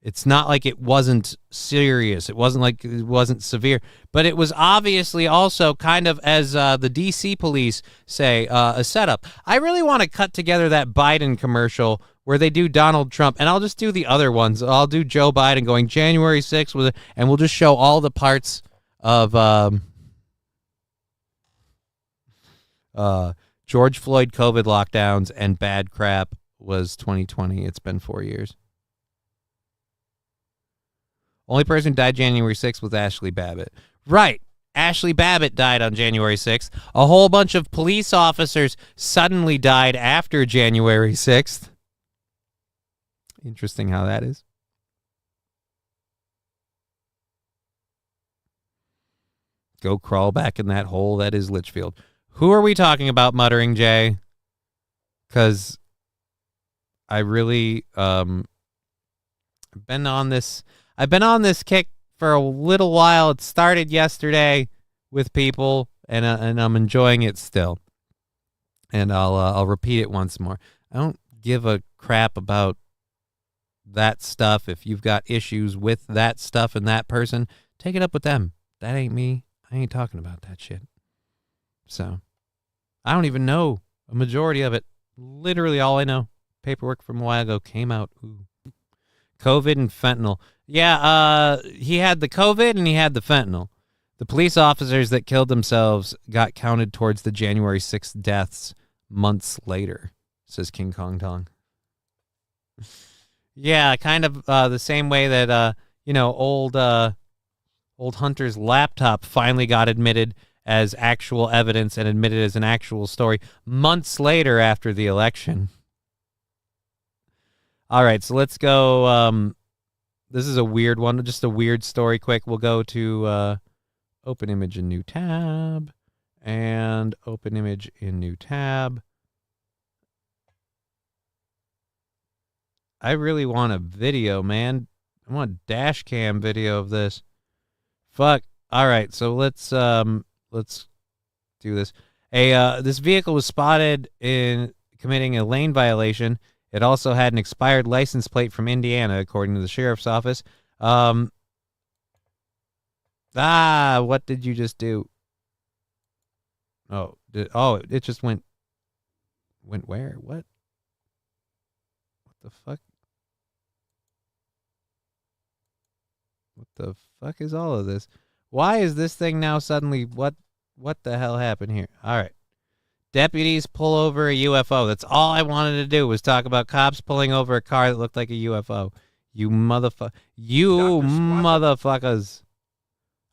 It's not like it wasn't serious. It wasn't like it wasn't severe. But it was obviously also kind of, as the D.C. police say, a setup. I really want to cut together that Biden commercial where they do Donald Trump, and I'll just do the other ones. I'll do Joe Biden going January 6th, and we'll just show all the parts of George Floyd COVID lockdowns and bad crap was 2020. It's been 4 years. Only person who died January 6th was Ashley Babbitt. Right. Ashley Babbitt died on January 6th. A whole bunch of police officers suddenly died after January 6th. Interesting how that is. Go crawl back in that hole that is Litchfield. Who are we talking about, Muttering Jay? Because I really been on this. I've been on this kick for a little while. It started yesterday with people, and I'm enjoying it still. And I'll repeat it once more. I don't give a crap about that stuff. If you've got issues with that stuff and that person, take it up with them. That ain't me. I ain't talking about that shit. So, I don't even know a majority of it. Literally all I know, paperwork from a while ago came out. Ooh. COVID and fentanyl. Yeah, he had the COVID and he had the fentanyl. The police officers that killed themselves got counted towards the January 6th deaths months later, says King Kong Tong. Yeah, kind of the same way that, old Hunter's laptop finally got admitted as actual evidence and admitted as an actual story months later after the election. All right, so let's go. This is a weird one, just a weird story quick. We'll go to open image in new tab and open image in new tab. I really want a video, man. I want a dash cam video of this. Fuck. All right, so let's do this. This vehicle was spotted in committing a lane violation. It also had an expired license plate from Indiana, according to the sheriff's office. What did you just do? It just went where? What the fuck? What the fuck is all of this? Why is this thing now suddenly, what the hell happened here? All right. Deputies pull over a UFO. That's all I wanted to do was talk about cops pulling over a car that looked like a UFO. You motherfuckers.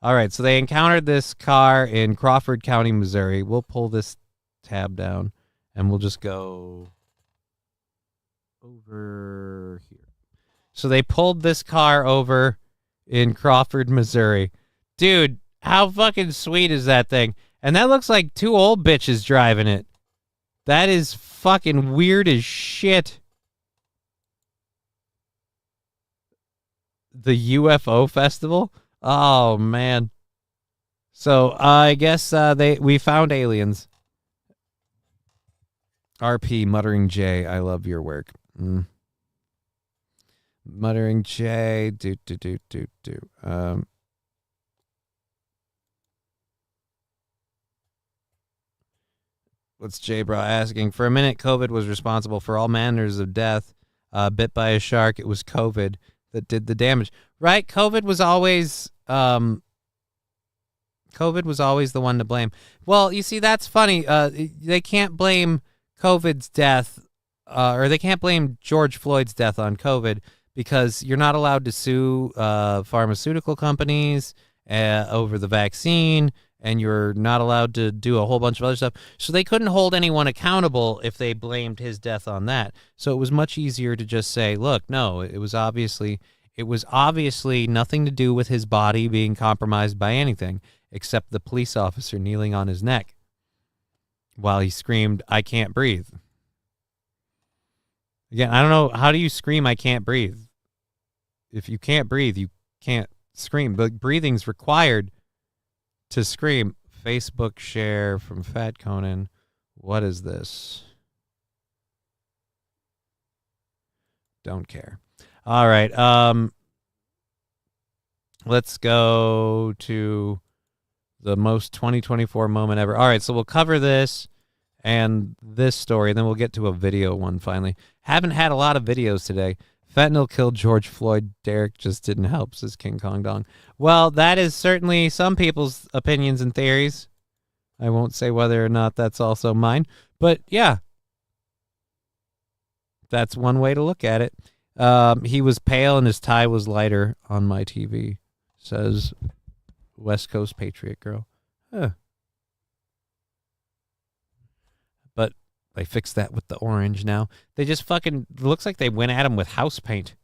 All right, so they encountered this car in Crawford County, Missouri. We'll pull this tab down, and we'll just go over here. So they pulled this car over in Crawford, Missouri. Dude, how fucking sweet is that thing? And that looks like two old bitches driving it. That is fucking weird as shit. The UFO festival? Oh, man. So, I guess we found aliens. RP, Muttering J, I love your work. Muttering J, What's J Bra asking? For a minute, COVID was responsible for all manners of death. Bit by a shark, it was COVID that did the damage. Right? COVID was always the one to blame. Well, you see, that's funny. They can't blame COVID's death, or they can't blame George Floyd's death on COVID because you're not allowed to sue pharmaceutical companies over the vaccine, and you're not allowed to do a whole bunch of other stuff. So they couldn't hold anyone accountable if they blamed his death on that. So it was much easier to just say, look, no, it was obviously nothing to do with his body being compromised by anything except the police officer kneeling on his neck while he screamed, "I can't breathe." Again, I don't know, how do you scream, "I can't breathe"? If you can't breathe, you can't scream. But breathing's required to scream. Facebook share from Fat Conan. What is this? Don't care. All right. Let's go to the most 2024 moment ever. All right, so we'll cover this and this story, and then we'll get to a video one finally. Haven't had a lot of videos today. Fentanyl killed George Floyd. Derek just didn't help, says King Kong Dong. Well, that is certainly some people's opinions and theories. I won't say whether or not that's also mine. But, yeah, that's one way to look at it. He was pale and his tie was lighter on my TV, says West Coast Patriot Girl. Huh. But they fixed that with the orange now. They just fucking, looks like they went at him with house paint.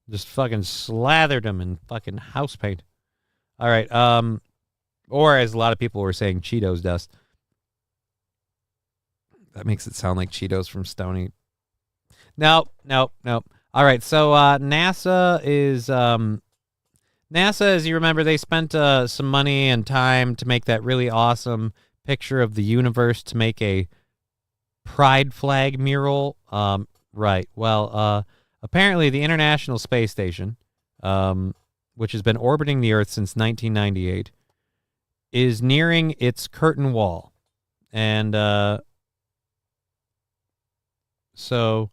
Just fucking slathered him in fucking house paint. All right. Or as a lot of people were saying, Cheetos dust. That makes it sound like Cheetos from Stony. Nope. All right. So NASA is... NASA, as you remember, they spent some money and time to make that really awesome picture of the universe to make a pride flag mural. Right. Well, apparently the International Space Station, which has been orbiting the Earth since 1998, is nearing its curtain wall. And so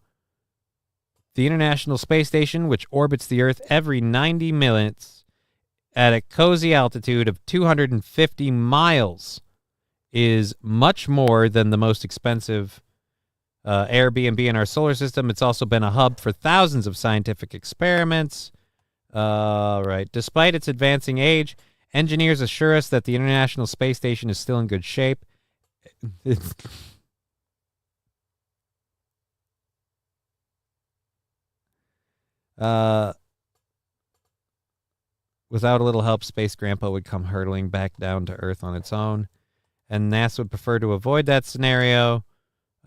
the International Space Station, which orbits the Earth every 90 minutes, at a cozy altitude of 250 miles, is much more than the most expensive Airbnb in our solar system. It's also been a hub for thousands of scientific experiments. Right. Despite its advancing age, engineers assure us that the International Space Station is still in good shape. Without a little help, Space Grandpa would come hurtling back down to Earth on its own, and NASA would prefer to avoid that scenario.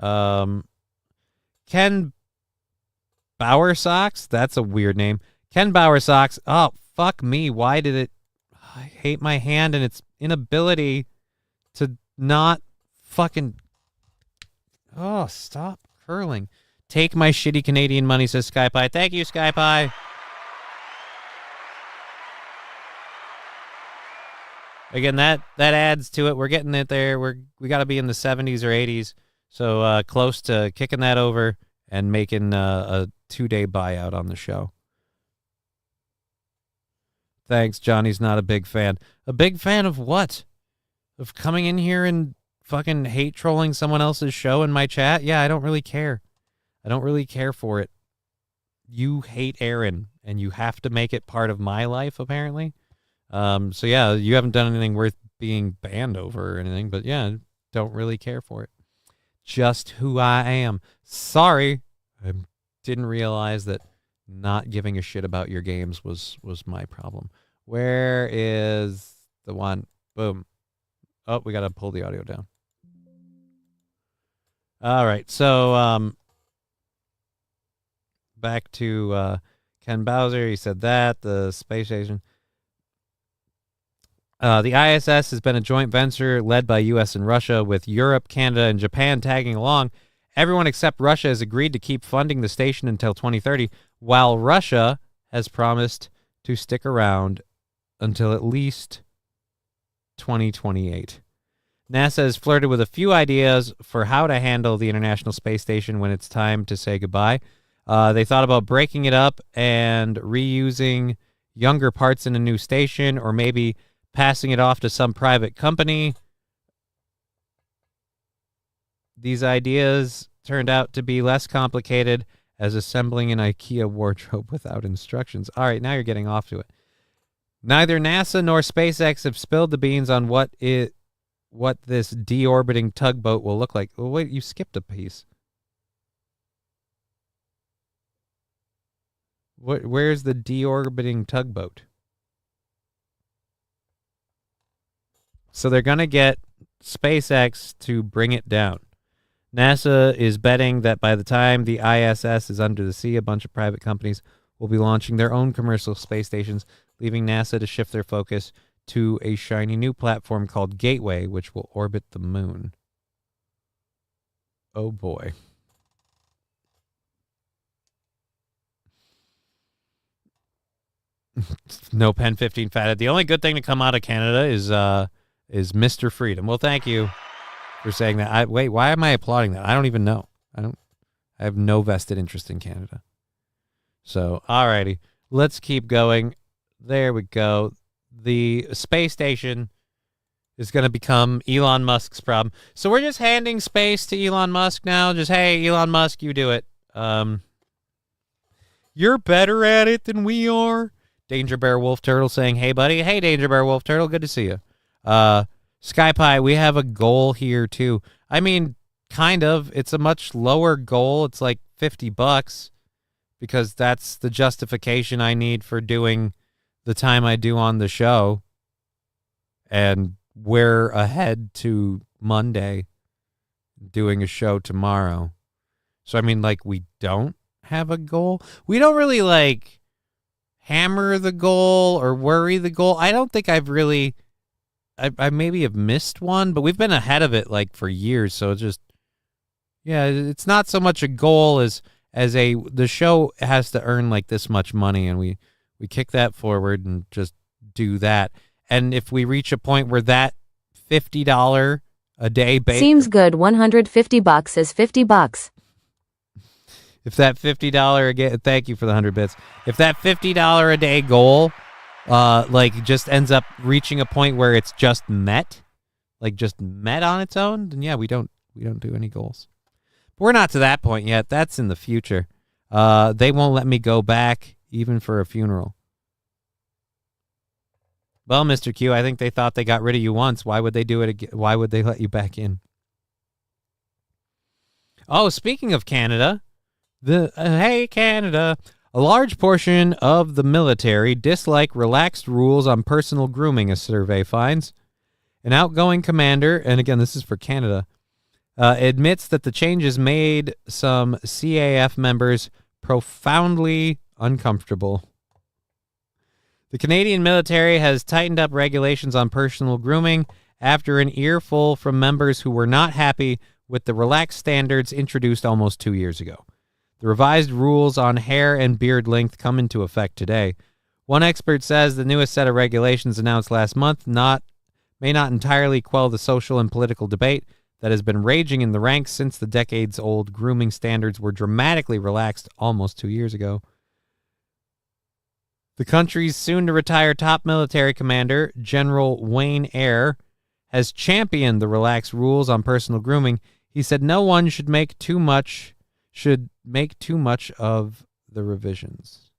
Ken Bowersocks? That's a weird name. Ken Bowersocks. Oh, fuck me. Why did it... I hate my hand and its inability to not fucking... Oh, stop curling. Take my shitty Canadian money, says SkyPie. Thank you, SkyPie. Again, that adds to it. We're getting it there. We got to be in the 70s or 80s, so close to kicking that over and making a 2-day buyout on the show. Thanks, Johnny's not a big fan. A big fan of what? Of coming in here and fucking hate trolling someone else's show in my chat? Yeah, I don't really care. I don't really care for it. You hate Aaron, and you have to make it part of my life, apparently. So yeah, you haven't done anything worth being banned over or anything, but yeah, don't really care for it. Just who I am. Sorry. I didn't realize that not giving a shit about your games was my problem. Where is the one? Boom. Oh, we got to pull the audio down. All right. So, back to Ken Bowser. He said that. The space station. The ISS has been a joint venture led by U.S. and Russia, with Europe, Canada, and Japan tagging along. Everyone except Russia has agreed to keep funding the station until 2030, while Russia has promised to stick around until at least 2028. NASA has flirted with a few ideas for how to handle the International Space Station when it's time to say goodbye. They thought about breaking it up and reusing younger parts in a new station, or maybe passing it off to some private company. These ideas turned out to be less complicated as assembling an IKEA wardrobe without instructions. All right, now you're getting off to it. Neither NASA nor SpaceX have spilled the beans on what this deorbiting tugboat will look like. Oh, wait, you skipped a piece. Where's the deorbiting tugboat? So they're going to get SpaceX to bring it down. NASA is betting that by the time the ISS is under the sea, a bunch of private companies will be launching their own commercial space stations, leaving NASA to shift their focus to a shiny new platform called Gateway, which will orbit the moon. Oh boy. No Pen 15 fatted. The only good thing to come out of Canada is Mr. Freedom. Well, thank you for saying that. Wait, why am I applauding that? I don't even know. I have no vested interest in Canada. So, alrighty. Let's keep going. There we go. The space station is going to become Elon Musk's problem. So we're just handing space to Elon Musk now. Just, hey, Elon Musk, you do it. You're better at it than we are. Danger Bear Wolf Turtle saying, hey, buddy. Hey, Danger Bear Wolf Turtle. Good to see you. SkyPie, we have a goal here, too. I mean, kind of. It's a much lower goal. It's like $50 because that's the justification I need for doing the time I do on the show. And we're ahead to Monday doing a show tomorrow. So, I mean, like, we don't have a goal. We don't really, like, hammer the goal or worry the goal. I don't think I've really... I maybe have missed one, but we've been ahead of it, like, for years. So it's just... Yeah, it's not so much a goal as the show has to earn, like, this much money, and we kick that forward and just do that. And if we reach a point where that $50 a day base seems good, $150 is $50. If that $50 again, thank you for the 100 bits. If that $50 a day goal, like, just ends up reaching a point where it's just met, like just met on its own, then yeah, we don't do any goals. But we're not to that point yet. That's in the future. They won't let me go back even for a funeral. Well, Mr. Q, I think they thought they got rid of you once. Why would they do it again? Why would they let you back in? Oh, speaking of Canada, hey, Canada, a large portion of the military dislike relaxed rules on personal grooming, a survey finds. An outgoing commander, and again, this is for Canada, admits that the changes made some CAF members profoundly uncomfortable. The Canadian military has tightened up regulations on personal grooming after an earful from members who were not happy with the relaxed standards introduced almost 2 years ago. The revised rules on hair and beard length come into effect today. One expert says the newest set of regulations announced last month may not entirely quell the social and political debate that has been raging in the ranks since the decades-old grooming standards were dramatically relaxed almost 2 years ago. The country's soon-to-retire top military commander, General Wayne Eyre, has championed the relaxed rules on personal grooming. He said no one should make too much of the revisions.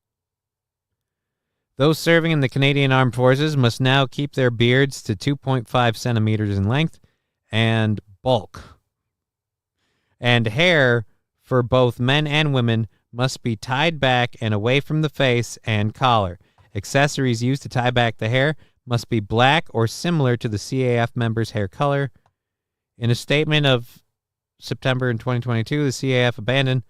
Those serving in the Canadian Armed Forces must now keep their beards to 2.5 centimeters in length and bulk. And hair for both men and women must be tied back and away from the face and collar. Accessories used to tie back the hair must be black or similar to the CAF members' hair color. In a statement of September in 2022, the CAF abandoned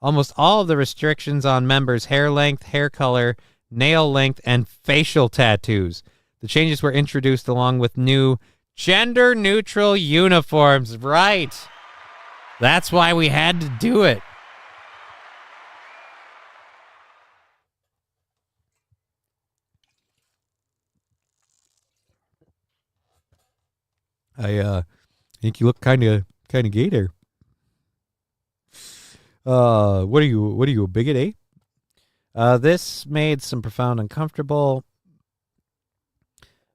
almost all of the restrictions on members' hair length, hair color, nail length, and facial tattoos. The changes were introduced along with new gender-neutral uniforms. Right. That's why we had to do it. I think you look kind of gay there. What are you, a bigot, eh? This made some profound uncomfortable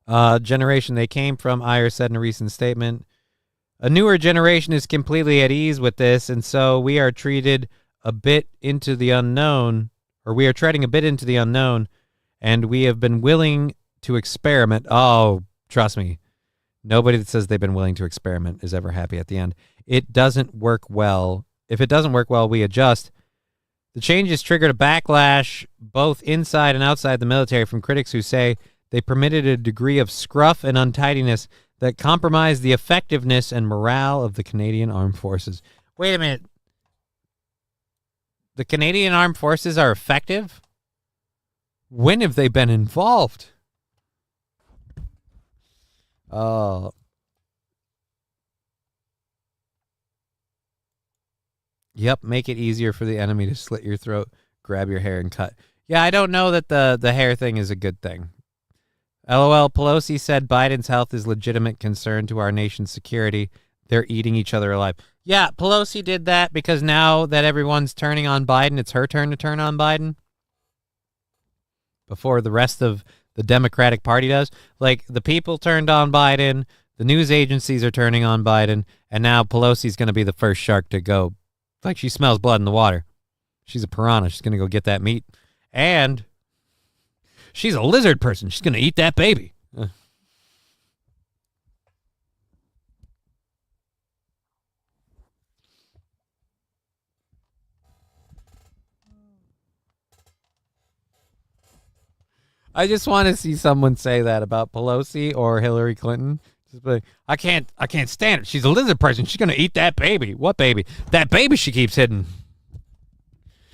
generation they came from, Eyre said in a recent statement. A newer generation is completely at ease with this, and so we are treated a bit into the unknown, or we are treading a bit into the unknown, and we have been willing to experiment. Oh, trust me. Nobody that says they've been willing to experiment is ever happy at the end. It doesn't work well. If it doesn't work well, we adjust. The changes triggered a backlash both inside and outside the military from critics who say they permitted a degree of scruff and untidiness that compromised the effectiveness and morale of the Canadian Armed Forces. Wait a minute. The Canadian Armed Forces are effective? When have they been involved? Yep, make it easier for the enemy to slit your throat, grab your hair, and cut. Yeah, I don't know that the hair thing is a good thing. LOL, Pelosi said Biden's health is legitimate concern to our nation's security. They're eating each other alive. Yeah, Pelosi did that because now that everyone's turning on Biden, it's her turn to turn on Biden before the rest of the Democratic Party does. Like, the people turned on Biden, the news agencies are turning on Biden, and now Pelosi's going to be the first shark to go. Like, she smells blood in the water. She's a piranha. She's going to go get that meat. And she's a lizard person. She's going to eat that baby. I just want to see someone say that about Pelosi or Hillary Clinton. Just like, I can't stand it. She's a lizard person. She's going to eat that baby. What baby? That baby she keeps hidden.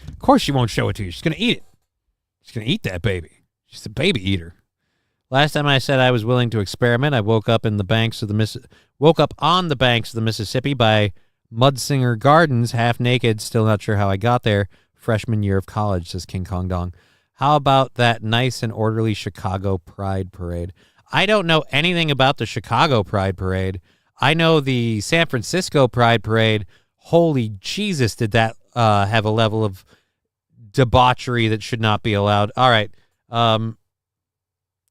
Of course she won't show it to you. She's going to eat it. She's going to eat that baby. She's a baby eater. Last time I said I was willing to experiment, I woke up on the banks of the Mississippi by Mudsinger Gardens, half naked, still not sure how I got there. Freshman year of college, says King Kong Dong. How about that nice and orderly Chicago Pride Parade? I don't know anything about the Chicago Pride Parade. I know the San Francisco Pride Parade. Holy Jesus, did that have a level of debauchery that should not be allowed. All right.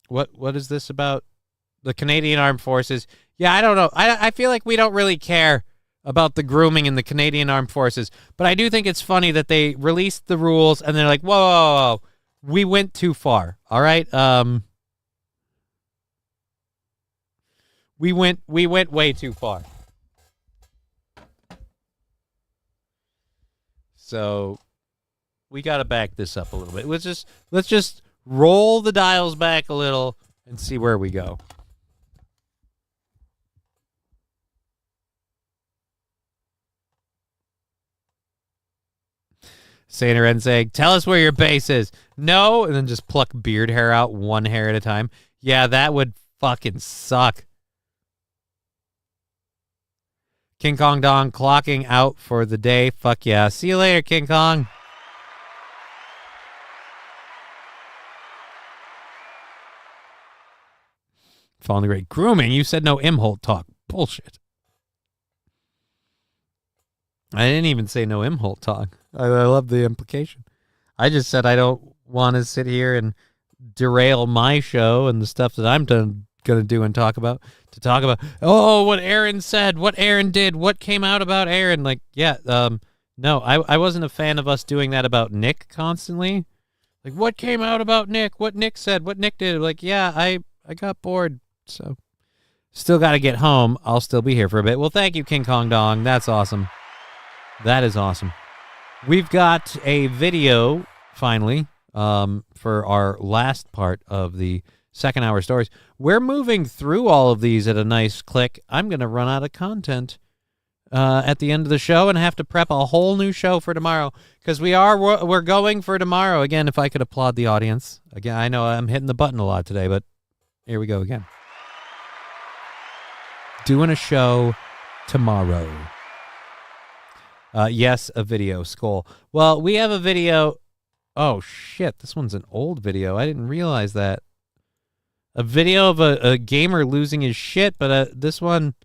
What is this about? The Canadian Armed Forces. Yeah, I don't know. I feel like we don't really care about the grooming in the Canadian Armed Forces, but I do think it's funny that they released the rules and they're like, whoa, we went too far. All right. We went way too far. So we got to back this up a little bit. Let's just roll the dials back a little and see where we go. Saner and saying, tell us where your base is. No, and then just pluck beard hair out one hair at a time. Yeah, that would fucking suck. King Kong Dong clocking out for the day. Fuck yeah. See you later, King Kong. Falling great. Grooming. You said no Imholt talk. Bullshit. I didn't even say no Imholt talk. I love the implication. I just said I don't want to sit here and derail my show and the stuff that I'm going to do and talk about, oh, what Aaron said, what Aaron did, what came out about Aaron. Like, yeah, no, I wasn't a fan of us doing that about Nick constantly. Like, what came out about Nick, what Nick said, what Nick did. Like, yeah, I got bored, so still got to get home. I'll still be here for a bit. Well, thank you, King Kong Dong. That's awesome. That is awesome. We've got a video, finally, for our last part of the second hour stories. We're moving through all of these at a nice click. I'm going to run out of content at the end of the show and have to prep a whole new show for tomorrow, because we're going for tomorrow. Again, if I could applaud the audience. Again, I know I'm hitting the button a lot today, but here we go again. Doing a show tomorrow. Yes, a video, Skull. Well, we have a video. Oh, shit. This one's an old video. I didn't realize that. A video of a gamer losing his shit, but this one,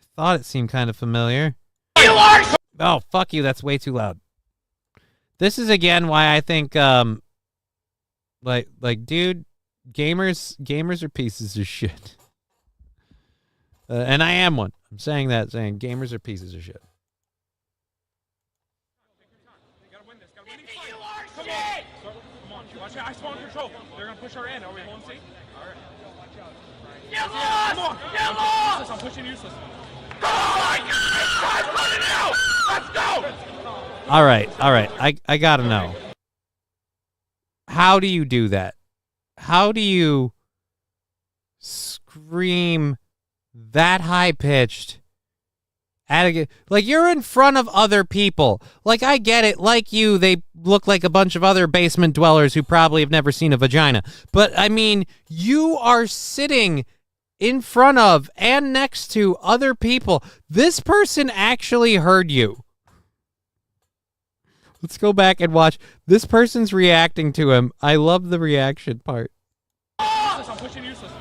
I thought it seemed kind of familiar. Oh, fuck you. That's way too loud. This is, again, why I think, like, dude, gamers are pieces of shit. And I am one. I'm saying gamers are pieces of shit. Watch out, I spawn control. They're gonna push our in. Are we holding C? Alright. Get lost! Come on! Get lost! I'm pushing useless. Oh my God! Guys, run it out! Let's go! All right. I gotta know. How do you do that? How do you scream that high-pitched like you're in front of other people? Like, I get it. Like you, they look like a bunch of other basement dwellers who probably have never seen a vagina. But, I mean, you are sitting in front of and next to other people. This person actually heard you. Let's go back and watch. This person's reacting to him. I love the reaction part. I'm pushing useless.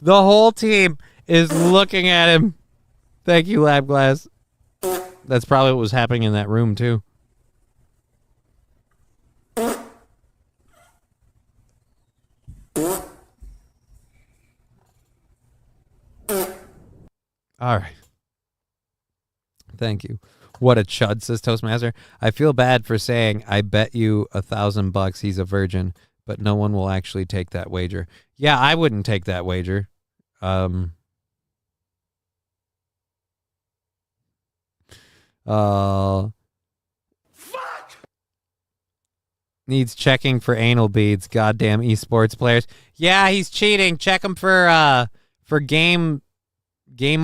The whole team is looking at him. Thank you, Lab Glass. That's probably what was happening in that room, too. All right. Thank you. What a chud, says Toastmaster. I feel bad for saying, I bet you $1,000 he's a virgin, but no one will actually take that wager. Yeah, I wouldn't take that wager. Fuck! Needs checking for anal beads. Goddamn esports players. Yeah, he's cheating. Check him for game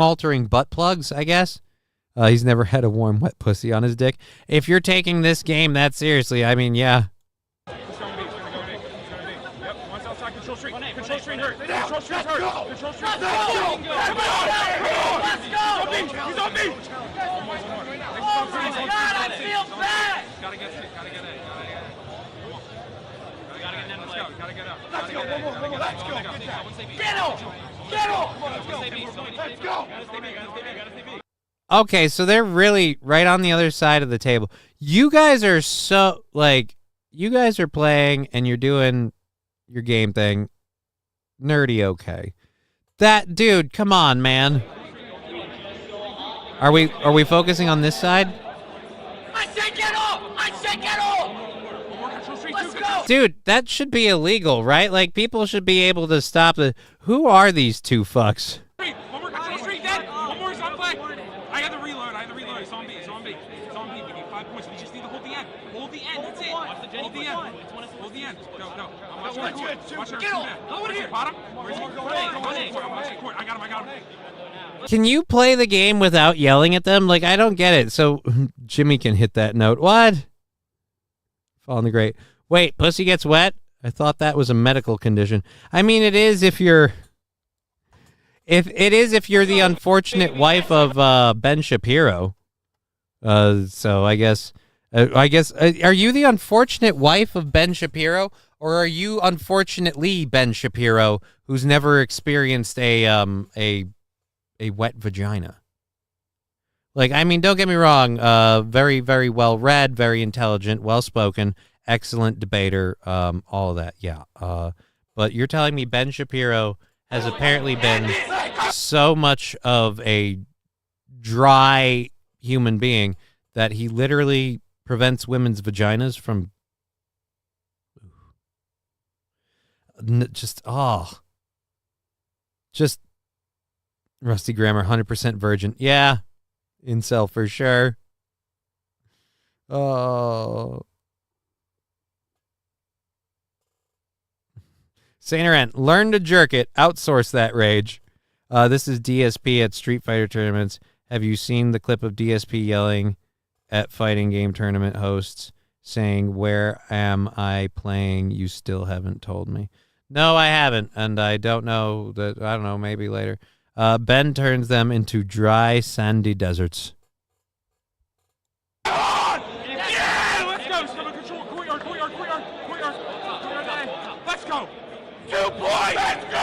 altering butt plugs, I guess. He's never had a warm wet pussy on his dick. If you're taking this game that seriously, I mean, yeah. Control street hurt. Control street hurt. Control street hurt. Let's go! He's on me! Oh my God, I feel bad! Gotta get it. Gotta get it. Gotta get in play. Gotta get up. Let's go, one more. Let's go. Get him! Get him! Let's go! Okay, so they're really right on the other side of the table. You guys are so, like, you guys are playing and you're doing your game thing. Nerdy, okay. That dude, come on, man. Are we focusing on this side? I said get off! I said get off! Let's go! Dude, that should be illegal, right? Like, people should be able to stop the... Who are these two fucks? One more control street, dead. One more is on play. I had the reload. It's on B. It's on B. We need 5 points. We just need to hold the end. Hold the end. That's it. Hold the end. Hold the end. Go. I'm watching the court. Watch Get him! Where's he? Bottom? Where's he? I'm watching the court. I got him. Can you play the game without yelling at them? Like, I don't get it. So, Jimmy can hit that note. What? Fall in the grate. Wait, pussy gets wet? I thought that was a medical condition. I mean, it is if you're... If you're the unfortunate wife of Ben Shapiro. So I guess are you the unfortunate wife of Ben Shapiro, or are you unfortunately Ben Shapiro, who's never experienced a wet vagina? Like, I mean, don't get me wrong. Very, very well read, very intelligent, well spoken, excellent debater. All of that, yeah. But you're telling me Ben Shapiro has apparently been so much of a dry human being that he literally prevents women's vaginas from just Rusty Grammar, 100% virgin. Yeah, incel for sure. Oh. Saint Laurent, learn to jerk it. Outsource that rage. This is DSP at Street Fighter tournaments. Have you seen the clip of DSP yelling at fighting game tournament hosts saying, "Where am I playing? You still haven't told me." No, I haven't, and I don't know that. I don't know, maybe later. Ben turns them into dry, sandy deserts. Yeah, let's go. Stomach control. Courtyard. Let's go. 2 points. Let's go.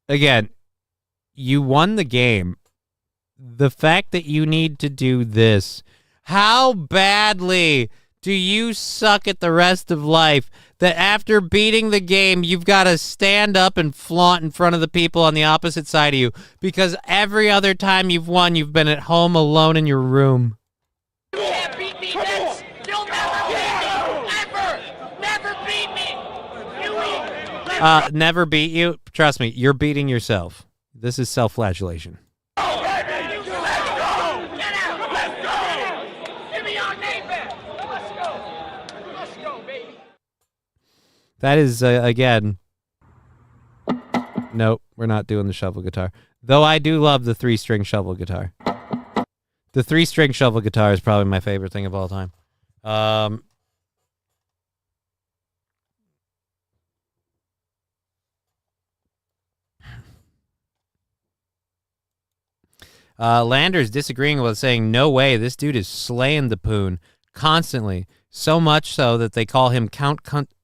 Again, you won the game. The fact that you need to do this, how badly do you suck at the rest of life that after beating the game, you've got to stand up and flaunt in front of the people on the opposite side of you because every other time you've won, you've been at home alone in your room. You can't beat me, Vince. You'll never beat me. Ever. Never beat me. Never beat you? Trust me, you're beating yourself. This is self-flagellation. That is, again, nope, we're not doing the shovel guitar. Though I do love the 3-string shovel guitar. The 3-string shovel guitar is probably my favorite thing of all time. Landers disagreeing with saying, no way, this dude is slaying the poon constantly. So much so that they call him Count Cuntula.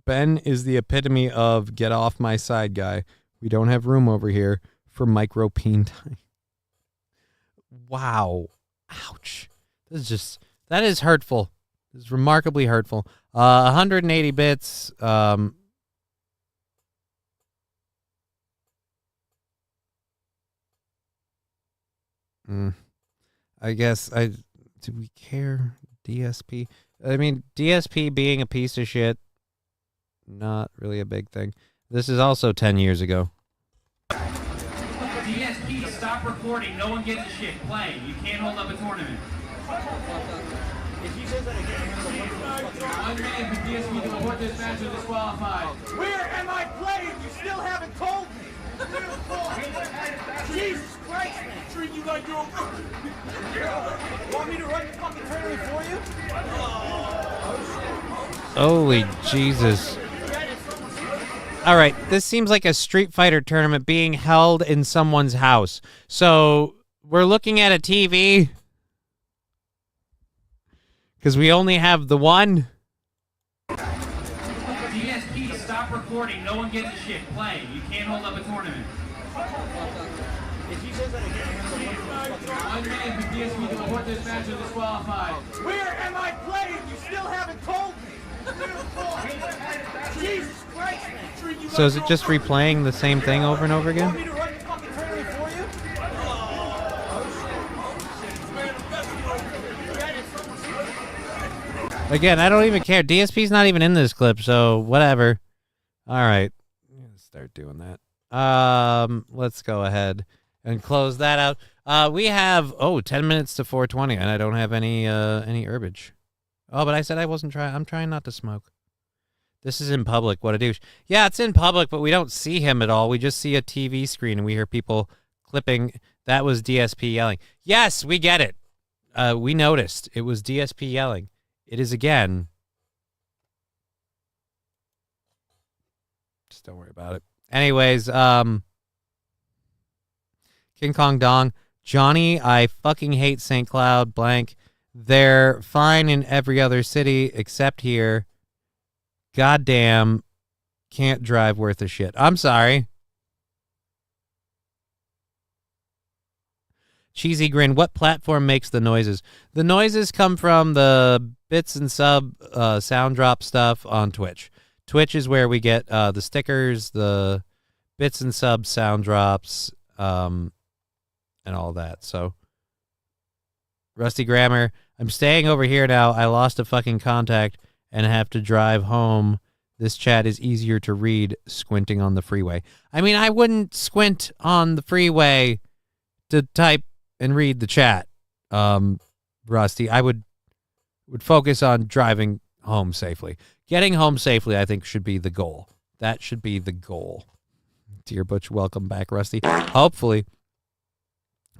Ben is the epitome of get off my side guy. We don't have room over here for micro peen time. Wow. Ouch. That is hurtful. This is remarkably hurtful. 180 bits. I guess do we care? DSP? I mean, DSP being a piece of shit, not really a big thing. This is also 10 years ago. DSP, stop recording. No one gets a shit. Play. You can't hold up a tournament. If he says that again, 1 minute for DSP to report this match is disqualified. Where am I playing? You still haven't told me. Jesus Christ, man. Treat you like you're a rookie. Want me to run the fucking tournament for you? Holy Jesus. All right, this seems like a Street Fighter tournament being held in someone's house. So we're looking at a TV because we only have the one. DSP, stop recording. No one gets a shit. Play. You can't hold up a tournament. If he says that again, 1 minute for DSP to report this match is disqualified. Where am I playing? You still haven't told me. Jesus Christ, man. Treat you So is it just replaying the same thing over and over again? Want me to run the fucking tournament for you? Again, I don't even care. DSP's not even in this clip, so whatever. All right. Start doing that. Let's go ahead and close that out. We have 10 minutes to 4:20, and I don't have any herbage. Oh, but I said I wasn't trying. I'm trying not to smoke. This is in public. What a douche. Yeah, it's in public, but we don't see him at all. We just see a TV screen, and we hear people clipping. That was DSP yelling. Yes, we get it. We noticed. It was DSP yelling. It is again. Just don't worry about it. Anyways, can King Kong Dong. Johnny, I fucking hate St. Cloud, blank. They're fine in every other city except here. Goddamn, can't drive worth a shit. I'm sorry. Cheesy Grin, what platform makes the noises? The noises come from the bits and sub sound drop stuff on Twitch. Twitch is where we get the stickers, the bits and sub sound drops, and all that. So, Rusty Grammar, I'm staying over here now. I lost a fucking contact and have to drive home. This chat is easier to read squinting on the freeway. I mean, I wouldn't squint on the freeway to type and read the chat, Rusty. I would focus on driving home safely. Getting home safely, I think, should be the goal. That should be the goal. Dear Butch, welcome back, Rusty. Hopefully.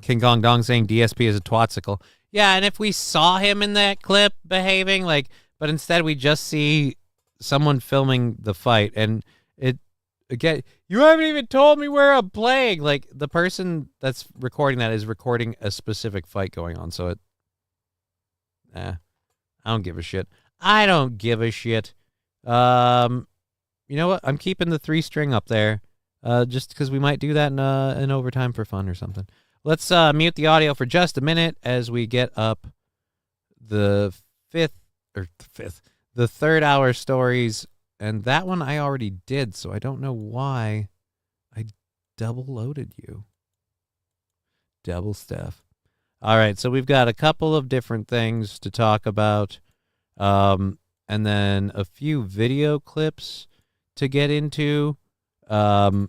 King Kong Dong saying DSP is a twatsicle. Yeah, and if we saw him in that clip behaving, but instead we just see someone filming the fight, and it, again, you haven't even told me where I'm playing. Like, the person that's recording that is recording a specific fight going on, so I don't give a shit. I don't give a shit. You know what? I'm keeping the 3-string up there, just because we might do that in overtime for fun or something. Let's mute the audio for just a minute as we get up the third hour stories, and that one I already did, so I don't know why I double loaded you. Double stuff. All right, so we've got a couple of different things to talk about, and then a few video clips to get into for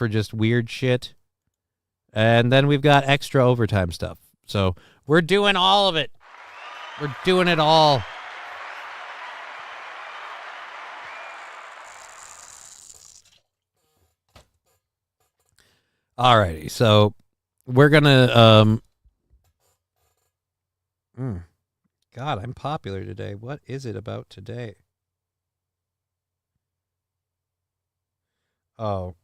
just weird shit. And then we've got extra overtime stuff. So we're doing all of it. We're doing it all. Alrighty, so we're gonna God, I'm popular today. What is it about today? Oh.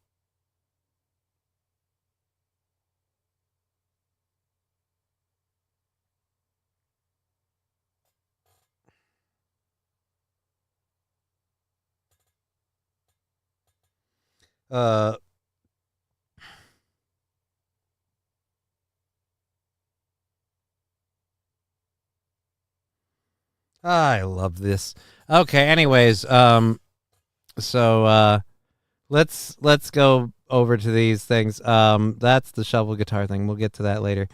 I love this. Okay, anyways, so let's go over to these things. That's the shovel guitar thing. We'll get to that later.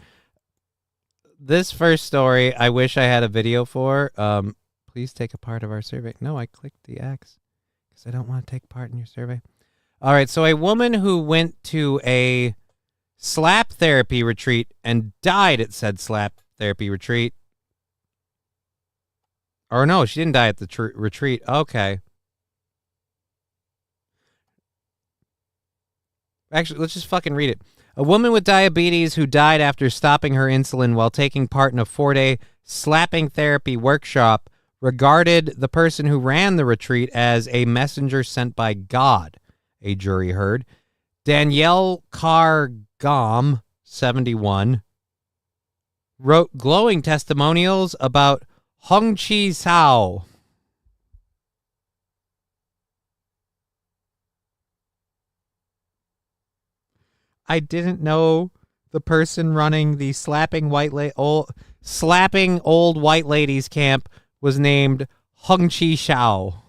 This first story, I wish I had a video for. Please take a part of our survey. No, I clicked the X because I don't want to take part in your survey. All right, so a woman who went to a slap therapy retreat and died at said slap therapy retreat. Or no, she didn't die at the retreat. Okay. Actually, let's just fucking read it. A woman with diabetes who died after stopping her insulin while taking part in a 4-day slapping therapy workshop regarded the person who ran the retreat as a messenger sent by God, a jury heard. Danielle Carr-Gom, 71, wrote glowing testimonials about Hong Chi Sao. I didn't know the person running the slapping old white ladies camp was named Hong Chi Sao.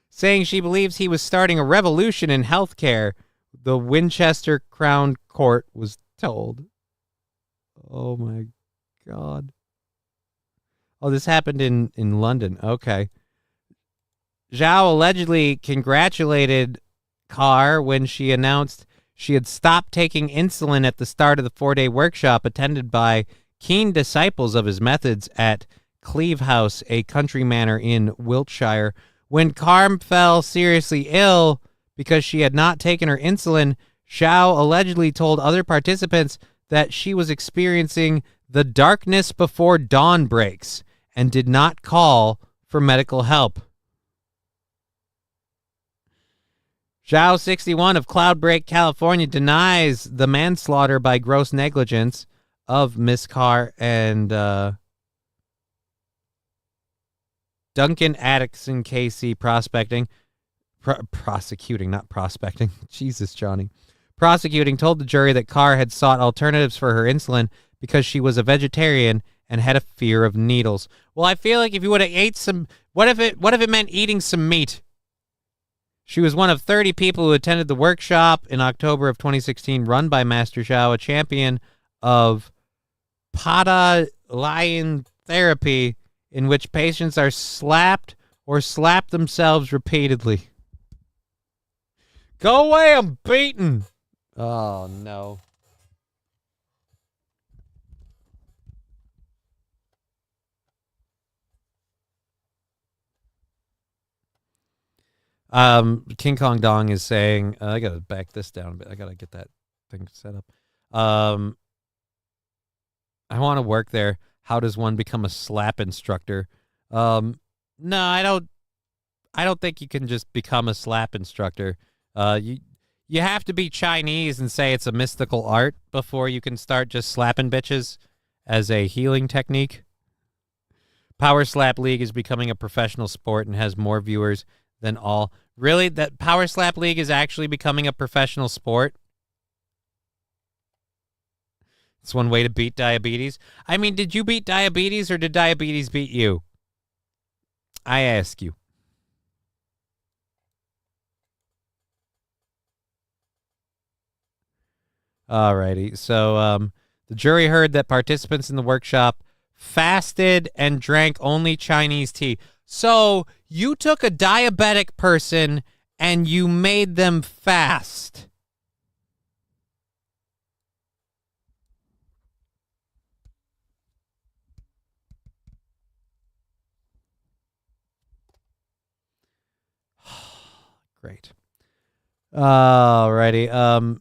Saying she believes he was starting a revolution in healthcare, the Winchester Crown Court was told. Oh my God. Oh, this happened in London. Okay. Zhao allegedly congratulated Carr when she announced she had stopped taking insulin at the start of the 4-day workshop attended by keen disciples of his methods at Cleve House, a country manor in Wiltshire. When Carr fell seriously ill because she had not taken her insulin, Zhao allegedly told other participants that she was experiencing the darkness before dawn breaks and did not call for medical help. Zhao, 61, of Cloudbreak, California, denies the manslaughter by gross negligence of Miss Carr and Duncan Addison KC prosecuting, not prospecting. Jesus, Johnny. Prosecuting told the jury that Carr had sought alternatives for her insulin because she was a vegetarian and had a fear of needles. Well, I feel like if you would have ate some, what if it meant eating some meat? She was one of 30 people who attended the workshop in October of 2016 run by Master Zhao, a champion of Pada lion therapy, in which patients are slapped or slap themselves repeatedly. Go away, I'm beaten. Oh, no. King Kong Dong is saying, I gotta back this down a bit. I gotta get that thing set up. I want to work there. How does one become a slap instructor? No, I don't think you can just become a slap instructor. You have to be Chinese and say it's a mystical art before you can start just slapping bitches as a healing technique. Power Slap League is becoming a professional sport and has more viewers than all. Really? That Power Slap League is actually becoming a professional sport? It's one way to beat diabetes. I mean, did you beat diabetes or did diabetes beat you? I ask you. Alrighty. So the jury heard that participants in the workshop fasted and drank only Chinese tea. So you took a diabetic person and you made them fast. Great. Alrighty.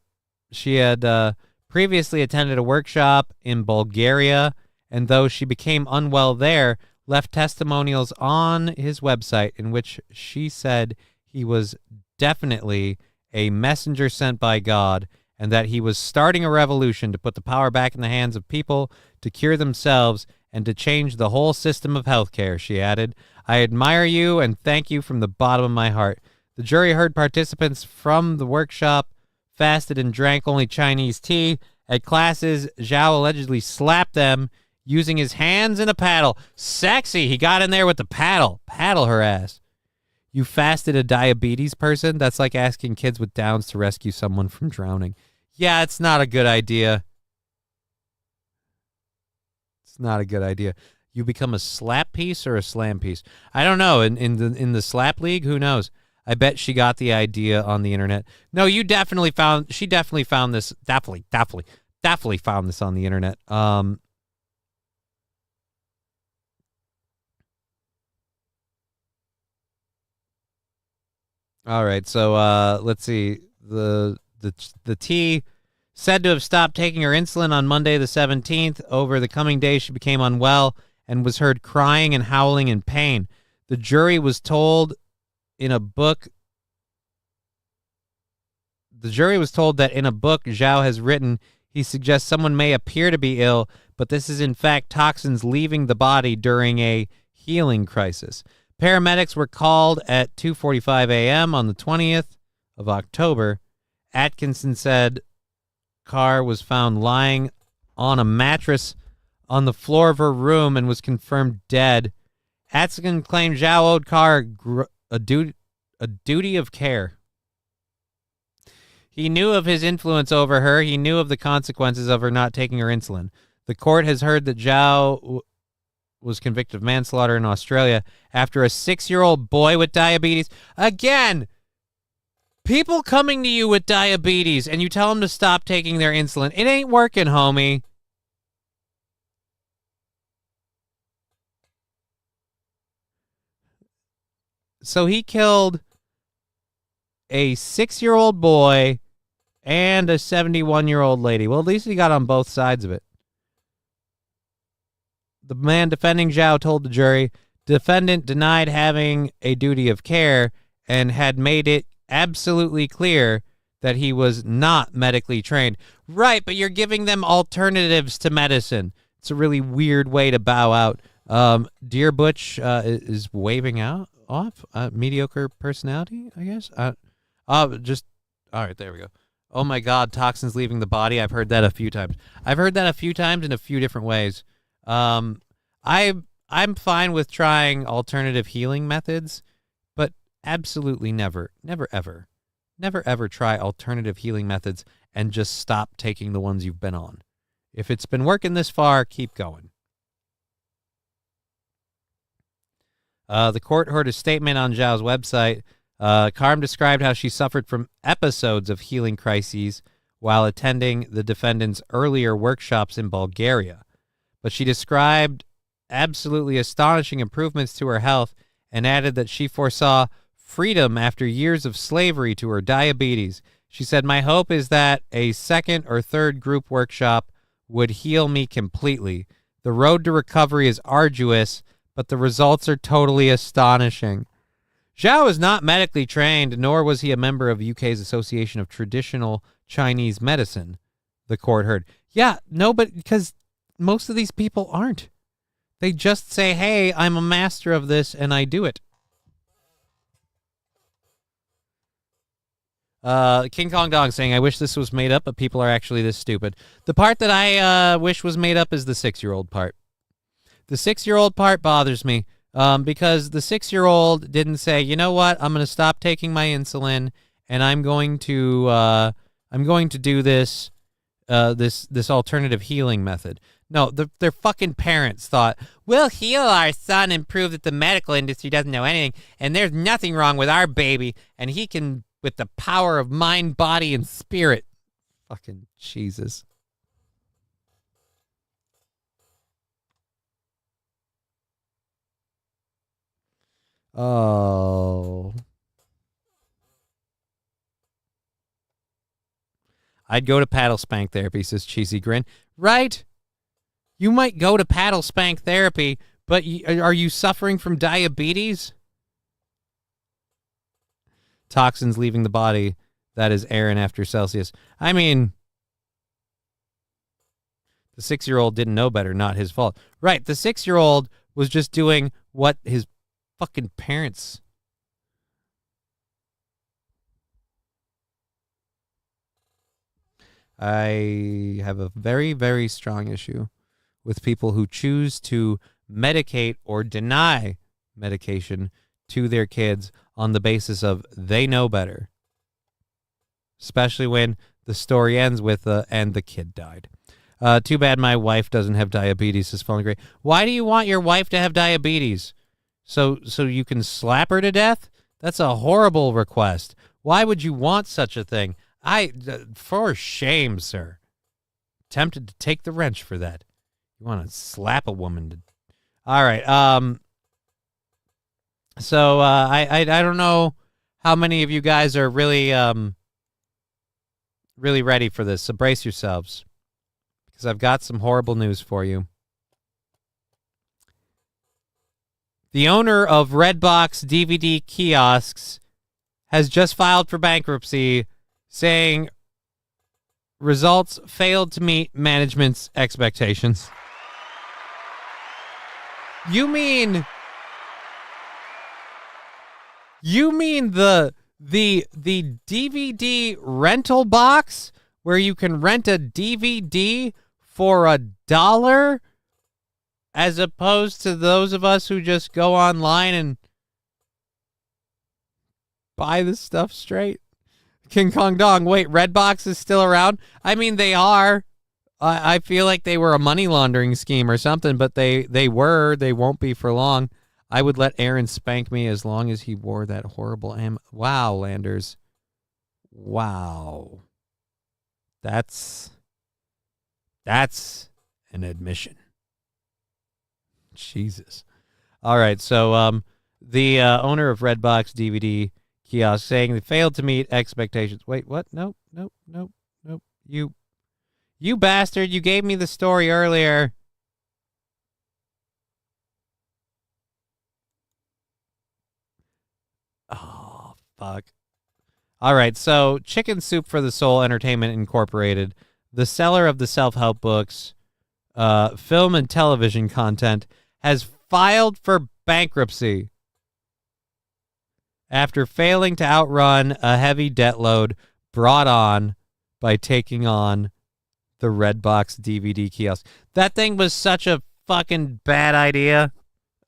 She had previously attended a workshop in Bulgaria, and though she became unwell there, left testimonials on his website in which she said he was definitely a messenger sent by God and that he was starting a revolution to put the power back in the hands of people to cure themselves and to change the whole system of healthcare. She added, I admire you and thank you from the bottom of my heart. The jury heard participants from the workshop fasted and drank only Chinese tea. At classes, Zhao allegedly slapped them using his hands and a paddle. Sexy. He got in there with the paddle. Paddle her ass. You fasted a diabetes person? That's like asking kids with Downs to rescue someone from drowning. Yeah, it's not a good idea. It's not a good idea. You become a slap piece or a slam piece? I don't know. In the slap league, who knows? I bet she got the idea on the internet. No, she definitely found this. Definitely found this on the internet. All right, so let's see. The tea said to have stopped taking her insulin on Monday the 17th. Over the coming days, she became unwell and was heard crying and howling in pain. The jury was told that in a book Zhao has written, he suggests someone may appear to be ill, but this is in fact toxins leaving the body during a healing crisis. Paramedics were called at 2:45 a.m. on the 20th of October. Atkinson said Carr was found lying on a mattress on the floor of her room and was confirmed dead. Atkinson claimed Zhao owed Carr a duty of care. He knew of his influence over her. He knew of the consequences of her not taking her insulin. The court has heard that Zhao was convicted of manslaughter in Australia after a 6-year-old boy with diabetes. Again, people coming to you with diabetes and you tell them to stop taking their insulin. It ain't working, homie. So he killed a 6-year-old boy and a 71-year-old lady. Well, at least he got on both sides of it. The man defending Zhao told the jury, defendant denied having a duty of care and had made it absolutely clear that he was not medically trained. Right, but you're giving them alternatives to medicine. It's a really weird way to bow out. Dear Butch is waving off. Mediocre personality, I guess. Just all right. There we go. Oh my God, toxins leaving the body. I've heard that a few times. I've heard that a few times in a few different ways. I'm fine with trying alternative healing methods, but absolutely never ever try alternative healing methods and just stop taking the ones you've been on. If it's been working this far, keep going. The court heard a statement on Zhao's website. Carm described how she suffered from episodes of healing crises while attending the defendant's earlier workshops in Bulgaria. But she described absolutely astonishing improvements to her health and added that she foresaw freedom after years of slavery to her diabetes. She said, "My hope is that a second or third group workshop would heal me completely. The road to recovery is arduous, but the results are totally astonishing." Zhao is not medically trained, nor was he a member of UK's Association of Traditional Chinese Medicine, the court heard. Yeah, no, but because most of these people aren't. They just say, hey, I'm a master of this, and I do it. King Kong Dog saying, I wish this was made up, but people are actually this stupid. The part that I wish was made up is the 6-year-old part. The 6-year-old part bothers me because the 6-year-old didn't say, you know what, I'm going to stop taking my insulin, and I'm going to do this this alternative healing method. No, their fucking parents thought, we'll heal our son and prove that the medical industry doesn't know anything, and there's nothing wrong with our baby, and he can, with the power of mind, body, and spirit. Fucking Jesus. Oh. I'd go to paddle spank therapy, says Cheesy Grin. Right? You might go to paddle spank therapy, but are you suffering from diabetes? Toxins leaving the body. That is Aaron after Celsius. I mean, the 6-year-old didn't know better, not his fault. Right, the 6-year-old was just doing what his fucking parents... I have a very, very strong issue with people who choose to medicate or deny medication to their kids on the basis of they know better. Especially when the story ends with, and the kid died. Too bad my wife doesn't have diabetes, is Falling Gray. Why do you want your wife to have diabetes? So you can slap her to death? That's a horrible request. Why would you want such a thing? For shame, sir. Tempted to take the wrench for that. You want to slap a woman? All right. So I don't know how many of you guys are really really ready for this. So brace yourselves, because I've got some horrible news for you. The owner of Redbox DVD kiosks has just filed for bankruptcy, saying results failed to meet management's expectations. You mean the DVD rental box where you can rent a DVD for $1 as opposed to those of us who just go online and buy the stuff straight? King Kong Dong, wait, Redbox is still around? I mean, they are. I feel like they were a money laundering scheme or something, but they were. They won't be for long. I would let Aaron spank me as long as he wore that horrible Wow, Landers. Wow. That's an admission. Jesus. All right, so the owner of Redbox DVD kiosk saying they failed to meet expectations. Wait, what? Nope. You bastard, you gave me the story earlier. Oh, fuck. All right, so Chicken Soup for the Soul Entertainment Incorporated, the seller of the self-help books, film and television content, has filed for bankruptcy after failing to outrun a heavy debt load brought on by taking on the Redbox DVD kiosk. That thing was such a fucking bad idea.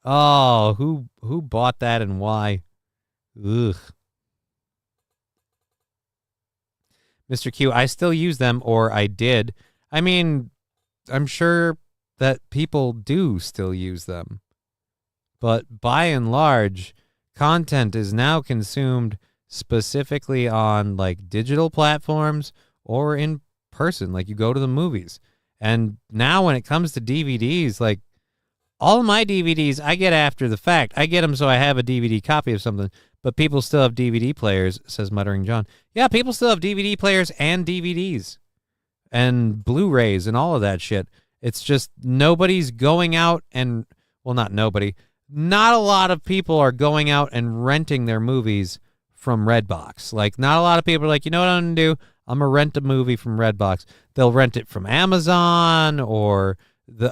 Oh, who bought that and why? Ugh. Mr. Q, I still use them, or I did. I mean, I'm sure that people do still use them. But by and large, content is now consumed specifically on like digital platforms or in person, like you go to the movies. And now when it comes to DVDs, like all of my DVDs, I get after the fact. I get them so I have a DVD copy of something, but people still have DVD players, says Muttering John. Yeah, people still have DVD players and DVDs and Blu-rays and all of that shit. It's just nobody's going out and, well, not nobody. Not a lot of people are going out and renting their movies from Redbox. Like, not a lot of people are like, you know what I'm going to do? I'm going to rent a movie from Redbox. They'll rent it from Amazon or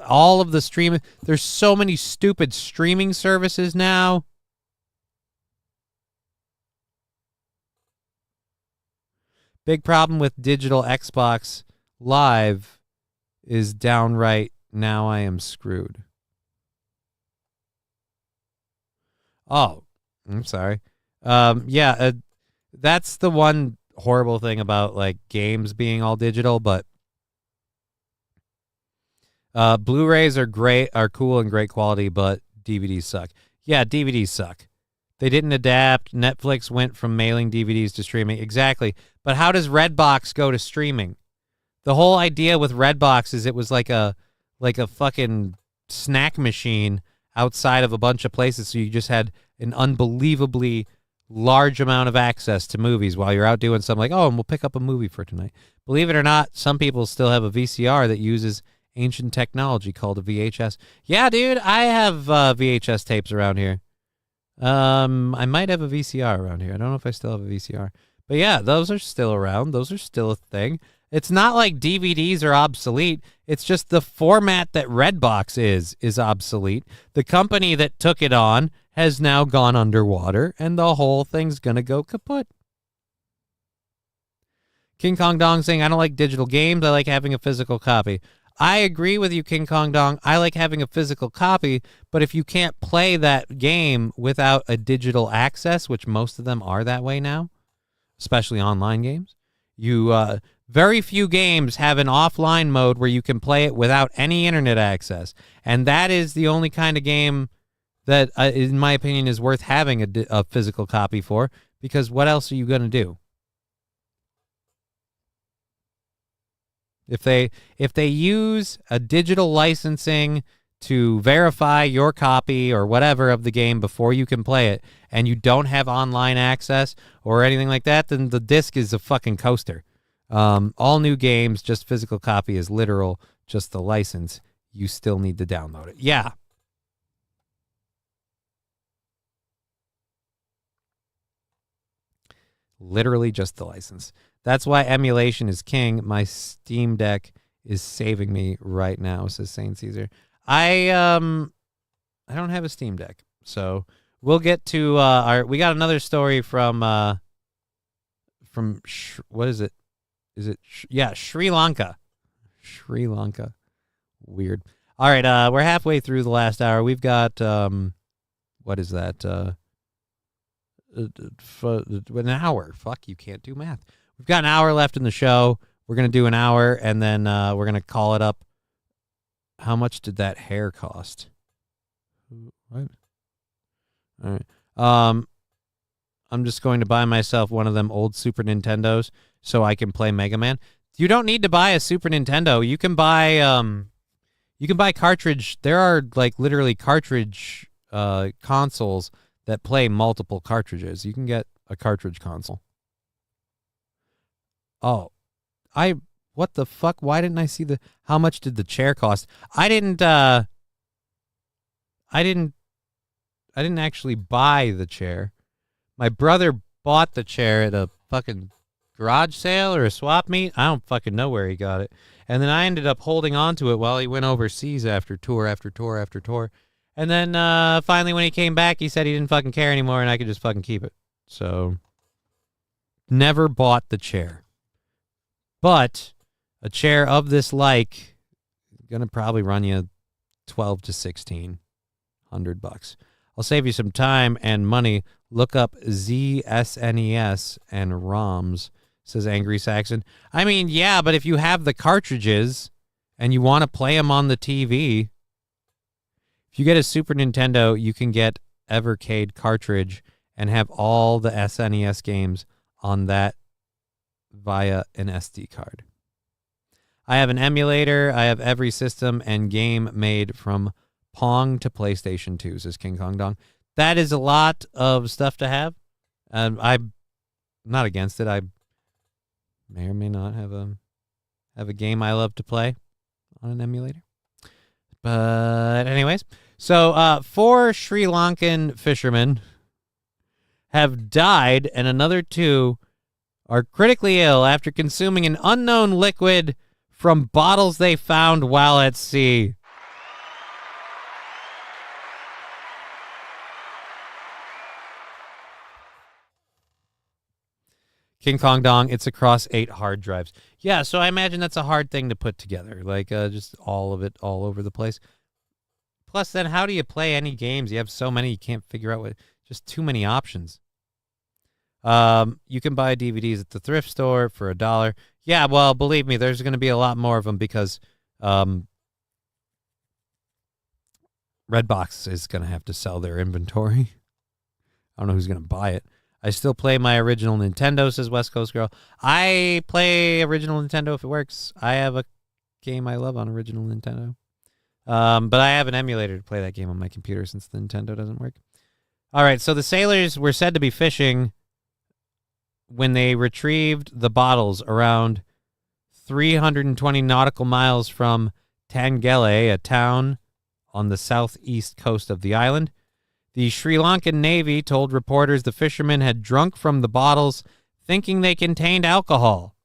all of the streaming. There's so many stupid streaming services now. Big problem with digital Xbox Live is downright, now I am screwed. Oh, I'm sorry. That's the one horrible thing about like games being all digital, but Blu-rays are cool and great quality, but DVDs suck. Yeah, DVDs suck. They didn't adapt. Netflix went from mailing DVDs to streaming. Exactly. But how does Redbox go to streaming? The whole idea with Redbox is it was like a fucking snack machine outside of a bunch of places, so you just had an unbelievably large amount of access to movies while you're out doing something like, oh, and we'll pick up a movie for tonight. Believe it or not, some people still have a VCR that uses ancient technology called a VHS. Yeah, dude, I have VHS tapes around here. I might have a VCR around here. I don't know if I still have a VCR. But yeah, those are still around. Those are still a thing. It's not like DVDs are obsolete. It's just the format that Redbox is obsolete. The company that took it on has now gone underwater, and the whole thing's going to go kaput. King Kong Dong saying, I don't like digital games. I like having a physical copy. I agree with you, King Kong Dong. I like having a physical copy, but if you can't play that game without a digital access, which most of them are that way now, especially online games, very few games have an offline mode where you can play it without any internet access. And that is the only kind of game that, in my opinion, is worth having a physical copy for, because what else are you going to do? If they use a digital licensing to verify your copy or whatever of the game before you can play it, and you don't have online access or anything like that, then the disc is a fucking coaster. All new games, just physical copy is literal, just the license. You still need to download it. Yeah. Literally just the license. That's why emulation is king. My Steam Deck is saving me right now, says Saint Caesar. I don't have a Steam Deck, so we'll get to we got another story from what is it? Sri Lanka. Sri Lanka. Weird. All right, we're halfway through the last hour. We've got what is that? An hour. Fuck, you can't do math. We've got an hour left in the show. We're going to do an hour, and then we're going to call it up. How much did that hair cost? What? All right. I'm just going to buy myself one of them old Super Nintendos so I can play Mega Man. You don't need to buy a Super Nintendo. You can buy cartridge. There are like literally cartridge consoles that play multiple cartridges. You can get a cartridge console. Oh, what the fuck? Why didn't I see how much did the chair cost? I didn't actually buy the chair. My brother bought the chair at a fucking garage sale or a swap meet. I don't fucking know where he got it. And then I ended up holding on to it while he went overseas after tour after tour after tour. And then finally when he came back, he said he didn't fucking care anymore and I could just fucking keep it. So never bought the chair. But a chair of this like going to probably run you $1,200 to $1,600. I'll save you some time and money. Look up ZSNES and ROMs, says Angry Saxon. I mean, yeah, but if you have the cartridges and you want to play them on the TV, if you get a Super Nintendo, you can get Evercade cartridge and have all the SNES games on that via an SD card. I have an emulator. I have every system and game made from Pong to PlayStation 2, says King Kong Dong. That is a lot of stuff to have. I'm not against it. I may or may not have a game I love to play on an emulator. But anyways, so 4 Sri Lankan fishermen have died and another 2 are critically ill after consuming an unknown liquid from bottles they found while at sea. King Kong Dong, it's across 8 hard drives. Yeah, so I imagine that's a hard thing to put together, like just all of it all over the place. Plus, then how do you play any games? You have so many, you can't figure out what, just too many options. You can buy DVDs at the thrift store for $1. Yeah, well, believe me, there's going to be a lot more of them because Redbox is going to have to sell their inventory. I don't know who's going to buy it. I still play my original Nintendo, says West Coast Girl. I play original Nintendo if it works. I have a game I love on original Nintendo. But I have an emulator to play that game on my computer since the Nintendo doesn't work. All right, so the sailors were said to be fishing when they retrieved the bottles around 320 nautical miles from Tangele, a town on the southeast coast of the island. The Sri Lankan Navy told reporters the fishermen had drunk from the bottles thinking they contained alcohol.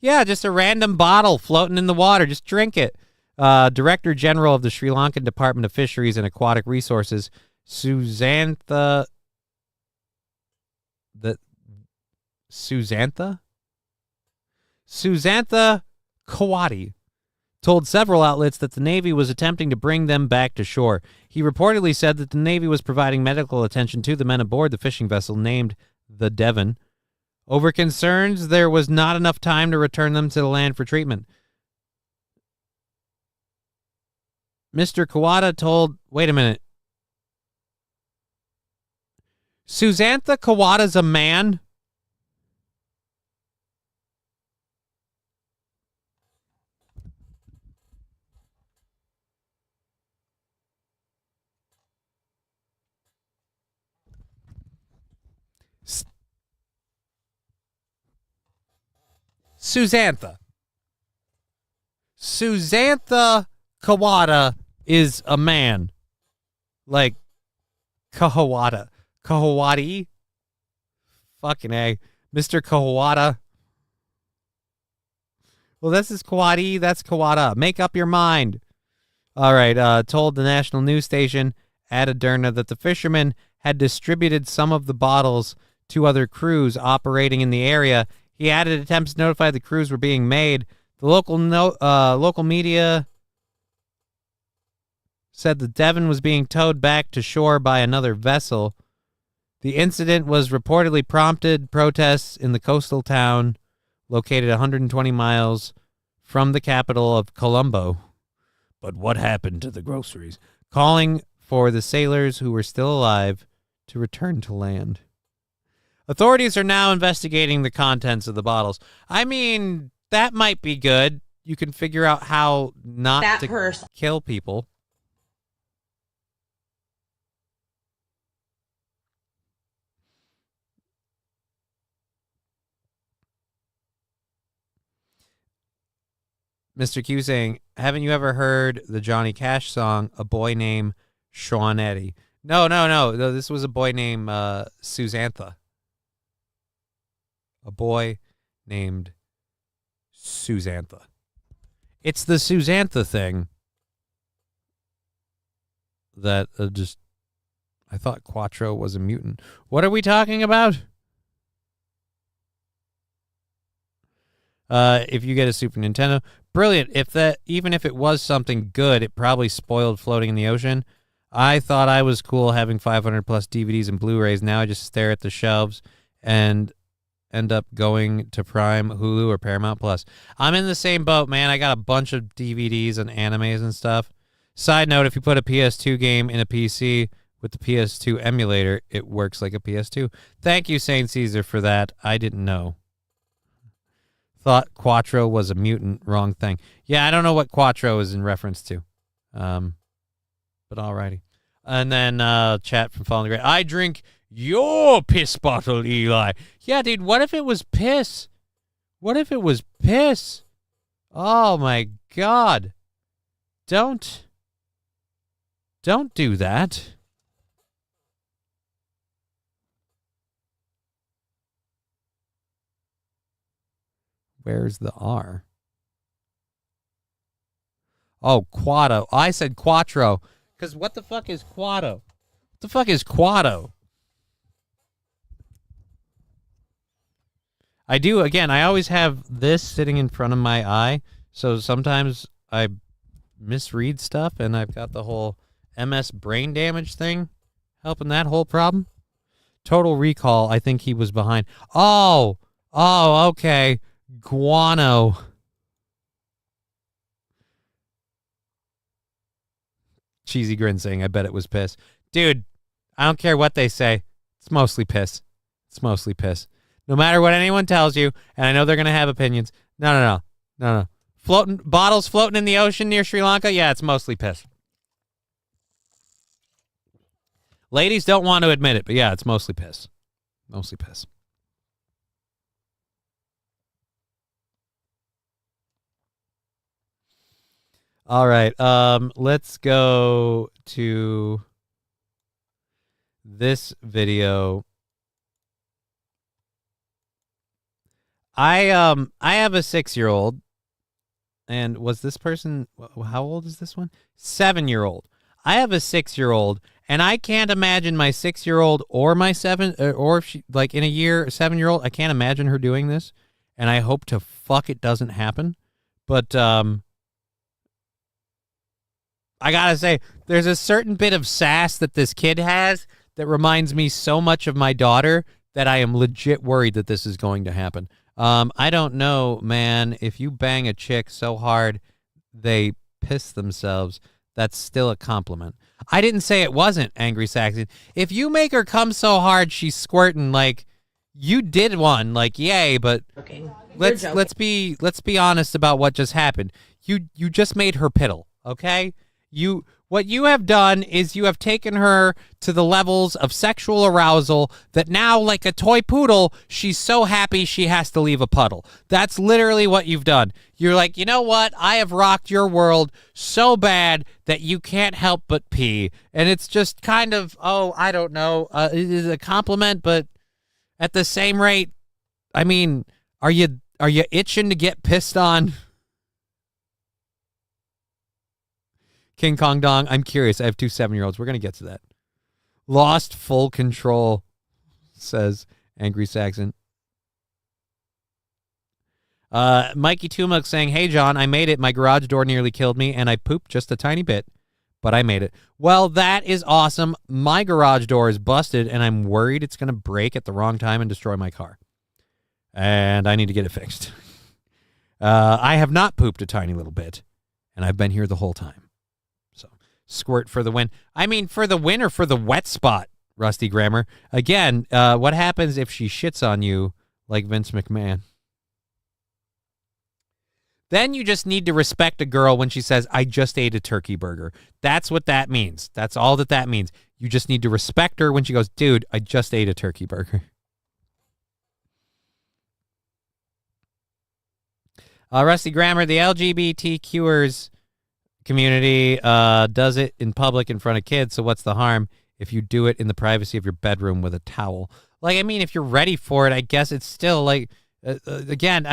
Yeah, just a random bottle floating in the water. Just drink it. Director General of the Sri Lankan Department of Fisheries and Aquatic Resources, Susantha Kawati, told several outlets that the Navy was attempting to bring them back to shore. He reportedly said that the Navy was providing medical attention to the men aboard the fishing vessel named the Devon, over concerns there was not enough time to return them to the land for treatment. Mr. Kawata told... Wait a minute. Susantha Kawata's a man? Susantha Kawata is a man. Like Kahawati. Fucking A. Mr. Kawata. Well, this is Kawati. That's Kawata. Make up your mind. All right. Told the national news station, Adaderna, that the fishermen had distributed some of the bottles to other crews operating in the area. He added attempts to notify the crews were being made. The local media said the Devon was being towed back to shore by another vessel. The incident was reportedly prompted protests in the coastal town located 120 miles from the capital of Colombo. But what happened to the groceries? Calling for the sailors who were still alive to return to land. Authorities are now investigating the contents of the bottles. I mean, that might be good. You can figure out how not to kill people. Mr. Q saying, haven't you ever heard the Johnny Cash song, A Boy Named Sean Eddy? No. This was a boy named Susantha. A boy named Susantha. It's the Susantha thing that I thought Quattro was a mutant. What are we talking about? If you get a Super Nintendo, brilliant. Even if it was something good, it probably spoiled floating in the ocean. I thought I was cool having 500 plus DVDs and Blu-rays. Now I just stare at the shelves and end up going to Prime, Hulu, or Paramount Plus. I'm in the same boat, man. I got a bunch of DVDs and animes and stuff. Side note, if you put a PS2 game in a PC with the PS2 emulator, it works like a PS2. Thank you, Saint Caesar, for that. I didn't know. Thought Quattro was a mutant. Wrong thing. Yeah, I don't know what Quattro is in reference to. But alrighty. And then chat from Fallen Great. I drink your piss bottle, Eli. Yeah, dude, what if it was piss? What if it was piss? Oh, my God. Don't do that. Where's the R? Oh, Quado. I said Quattro. Because what the fuck is Quado? What the fuck is Quado? I do, again, I always have this sitting in front of my eye. So sometimes I misread stuff, and I've got the whole MS brain damage thing helping that whole problem. Total Recall, I think he was behind. Oh, okay. Guano. Cheesy grin saying, I bet it was piss. Dude, I don't care what they say. It's mostly piss. It's mostly piss. No matter what anyone tells you, and I know they're going to have opinions. No. Bottles floating in the ocean near Sri Lanka? Yeah, it's mostly piss. Ladies don't want to admit it, but yeah, it's mostly piss. Mostly piss. All right, let's go to this video. I have a 6-year-old, and was this person, how old is this one? 7-year-old. I have a 6-year-old, and I can't imagine my 6-year-old or my or if she, like in a year, 7-year-old, I can't imagine her doing this, and I hope to fuck it doesn't happen. But I gotta say, there's a certain bit of sass that this kid has that reminds me so much of my daughter that I am legit worried that this is going to happen. I don't know, man. If you bang a chick so hard they piss themselves, that's still a compliment. I didn't say it wasn't, Angry Saxon. If you make her come so hard she's squirting, like, you did one, like, yay, but let's be honest about what just happened. You just made her piddle, okay? What you have done is you have taken her to the levels of sexual arousal that now, like a toy poodle, she's so happy she has to leave a puddle. That's literally what you've done. You're like, you know what? I have rocked your world so bad that you can't help but pee. And it's just kind of, I don't know. It is a compliment, but at the same rate, I mean, are you itching to get pissed on? King Kong Dong, I'm curious. I have 2 7-year-olds. We're going to get to that. Lost full control, says Angry Saxon. Mikey Tumuk saying, hey, John, I made it. My garage door nearly killed me, and I pooped just a tiny bit, but I made it. Well, that is awesome. My garage door is busted, and I'm worried it's going to break at the wrong time and destroy my car. And I need to get it fixed. I have not pooped a tiny little bit, and I've been here the whole time. Squirt for the win. I mean, for the win or for the wet spot, Rusty Grammar. Again, what happens if she shits on you like Vince McMahon? Then you just need to respect a girl when she says, I just ate a turkey burger. That's what that means. That's all that means. You just need to respect her when she goes, dude, I just ate a turkey burger. Rusty Grammar, the LGBTQers community does it in public in front of kids, so what's the harm? if you do it in the privacy of your bedroom with a towel. Like, I mean, if you're ready for it, I guess it's still like, again,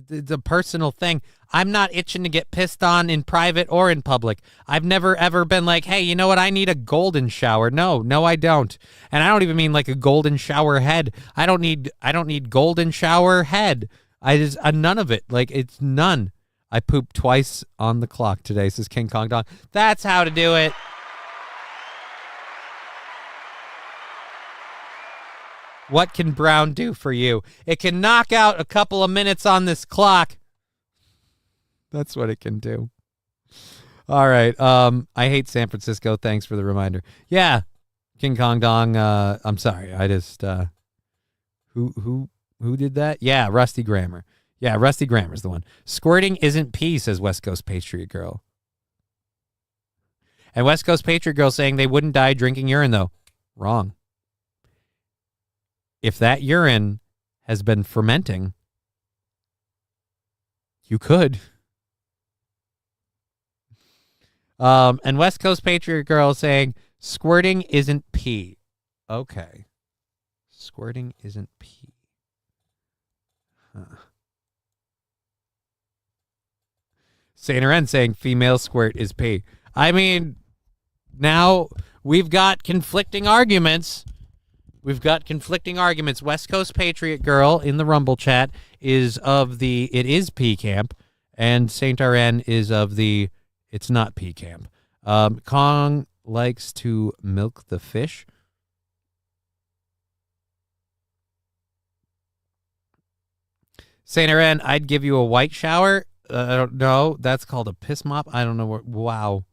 it's a personal thing. I'm not itching to get pissed on in private or in public. I've never ever been like, hey, you know what? I need a golden shower. No, I don't. And I don't even mean like a golden shower head. I don't need golden shower head. None of it. Like, it's none. I pooped twice on the clock today, says King Kong Dong. That's how to do it. What can Brown do for you? It can knock out a couple of minutes on this clock. That's what it can do. All right. I hate San Francisco. Thanks for the reminder. Yeah, King Kong Dong. I'm sorry. I just who did that? Yeah, Rusty Grammar. Yeah, Rusty Grammar's the one. Squirting isn't pee, says West Coast Patriot Girl. And West Coast Patriot Girl saying they wouldn't die drinking urine, though. Wrong. If that urine has been fermenting, you could. And West Coast Patriot Girl saying squirting isn't pee. Okay. Squirting isn't pee. Huh. Saint Ren saying female squirt is pee. I mean, now we've got conflicting arguments. West Coast Patriot Girl in the Rumble chat is of the it is pee camp, and Saint RN is of the it's not pee camp. Kong likes to milk the fish. Saint RN, I'd give you a white shower. I don't know. That's called a piss mop. I don't know what. Wow.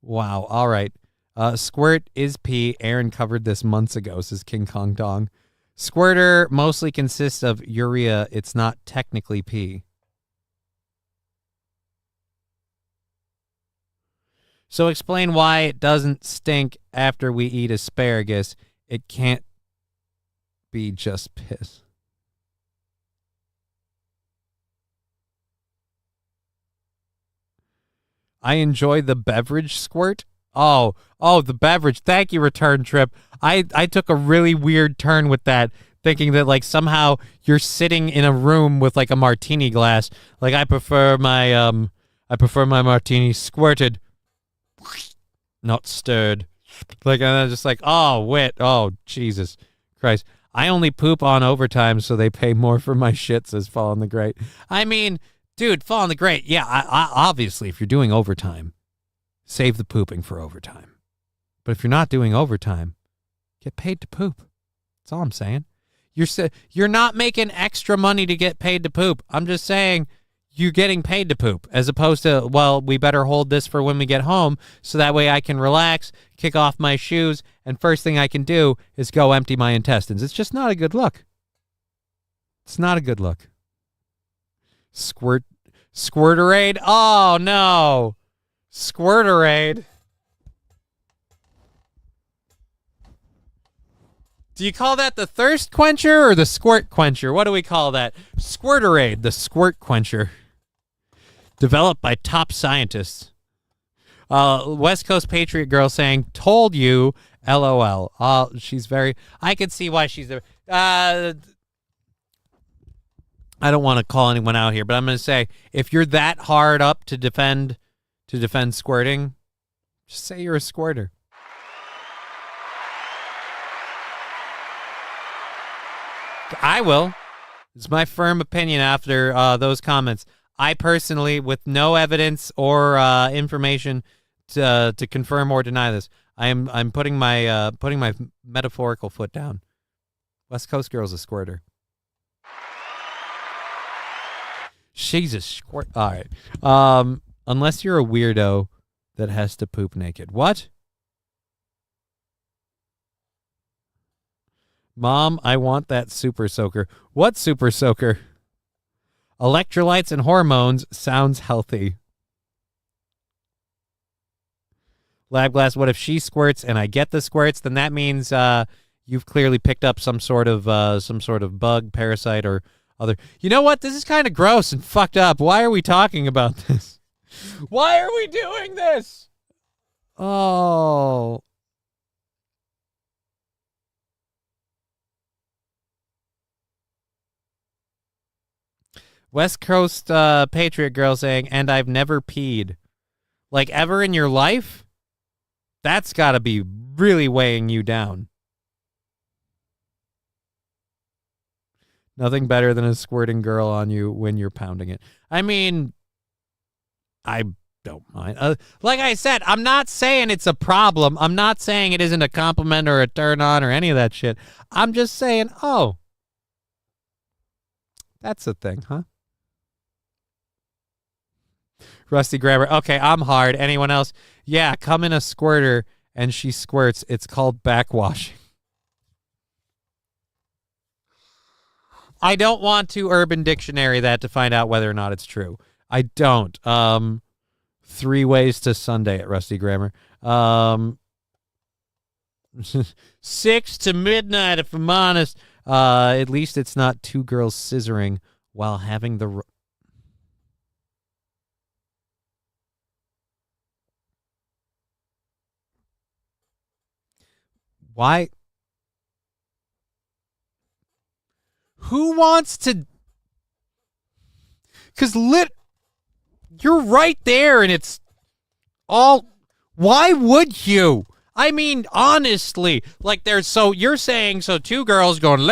All right. Squirt is pee. Aaron covered this months ago, says King Kong Dong. Squirter mostly consists of urea. It's not technically pee. So explain why it doesn't stink after we eat asparagus. It can't be just piss. I enjoy the beverage squirt. Oh, the beverage. Thank you, Return Trip. I took a really weird turn with that, thinking that like somehow you're sitting in a room with like a martini glass. Like I prefer my martini squirted, not stirred. Like, and I'm just like, oh Jesus Christ. I only poop on overtime, so they pay more for my shit, says Fall in the Great. I mean, dude, Fall in the Great. Yeah, I obviously, if you're doing overtime, save the pooping for overtime. But if you're not doing overtime, get paid to poop. That's all I'm saying. You're not making extra money to get paid to poop. I'm just saying you're getting paid to poop, as opposed to, well, we better hold this for when we get home so that way I can relax, kick off my shoes, and first thing I can do is go empty my intestines. It's just not a good look. It's not a good look. Squirterade? Oh, no. Squirterade. Do you call that the thirst quencher or the squirt quencher? What do we call that? Squirterade, the squirt quencher. Developed by top scientists. West Coast Patriot Girl saying, told you, LOL. She's very... I can see why she's there. I don't want to call anyone out here, but I'm going to say, if you're that hard up to defend squirting, just say you're a squirter. I will. It's my firm opinion after those comments. I personally, with no evidence or information to confirm or deny this, I'm putting my metaphorical foot down. West Coast Girl's a squirter. She's a squirt. All right. Unless you're a weirdo that has to poop naked. What? Mom, I want that super soaker. What super soaker? Electrolytes and hormones sounds healthy. Lab Glass, what if she squirts and I get the squirts? Then that means you've clearly picked up some sort of bug, parasite, or other. You know what? This is kind of gross and fucked up. Why are we talking about this? Why are we doing this? Oh. West Coast Patriot Girl saying, and I've never peed. Like, ever in your life? That's got to be really weighing you down. Nothing better than a squirting girl on you when you're pounding it. I mean, I don't mind. Like I said, I'm not saying it's a problem. I'm not saying it isn't a compliment or a turn on or any of that shit. I'm just saying, oh, that's a thing, huh? Rusty Grammar. Okay, I'm hard. Anyone else? Yeah, come in a squirter and she squirts. It's called backwashing. I don't want to Urban Dictionary that to find out whether or not it's true. I don't. 3 ways to Sunday at Rusty Grammar. 6 to midnight, if I'm honest. At least it's not 2 girls scissoring while having the... Why? Who wants to... Because you're right there, and it's all... Why would you? I mean, honestly, like you're saying, 2 girls going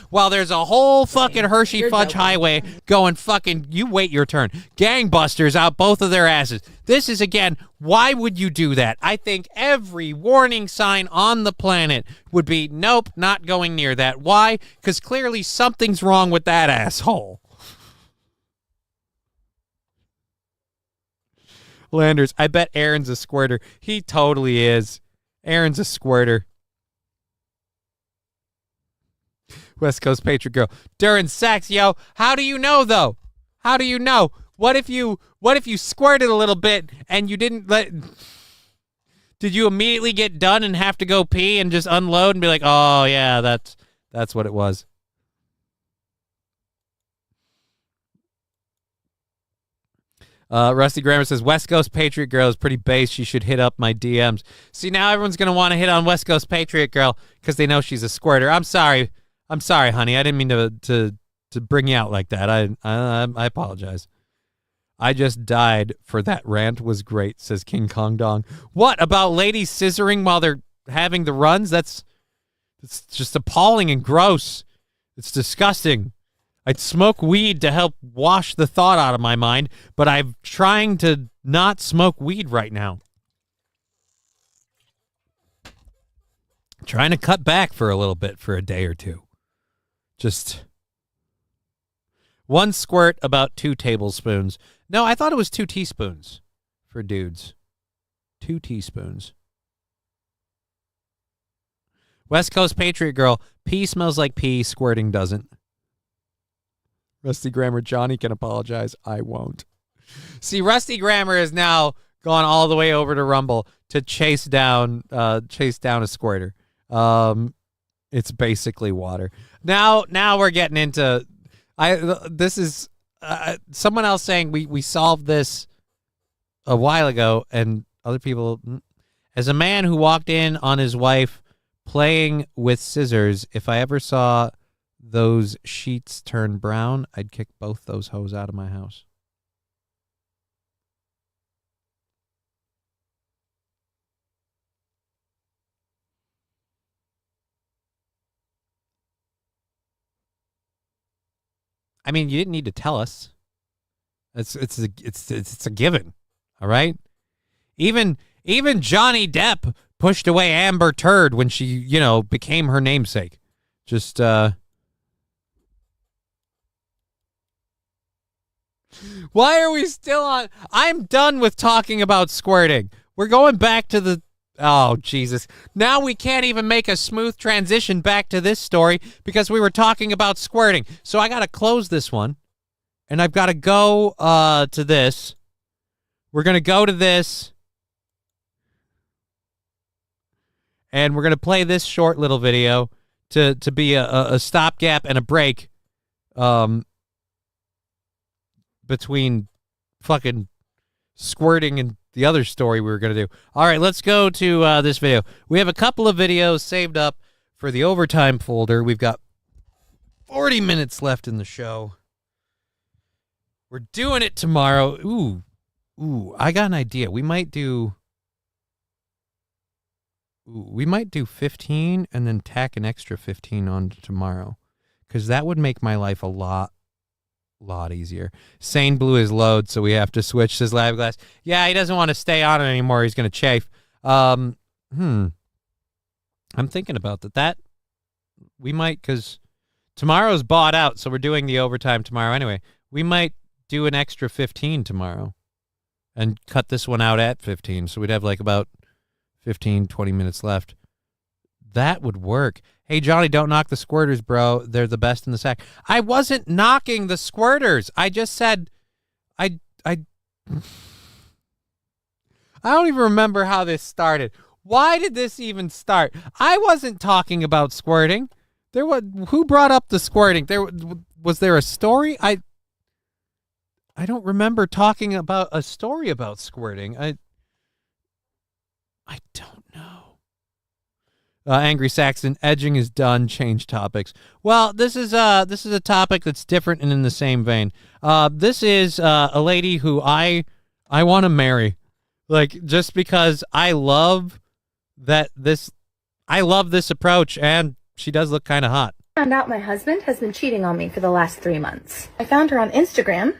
while there's a whole fucking Hershey Fudge Highway going fucking, you wait your turn. Gangbusters out both of their asses. This is, again, why would you do that? I think every warning sign on the planet would be, nope, not going near that. Why? Because clearly something's wrong with that asshole. Landers, I bet Aaron's a squirter. He totally is. Aaron's a squirter. West Coast Patriot Girl. During sex, yo. How do you know, though? How do you know? What if you squirted a little bit and you didn't let... Did you immediately get done and have to go pee and just unload and be like, oh, yeah, that's what it was? Rusty Grammar says, West Coast Patriot Girl is pretty base. She should hit up my DMs. See, now everyone's going to want to hit on West Coast Patriot Girl because they know she's a squirter. I'm sorry, honey. I didn't mean to bring you out like that. I apologize. I just died for that rant. Was great, says King Kong Dong. What about ladies scissoring while they're having the runs? It's just appalling and gross. It's disgusting. I'd smoke weed to help wash the thought out of my mind, but I'm trying to not smoke weed right now. Trying to cut back for a little bit for a day or two. Just 1 squirt, about 2 tablespoons. No, I thought it was 2 teaspoons for dudes. 2 teaspoons. West Coast Patriot Girl, pee smells like pee, squirting doesn't. Rusty Grammar, Johnny can apologize. I won't. See, Rusty Grammar has now gone all the way over to Rumble to chase down a squirter. It's basically water. Now we're getting into... This is someone else saying we solved this a while ago, and other people... As a man who walked in on his wife playing with scissors, if I ever saw... those sheets turn brown, I'd kick both those hoes out of my house. I mean, you didn't need to tell us. It's a given, all right? Even Johnny Depp pushed away Amber Turd when she, became her namesake. Just Why are we still on? I'm done with talking about squirting. We're going back to the... Oh, Jesus. Now we can't even make a smooth transition back to this story because we were talking about squirting. So I got to close this one, and I've got to go to this. We're going to go to this, and we're going to play this short little video to be a stopgap and a break between fucking squirting and the other story we were going to do. All right, let's go to this video. We have a couple of videos saved up for the overtime folder. We've got 40 minutes left in the show. We're doing it tomorrow. Ooh, I got an idea. We might do 15 and then tack an extra 15 on to tomorrow, because that would make my life a lot easier. Sane blew his load, so we have to switch his lab glass. Yeah, he doesn't want to stay on it anymore. He's going to chafe. I'm thinking about that. We might, because tomorrow's bought out, so we're doing the overtime tomorrow anyway. We might do an extra 15 tomorrow and cut this one out at 15, so we'd have like about 15, 20 minutes left. That would work. Hey, Johnny, don't knock the squirters, bro. They're the best in the sack. I wasn't knocking the squirters. I just said I don't even remember how this started. Why did this even start? I wasn't talking about squirting. Who brought up the squirting? Was there a story? I don't remember talking about a story about squirting. I don't know. Angry Saxon, edging is done. Change topics. Well, this is a topic that's different and in the same vein. This is a lady who I want to marry, like, just because I love this approach, and she does look kind of hot. Found out my husband has been cheating on me for the last 3 months. I found her on Instagram,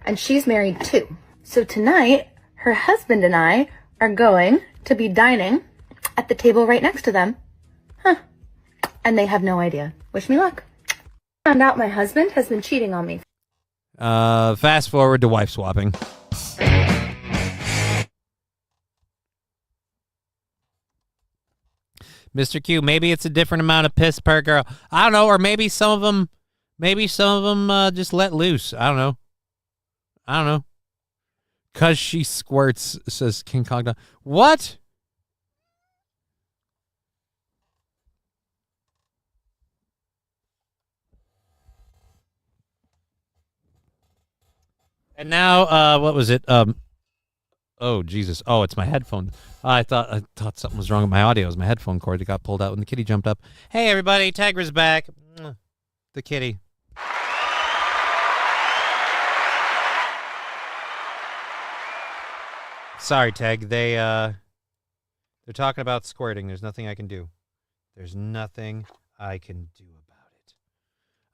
and she's married too. So tonight, her husband and I are going to be dining at the table right next to them. And they have no idea. Wish me luck. Found out my husband has been cheating on me. Fast forward to wife swapping. Mr. Q, maybe it's a different amount of piss per girl. I don't know, or maybe some of them just let loose. I don't know. Cause she squirts, says King Kong. What? And now, what was it? Oh, Jesus. Oh, it's my headphone. I thought something was wrong with my audio. It was my headphone cord that got pulled out when the kitty jumped up. Hey, everybody. Tigra's back. The kitty. Sorry, Teg. They're talking about squirting. There's nothing I can do.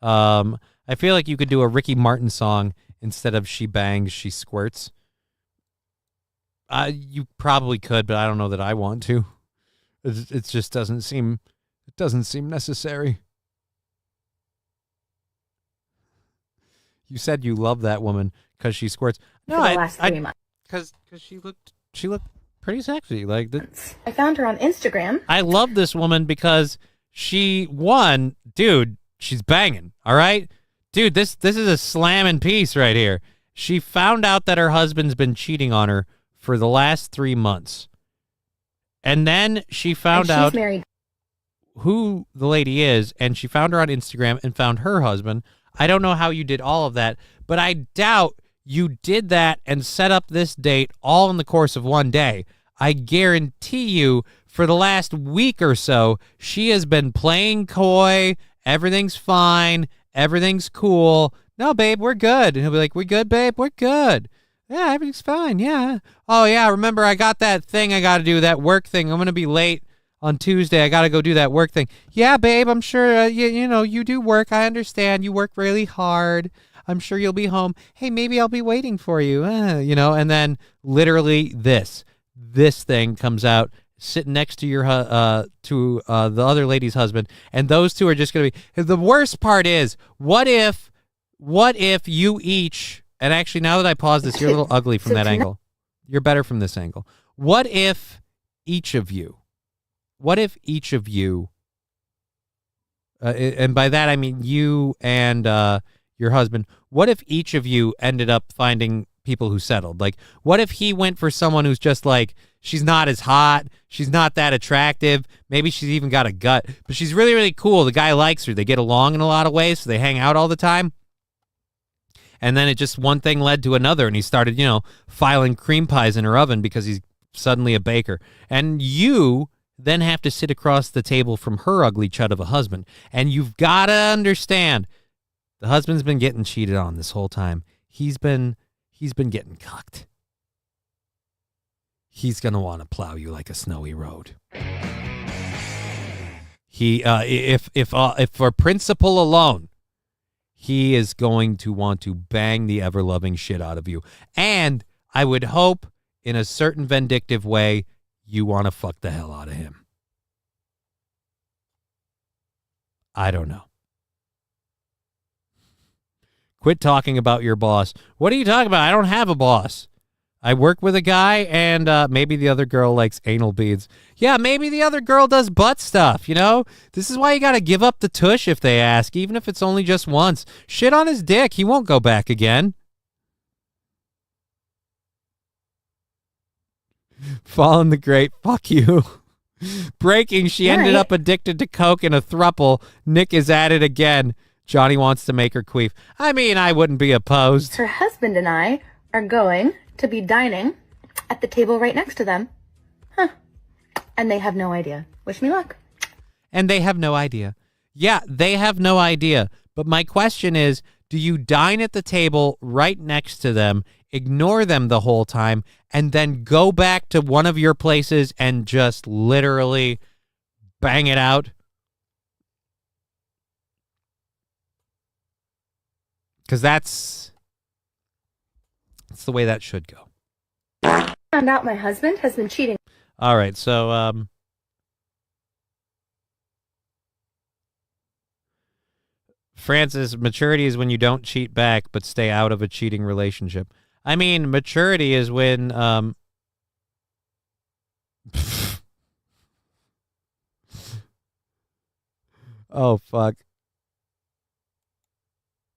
I feel like you could do a Ricky Martin song instead of she bangs, she squirts. You probably could, but I don't know that I want to. It just doesn't seem necessary. You said you love that woman because she squirts. No, because she looked pretty sexy. Like I found her on Instagram. I love this woman because dude, she's banging. All right, dude, this is a slamming piece right here. She found out that her husband's been cheating on her for the last 3 months. And then she found out who the lady is, and she found her on Instagram and found her husband. I don't know how you did all of that, but I doubt you did that and set up this date all in the course of one day. I guarantee you for the last week or so, she has been playing coy. Everything's fine. Everything's cool. No, babe, we're good. And he'll be like, we good, babe? We're good. Yeah, everything's fine. Yeah. Oh, yeah, remember I got that thing I got to do, that work thing. I'm going to be late on Tuesday. I got to go do that work thing. Yeah, babe, I'm sure, you do work. I understand. You work really hard. I'm sure you'll be home. Hey, maybe I'll be waiting for you. And then literally this thing comes out sitting next to your the other lady's husband, and those two are just going to be. The worst part is, what if you each. And actually, now that I pause this, you're a little ugly from that angle. You're better from this angle. What if each of you, and by that I mean you and your husband, what if each of you ended up finding people who settled? Like, what if he went for someone who's just like, she's not as hot, she's not that attractive, maybe she's even got a gut, but she's really, really cool. The guy likes her. They get along in a lot of ways, so they hang out all the time. And then one thing led to another, and he started, filing cream pies in her oven because he's suddenly a baker. And you then have to sit across the table from her ugly chud of a husband. And you've got to understand, the husband's been getting cheated on this whole time. he's been getting cucked. He's going to want to plow you like a snowy road. If for principle alone, he is going to want to bang the ever-loving shit out of you. And I would hope, in a certain vindictive way, you want to fuck the hell out of him. I don't know. Quit talking about your boss. What are you talking about? I don't have a boss. I work with a guy, and maybe the other girl likes anal beads. Yeah, maybe the other girl does butt stuff, you know? This is why you got to give up the tush if they ask, even if it's only just once. Shit on his dick. He won't go back again. Fallen the Great. Fuck you. Breaking. She ended up addicted to coke in a throuple. Nick is at it again. Johnny wants to make her queef. I mean, I wouldn't be opposed. Her husband and I are going to be dining at the table right next to them. Huh. And they have no idea. Wish me luck. And they have no idea. Yeah, they have no idea. But my question is, do you dine at the table right next to them, ignore them the whole time, and then go back to one of your places and just literally bang it out? Because that's the way that should go. Found out my husband has been cheating. All right, so Francis, maturity is when you don't cheat back but stay out of a cheating relationship. I mean, maturity is when oh fuck.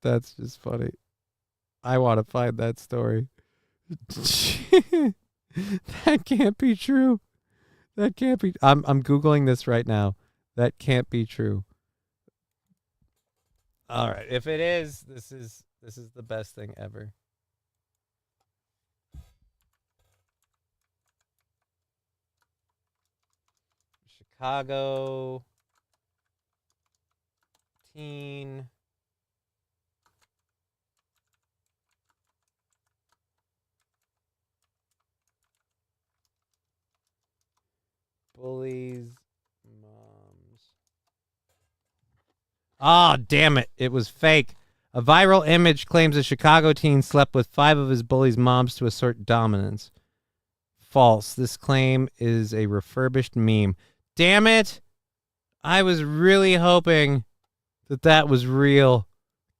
That's just funny. I want to find that story. That can't be true. That can't be. I'm Googling this right now. That can't be true. All right. If it is, this is the best thing ever. Chicago teen bullies moms. Ah, damn it. It was fake. A viral image claims a Chicago teen slept with 5 of his bully's moms to assert dominance. False. This claim is a refurbished meme. Damn it. I was really hoping that was real.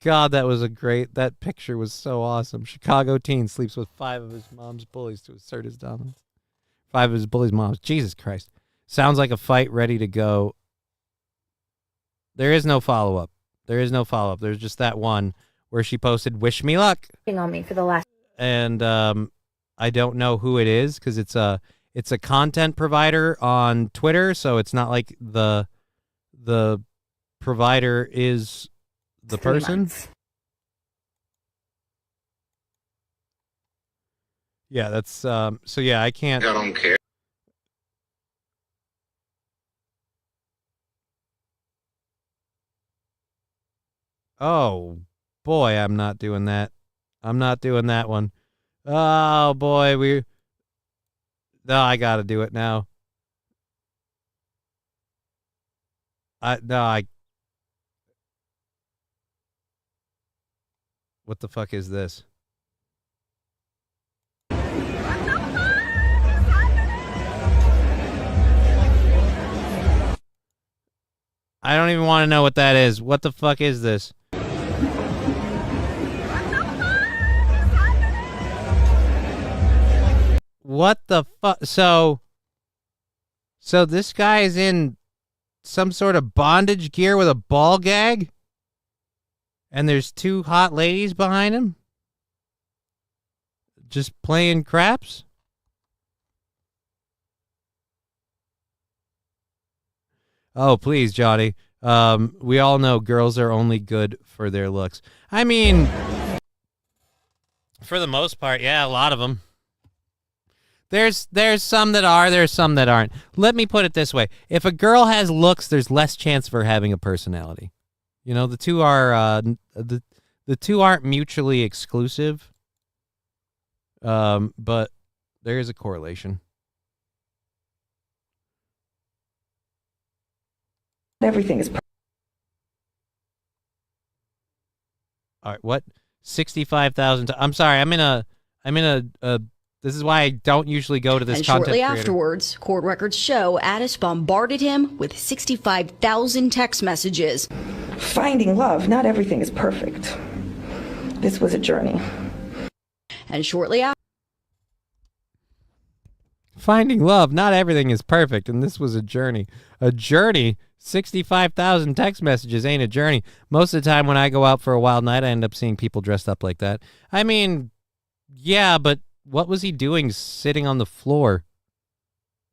God, that picture was so awesome. Chicago teen sleeps with 5 of his mom's bullies to assert his dominance. 5 of his bullies' moms. Jesus Christ. Sounds like a fight ready to go. There is no follow-up. There's just that one where she posted, "Wish me luck." On me for the last. And I don't know who it is because it's a content provider on Twitter, so it's not like the provider is the person. Yeah, that's so yeah, I can't. I don't care. Oh boy, I'm not doing that. I'm not doing that one. Oh boy, no, I gotta do it now. What the fuck is this? I don't even want to know what that is. What the fuck is this? What the fuck? So this guy is in some sort of bondage gear with a ball gag? And there's 2 hot ladies behind him? Just playing craps? Oh, please, Johnny. We all know girls are only good for their looks. I mean, for the most part, yeah, a lot of them. There's some that are, there's some that aren't. Let me put it this way. If a girl has looks, there's less chance of her having a personality. You know, the two are The two aren't mutually exclusive, but there is a correlation. Everything is. All right, what? 65,000. I'm sorry. I'm in a. This is why I don't usually go to this And content shortly creator. afterwards, court records show Addis bombarded him with 65,000 text messages. Finding love, not everything is perfect. This was a journey. And shortly after, Finding love, not everything is perfect, and this was a journey. A journey? 65,000 text messages ain't a journey. Most of the time when I go out for a wild night, I end up seeing people dressed up like that. I mean, yeah, but what was he doing sitting on the floor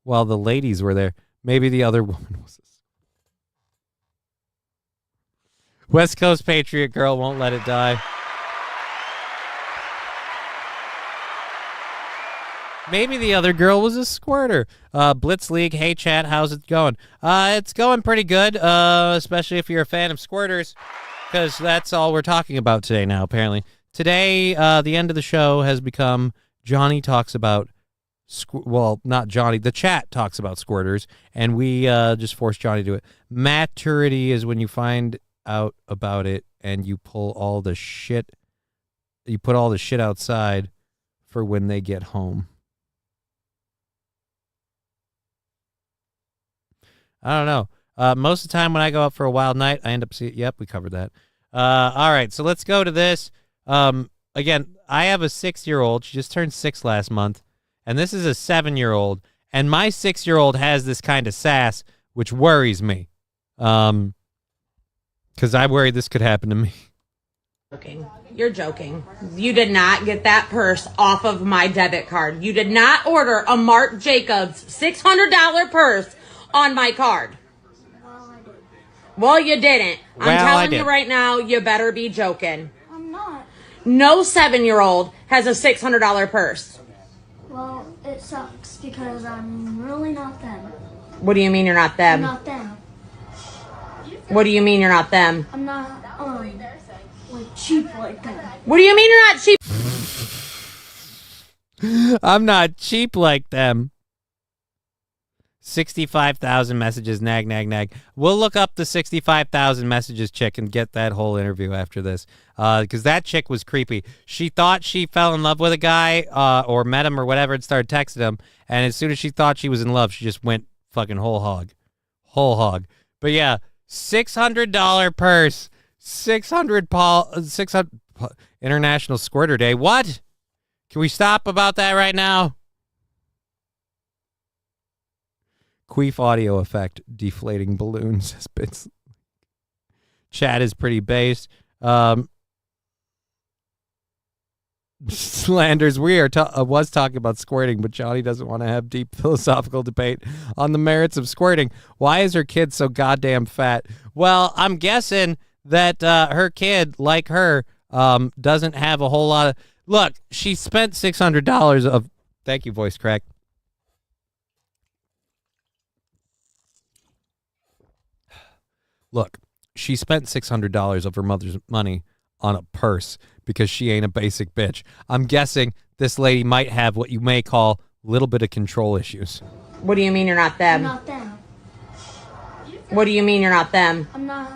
while the ladies were there? Maybe the other woman was. West Coast Patriot girl won't let it die. Maybe the other girl was a squirter. Blitz League, hey chat, how's it going? It's going pretty good, especially if you're a fan of squirters, because that's all we're talking about today now, apparently. Today, the end of the show has become Johnny talks about, well, not Johnny, the chat talks about squirters, and we just forced Johnny to do it. Maturity is when you find out about it and you pull all the shit, you put all the shit outside for when they get home. I don't know. Most of the time when I go out for a wild night, I end up seeing, yep, we covered that. All right, so let's go to this. Again, I have a 6-year-old. She just turned 6 last month, and this is a 7-year-old, and my 6-year-old has this kind of sass, which worries me, because I worry this could happen to me. Joking. You're joking. You did not get that purse off of my debit card. You did not order a Marc Jacobs $600 purse on my card. Well, you didn't. I'm telling you right now, you better be joking. I'm not. No 7-year-old has a $600 purse. Well, it sucks because I'm really not them. What do you mean you're not them? I'm not them. What do you mean you're not them? I'm not, like cheap like them. What do you mean you're not cheap? I'm not cheap like them. 65,000 messages, nag, nag, nag. We'll look up the 65,000 messages chick and get that whole interview after this, because that chick was creepy. She thought she fell in love with a guy or met him or whatever and started texting him, and as soon as she thought she was in love, she just went fucking whole hog. Whole hog. But yeah, $600 purse, 600 International Squirter Day. What? Can we stop about that right now? Queef audio effect, deflating balloons. Chat is pretty based. Slanders, we are was talking about squirting, but Johnny doesn't want to have deep philosophical debate on the merits of squirting. Why is her kid so goddamn fat? Well, I'm guessing that her kid, like her, doesn't have a whole lot of... Look, she spent $600 of... Thank you, voice crack. Look, she spent $600 of her mother's money on a purse because she ain't a basic bitch. I'm guessing this lady might have what you may call a little bit of control issues. What do you mean you're not them? I'm not them. What do you mean you're not them? I'm not,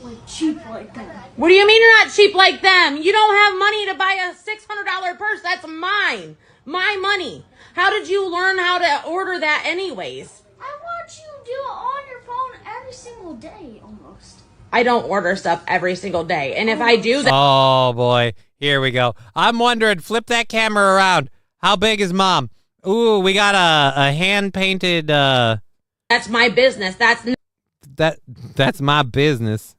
like cheap like them. What do you mean you're not cheap like them? You don't have money to buy a $600 purse. That's mine. My money. How did you learn how to order that anyways? I watch you do it on your phone every single day, almost. I don't order stuff every single day. And if I do that... Oh, boy. Here we go. I'm wondering, flip that camera around. How big is Mom? Ooh, we got a hand-painted... That's my business. That's my business.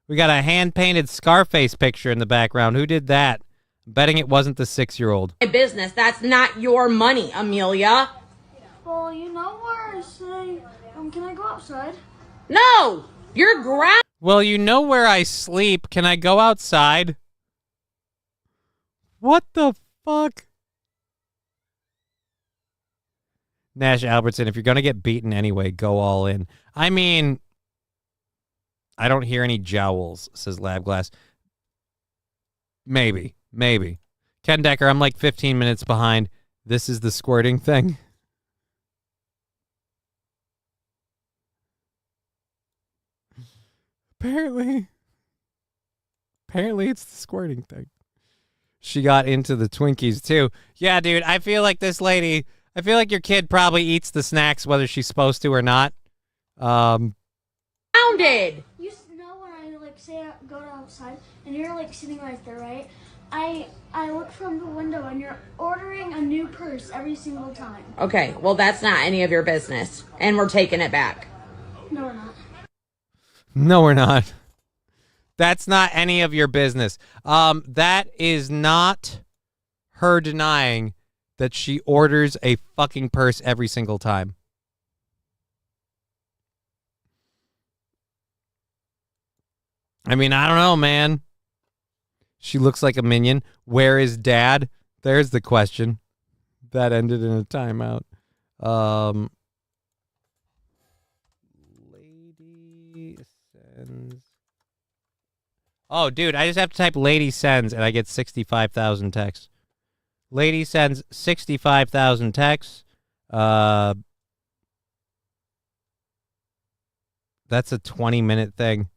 We got a hand-painted Scarface picture in the background. Who did that? I'm betting it wasn't the 6-year-old. My business. That's not your money, Amelia. Well, you know where I say, can I go outside? No! You're ground. Well, you know where I sleep. Can I go outside? What the fuck? Nash Albertson, if you're going to get beaten anyway, go all in. I mean, I don't hear any jowls, says Labglass. Maybe. Ken Decker, I'm like 15 minutes behind. This is the squirting thing. Apparently it's the squirting thing. She got into the Twinkies too. Yeah, dude, I feel like your kid probably eats the snacks whether she's supposed to or not. Founded. You know when I like say I go outside and you're like sitting right there, right? I look from the window and you're ordering a new purse every single time. Okay, well that's not any of your business, and we're taking it back. No, we're not. No, we're not. That's not any of your business. That is not her denying that she orders a fucking purse every single time. I mean, I don't know, man. She looks like a minion. Where is Dad? There's the question. That ended in a timeout. Lady sends. Oh, dude, I just have to type lady sends and I get 65,000 texts. Lady sends 65,000 texts. That's a 20-minute thing.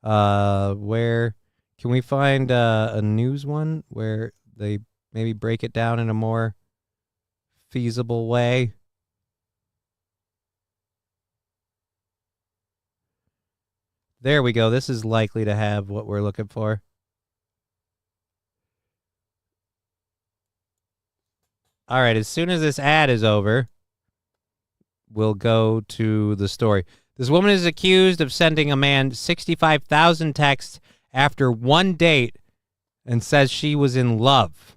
Where can we find a news one where they maybe break it down in a more feasible way? There we go. This is likely to have what we're looking for. All right, as soon as this ad is over, we'll go to the story. This woman is accused of sending a man 65,000 texts after one date and says she was in love.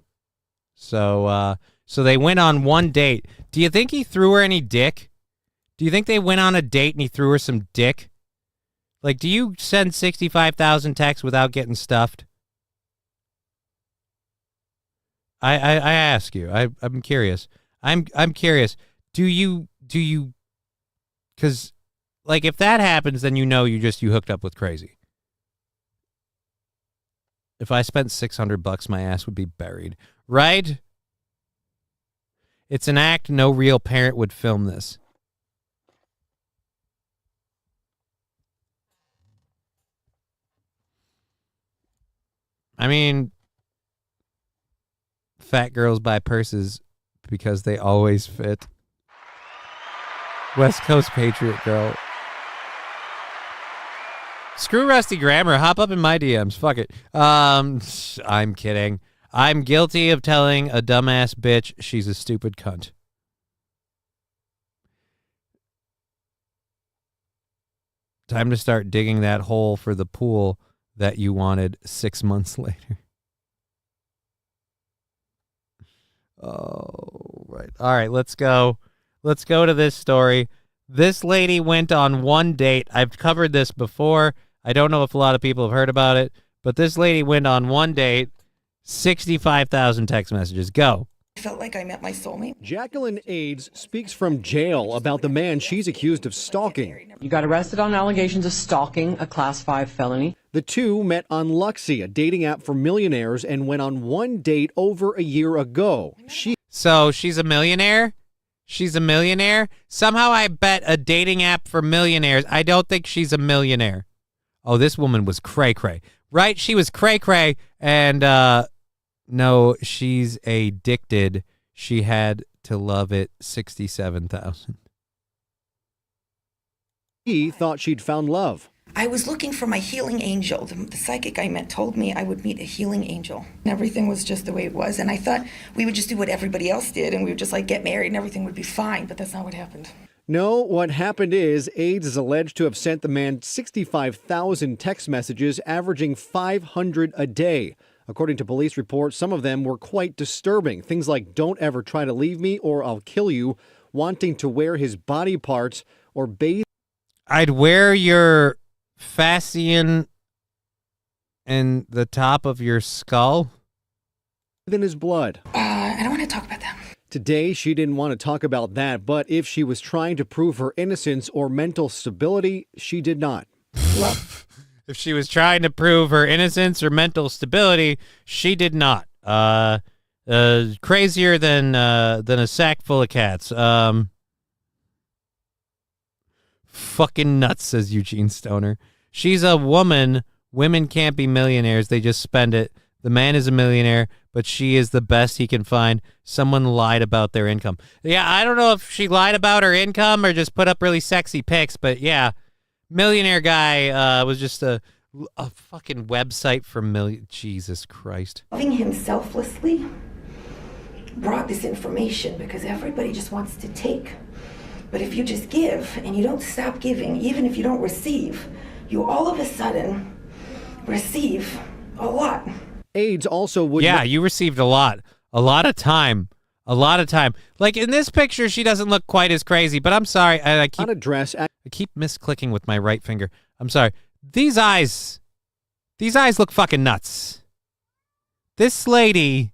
So they went on one date. Do you think he threw her any dick? Do you think they went on a date and he threw her some dick? Like, do you send 65,000 texts without getting stuffed? I ask you. I'm curious. I'm curious. Do you? Because, like, if that happens, then you hooked up with crazy. If I spent $600, my ass would be buried, right? It's an act. No real parent would film this. I mean, fat girls buy purses because they always fit. West Coast Patriot girl. Screw Rusty Grammar. Hop up in my DMs. Fuck it. I'm kidding. I'm guilty of telling a dumbass bitch she's a stupid cunt. Time to start digging that hole for the pool that you wanted 6 months later. Oh, right. All right, let's go. Let's go to this story. This lady went on one date. I've covered this before. I don't know if a lot of people have heard about it, but this lady went on one date, 65,000 text messages. Go. I felt like I met my soulmate. Jacqueline Aids speaks from jail about the man she's accused of stalking. You got arrested on allegations of stalking, a Class 5 felony. The two met on Luxy, a dating app for millionaires, and went on one date over a year ago. So she's a millionaire? She's a millionaire? Somehow I bet a dating app for millionaires. I don't think she's a millionaire. Oh, this woman was cray-cray. Right? She was cray-cray, and, no, she's addicted. She had to love it. 67,000. He thought she'd found love. I was looking for my healing angel. The psychic I met told me I would meet a healing angel. And everything was just the way it was. And I thought we would just do what everybody else did and we would just like get married and everything would be fine. But that's not what happened. No, what happened is Aids is alleged to have sent the man 65,000 text messages, averaging 500 a day. According to police reports, some of them were quite disturbing. Things like, don't ever try to leave me or I'll kill you, wanting to wear his body parts, or bathe. I'd wear your fascian in the top of your skull. In his blood. I don't want to talk about that. Today, she didn't want to talk about that, but if she was trying to prove her innocence or mental stability, she did not. If she was trying to prove her innocence or mental stability, she did not. Crazier than a sack full of cats. Fucking nuts, says Eugene Stoner. She's a woman. Women can't be millionaires. They just spend it. The man is a millionaire, but she is the best he can find. Someone lied about their income. Yeah, I don't know if she lied about her income or just put up really sexy pics, but yeah, millionaire guy was just a fucking website for million. Jesus Christ. Loving him selflessly brought this information because everybody just wants to take. But if you just give and you don't stop giving, even if you don't receive, you all of a sudden receive a lot. AIDS also would. Yeah, you received a lot of time. Like in this picture, she doesn't look quite as crazy, but I'm sorry. I keep misclicking with my right finger. I'm sorry. These eyes look fucking nuts. This lady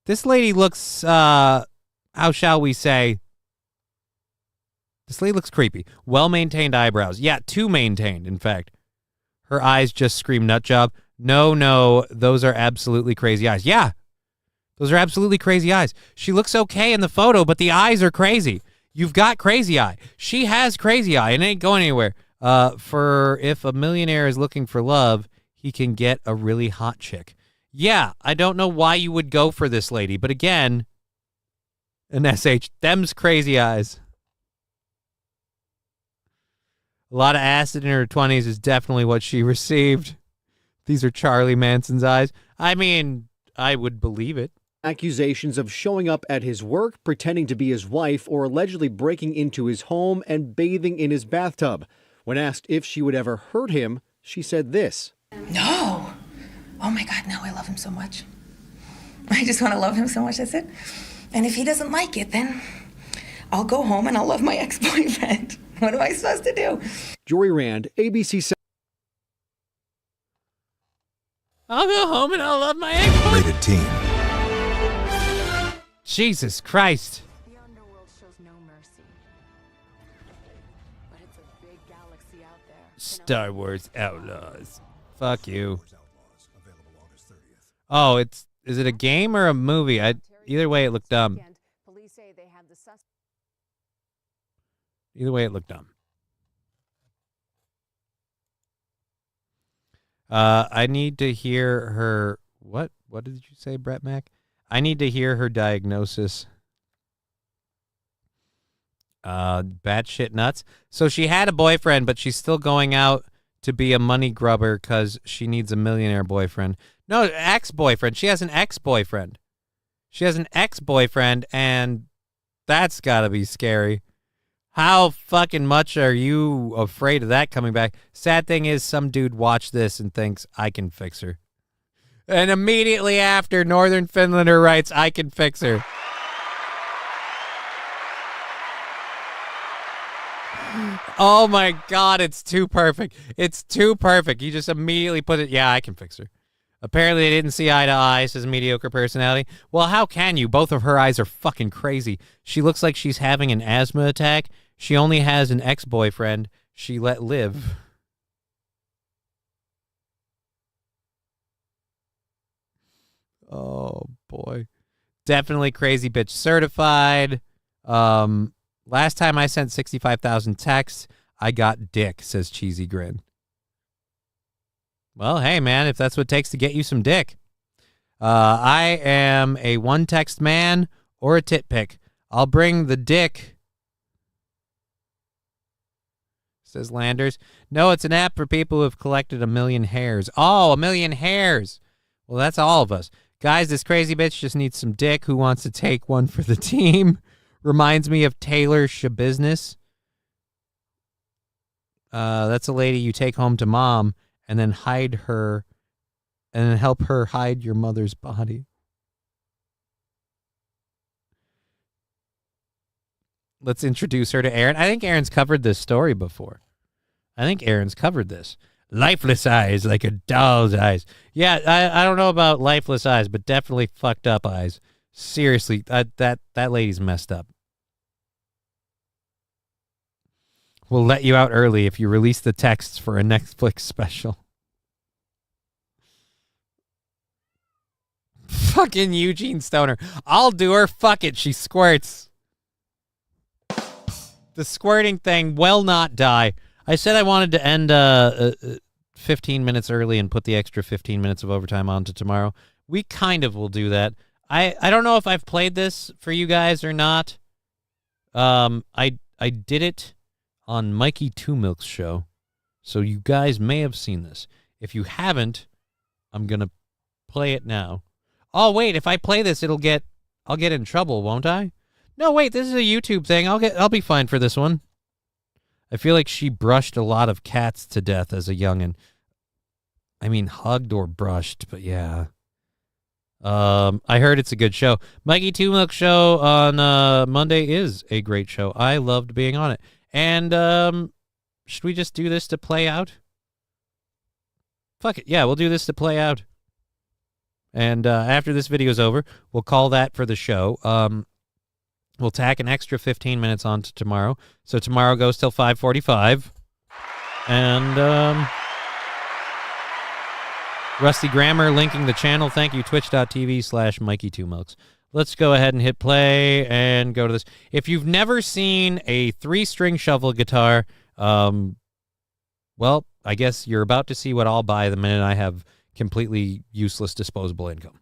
looks, how shall we say? This lady looks creepy. Well-maintained eyebrows. Yeah, too maintained, in fact. Her eyes just scream nut job. No, those are absolutely crazy eyes. Yeah, those are absolutely crazy eyes. She looks okay in the photo, but the eyes are crazy. You've got crazy eye. She has crazy eye and it ain't going anywhere. For if a millionaire is looking for love, he can get a really hot chick. Yeah, I don't know why you would go for this lady, but again, an SH, them's crazy eyes. A lot of acid in her 20s is definitely what she received. These are Charlie Manson's eyes. I mean, I would believe it. Accusations of showing up at his work, pretending to be his wife, or allegedly breaking into his home and bathing in his bathtub. When asked if she would ever hurt him, she said this. No. Oh my God, no, I love him so much. I just want to love him so much, that's it. And if he doesn't like it, then I'll go home and I'll love my ex-boyfriend. What am I supposed to do? Jory Rand, ABC. I'll go home and I'll love my ex-boyfriend. Rated teen. Jesus Christ. The underworld shows no mercy. But it's a big galaxy out there. Star Wars Outlaws. Fuck you. Oh, is it a game or a movie? Either way, it looked dumb. Either way, it looked dumb. I need to hear her. What did you say, Brett Mack? I need to hear her diagnosis. Batshit nuts. So she had a boyfriend, but she's still going out to be a money grubber because she needs a millionaire boyfriend. No, ex-boyfriend. She has an ex-boyfriend. She has an ex-boyfriend, and that's got to be scary. How fucking much are you afraid of that coming back? Sad thing is, some dude watched this and thinks, I can fix her. And immediately after, Northern Finlander writes, I can fix her. Oh my God, it's too perfect. It's too perfect. You just immediately put it, yeah, I can fix her. Apparently they didn't see eye to eye, says mediocre personality. Well, how can you? Both of her eyes are fucking crazy. She looks like she's having an asthma attack. She only has an ex-boyfriend she let live. Oh, boy. Definitely crazy bitch certified. Last time I sent 65,000 texts, I got dick, says Cheesy Grin. Well, hey, man, if that's what it takes to get you some dick. I am a one-text man or a tit pic. I'll bring the dick, says Landers. No, it's an app for people who have collected 1 million hairs. Oh, 1 million hairs. Well, that's all of us. Guys, this crazy bitch just needs some dick. Who wants to take one for the team? Reminds me of Taylor Shabusiness. That's a lady you take home to mom and then hide her and then help her hide your mother's body. Let's introduce her to Aaron. I think Aaron's covered this story before. I think Aaron's covered this. Lifeless eyes like a doll's eyes. Yeah, I don't know about lifeless eyes, but definitely fucked up eyes. Seriously, that lady's messed up. We'll let you out early if you release the texts for a Netflix special. Fucking Eugene Stoner. I'll do her. Fuck it. She squirts. The squirting thing will not die. I said I wanted to end 15 minutes early and put the extra 15 minutes of overtime onto tomorrow. We kind of will do that. I don't know if I've played this for you guys or not. I did it on Mikey Two Milk's show, so you guys may have seen this. If you haven't, I'm gonna play it now. Oh wait, if I play this, I'll get in trouble, won't I? No, wait, this is a YouTube thing. I'll be fine for this one. I feel like she brushed a lot of cats to death as a youngin'. I mean, hugged or brushed, but yeah. I heard it's a good show. Mikey Two Milk show on Monday is a great show. I loved being on it. And should we just do this to play out? Fuck it. Yeah, we'll do this to play out. And after this video's over, we'll call that for the show. We'll tack an extra 15 minutes on to tomorrow. So tomorrow goes till 5:45. And Rusty Grammar linking the channel. Thank you, twitch.tv/Mikey2Milks. Let's go ahead and hit play and go to this. If you've never seen a 3-string shuffle guitar, well, I guess you're about to see what I'll buy the minute I have completely useless disposable income.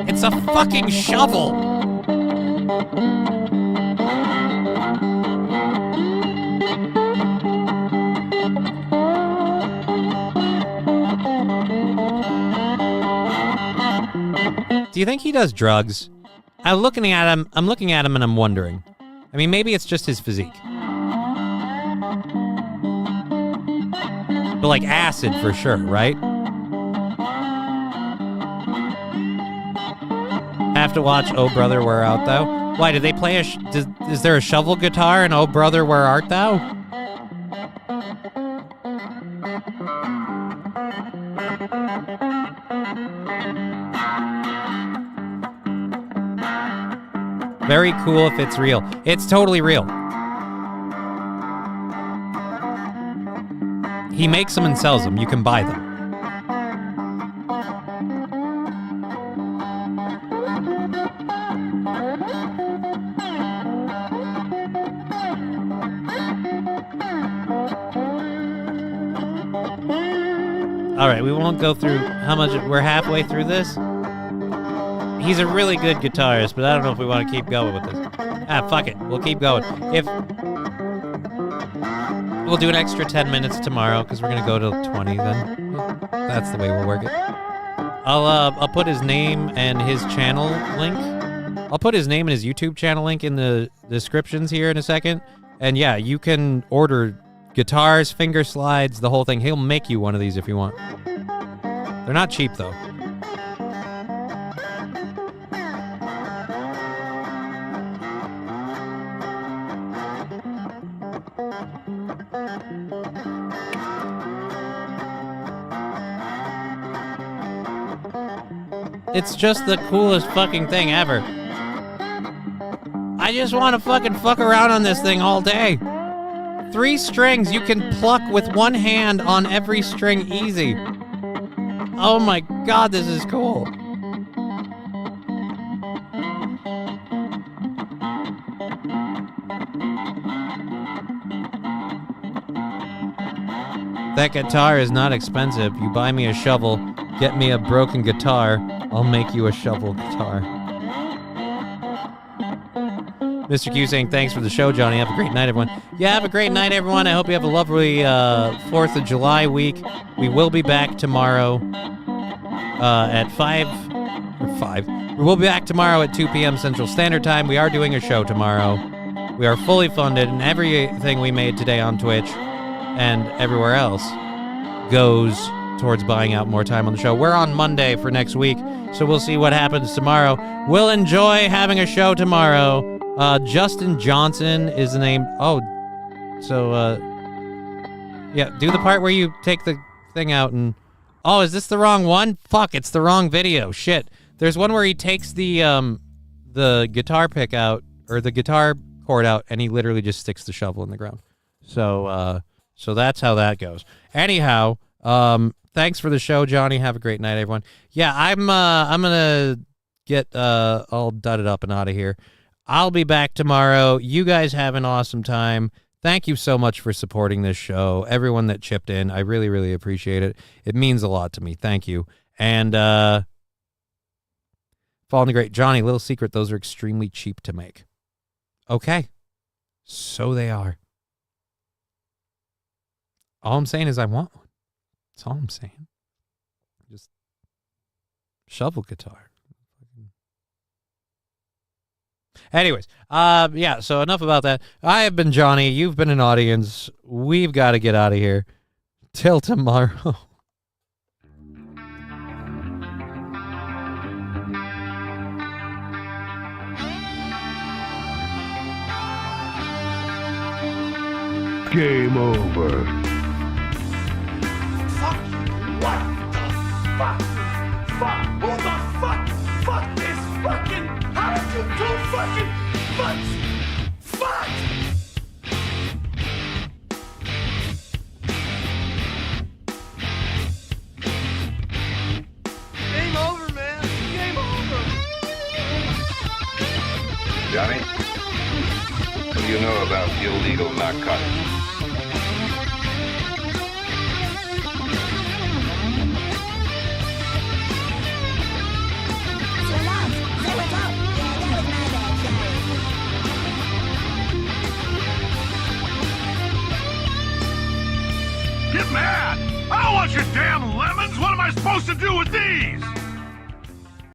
It's a fucking shovel. Do you think he does drugs? I'm looking at him and I'm wondering. I mean, maybe it's just his physique. But like acid for sure, right? Have to watch Oh Brother Where Art Thou? Why, did they play is there a shovel guitar in Oh Brother Where Art Thou? Very cool if it's real. It's totally real. He makes them and sells them. You can buy them. All right, we won't go through how much. We're halfway through this. He's a really good guitarist, but I don't know if we want to keep going with this. Ah, fuck it. We'll keep going. We'll do an extra 10 minutes tomorrow because we're gonna go to 20. Then that's the way we'll work it. I'll put his name and his channel link. I'll put his name and his YouTube channel link in the descriptions here in a second. And yeah, you can order guitars, finger slides, the whole thing. He'll make you one of these if you want. They're not cheap though. It's just the coolest fucking thing ever. I just want to fucking fuck around on this thing all day. 3 strings you can pluck with one hand on every string easy. Oh my god, this is cool. That guitar is not expensive. You buy me a shovel, get me a broken guitar, I'll make you a shovel guitar. Mr. Q saying, thanks for the show, Johnny. Have a great night, everyone. Yeah, have a great night, everyone. I hope you have a lovely 4th of July week. We will be back tomorrow at 5. We will be back tomorrow at 2 p.m. Central Standard Time. We are doing a show tomorrow. We are fully funded, and everything we made today on Twitch and everywhere else goes towards buying out more time on the show. We're on Monday for next week, so we'll see what happens tomorrow. We'll enjoy having a show tomorrow. Justin Johnson is the name. Oh, so, yeah, do the part where you take the thing out and... Oh, is this the wrong one? Fuck, it's the wrong video. Shit. There's one where he takes the guitar pick out, or the guitar chord out, and he literally just sticks the shovel in the ground. So that's how that goes. Anyhow, thanks for the show, Johnny. Have a great night, everyone. Yeah, I'm gonna get all dudded up and out of here. I'll be back tomorrow. You guys have an awesome time. Thank you so much for supporting this show. Everyone that chipped in, I really, really appreciate it. It means a lot to me. Thank you. And Following the Great Johnny, little secret, those are extremely cheap to make. Okay. So they are. All I'm saying is I want one. That's all I'm saying. Just shovel guitar. Anyways, yeah, so enough about that. I have been Johnny. You've been an audience. We've got to get out of here. Till tomorrow. Game over. Fuck you. What the fuck? Fuck. Who the fuck? Fuck this fucking. How did you do fucking fucks? Fuck! Game over, man. Game over. Johnny, what do you know about illegal narcotics? Get mad! I don't want your damn lemons! What am I supposed to do with these?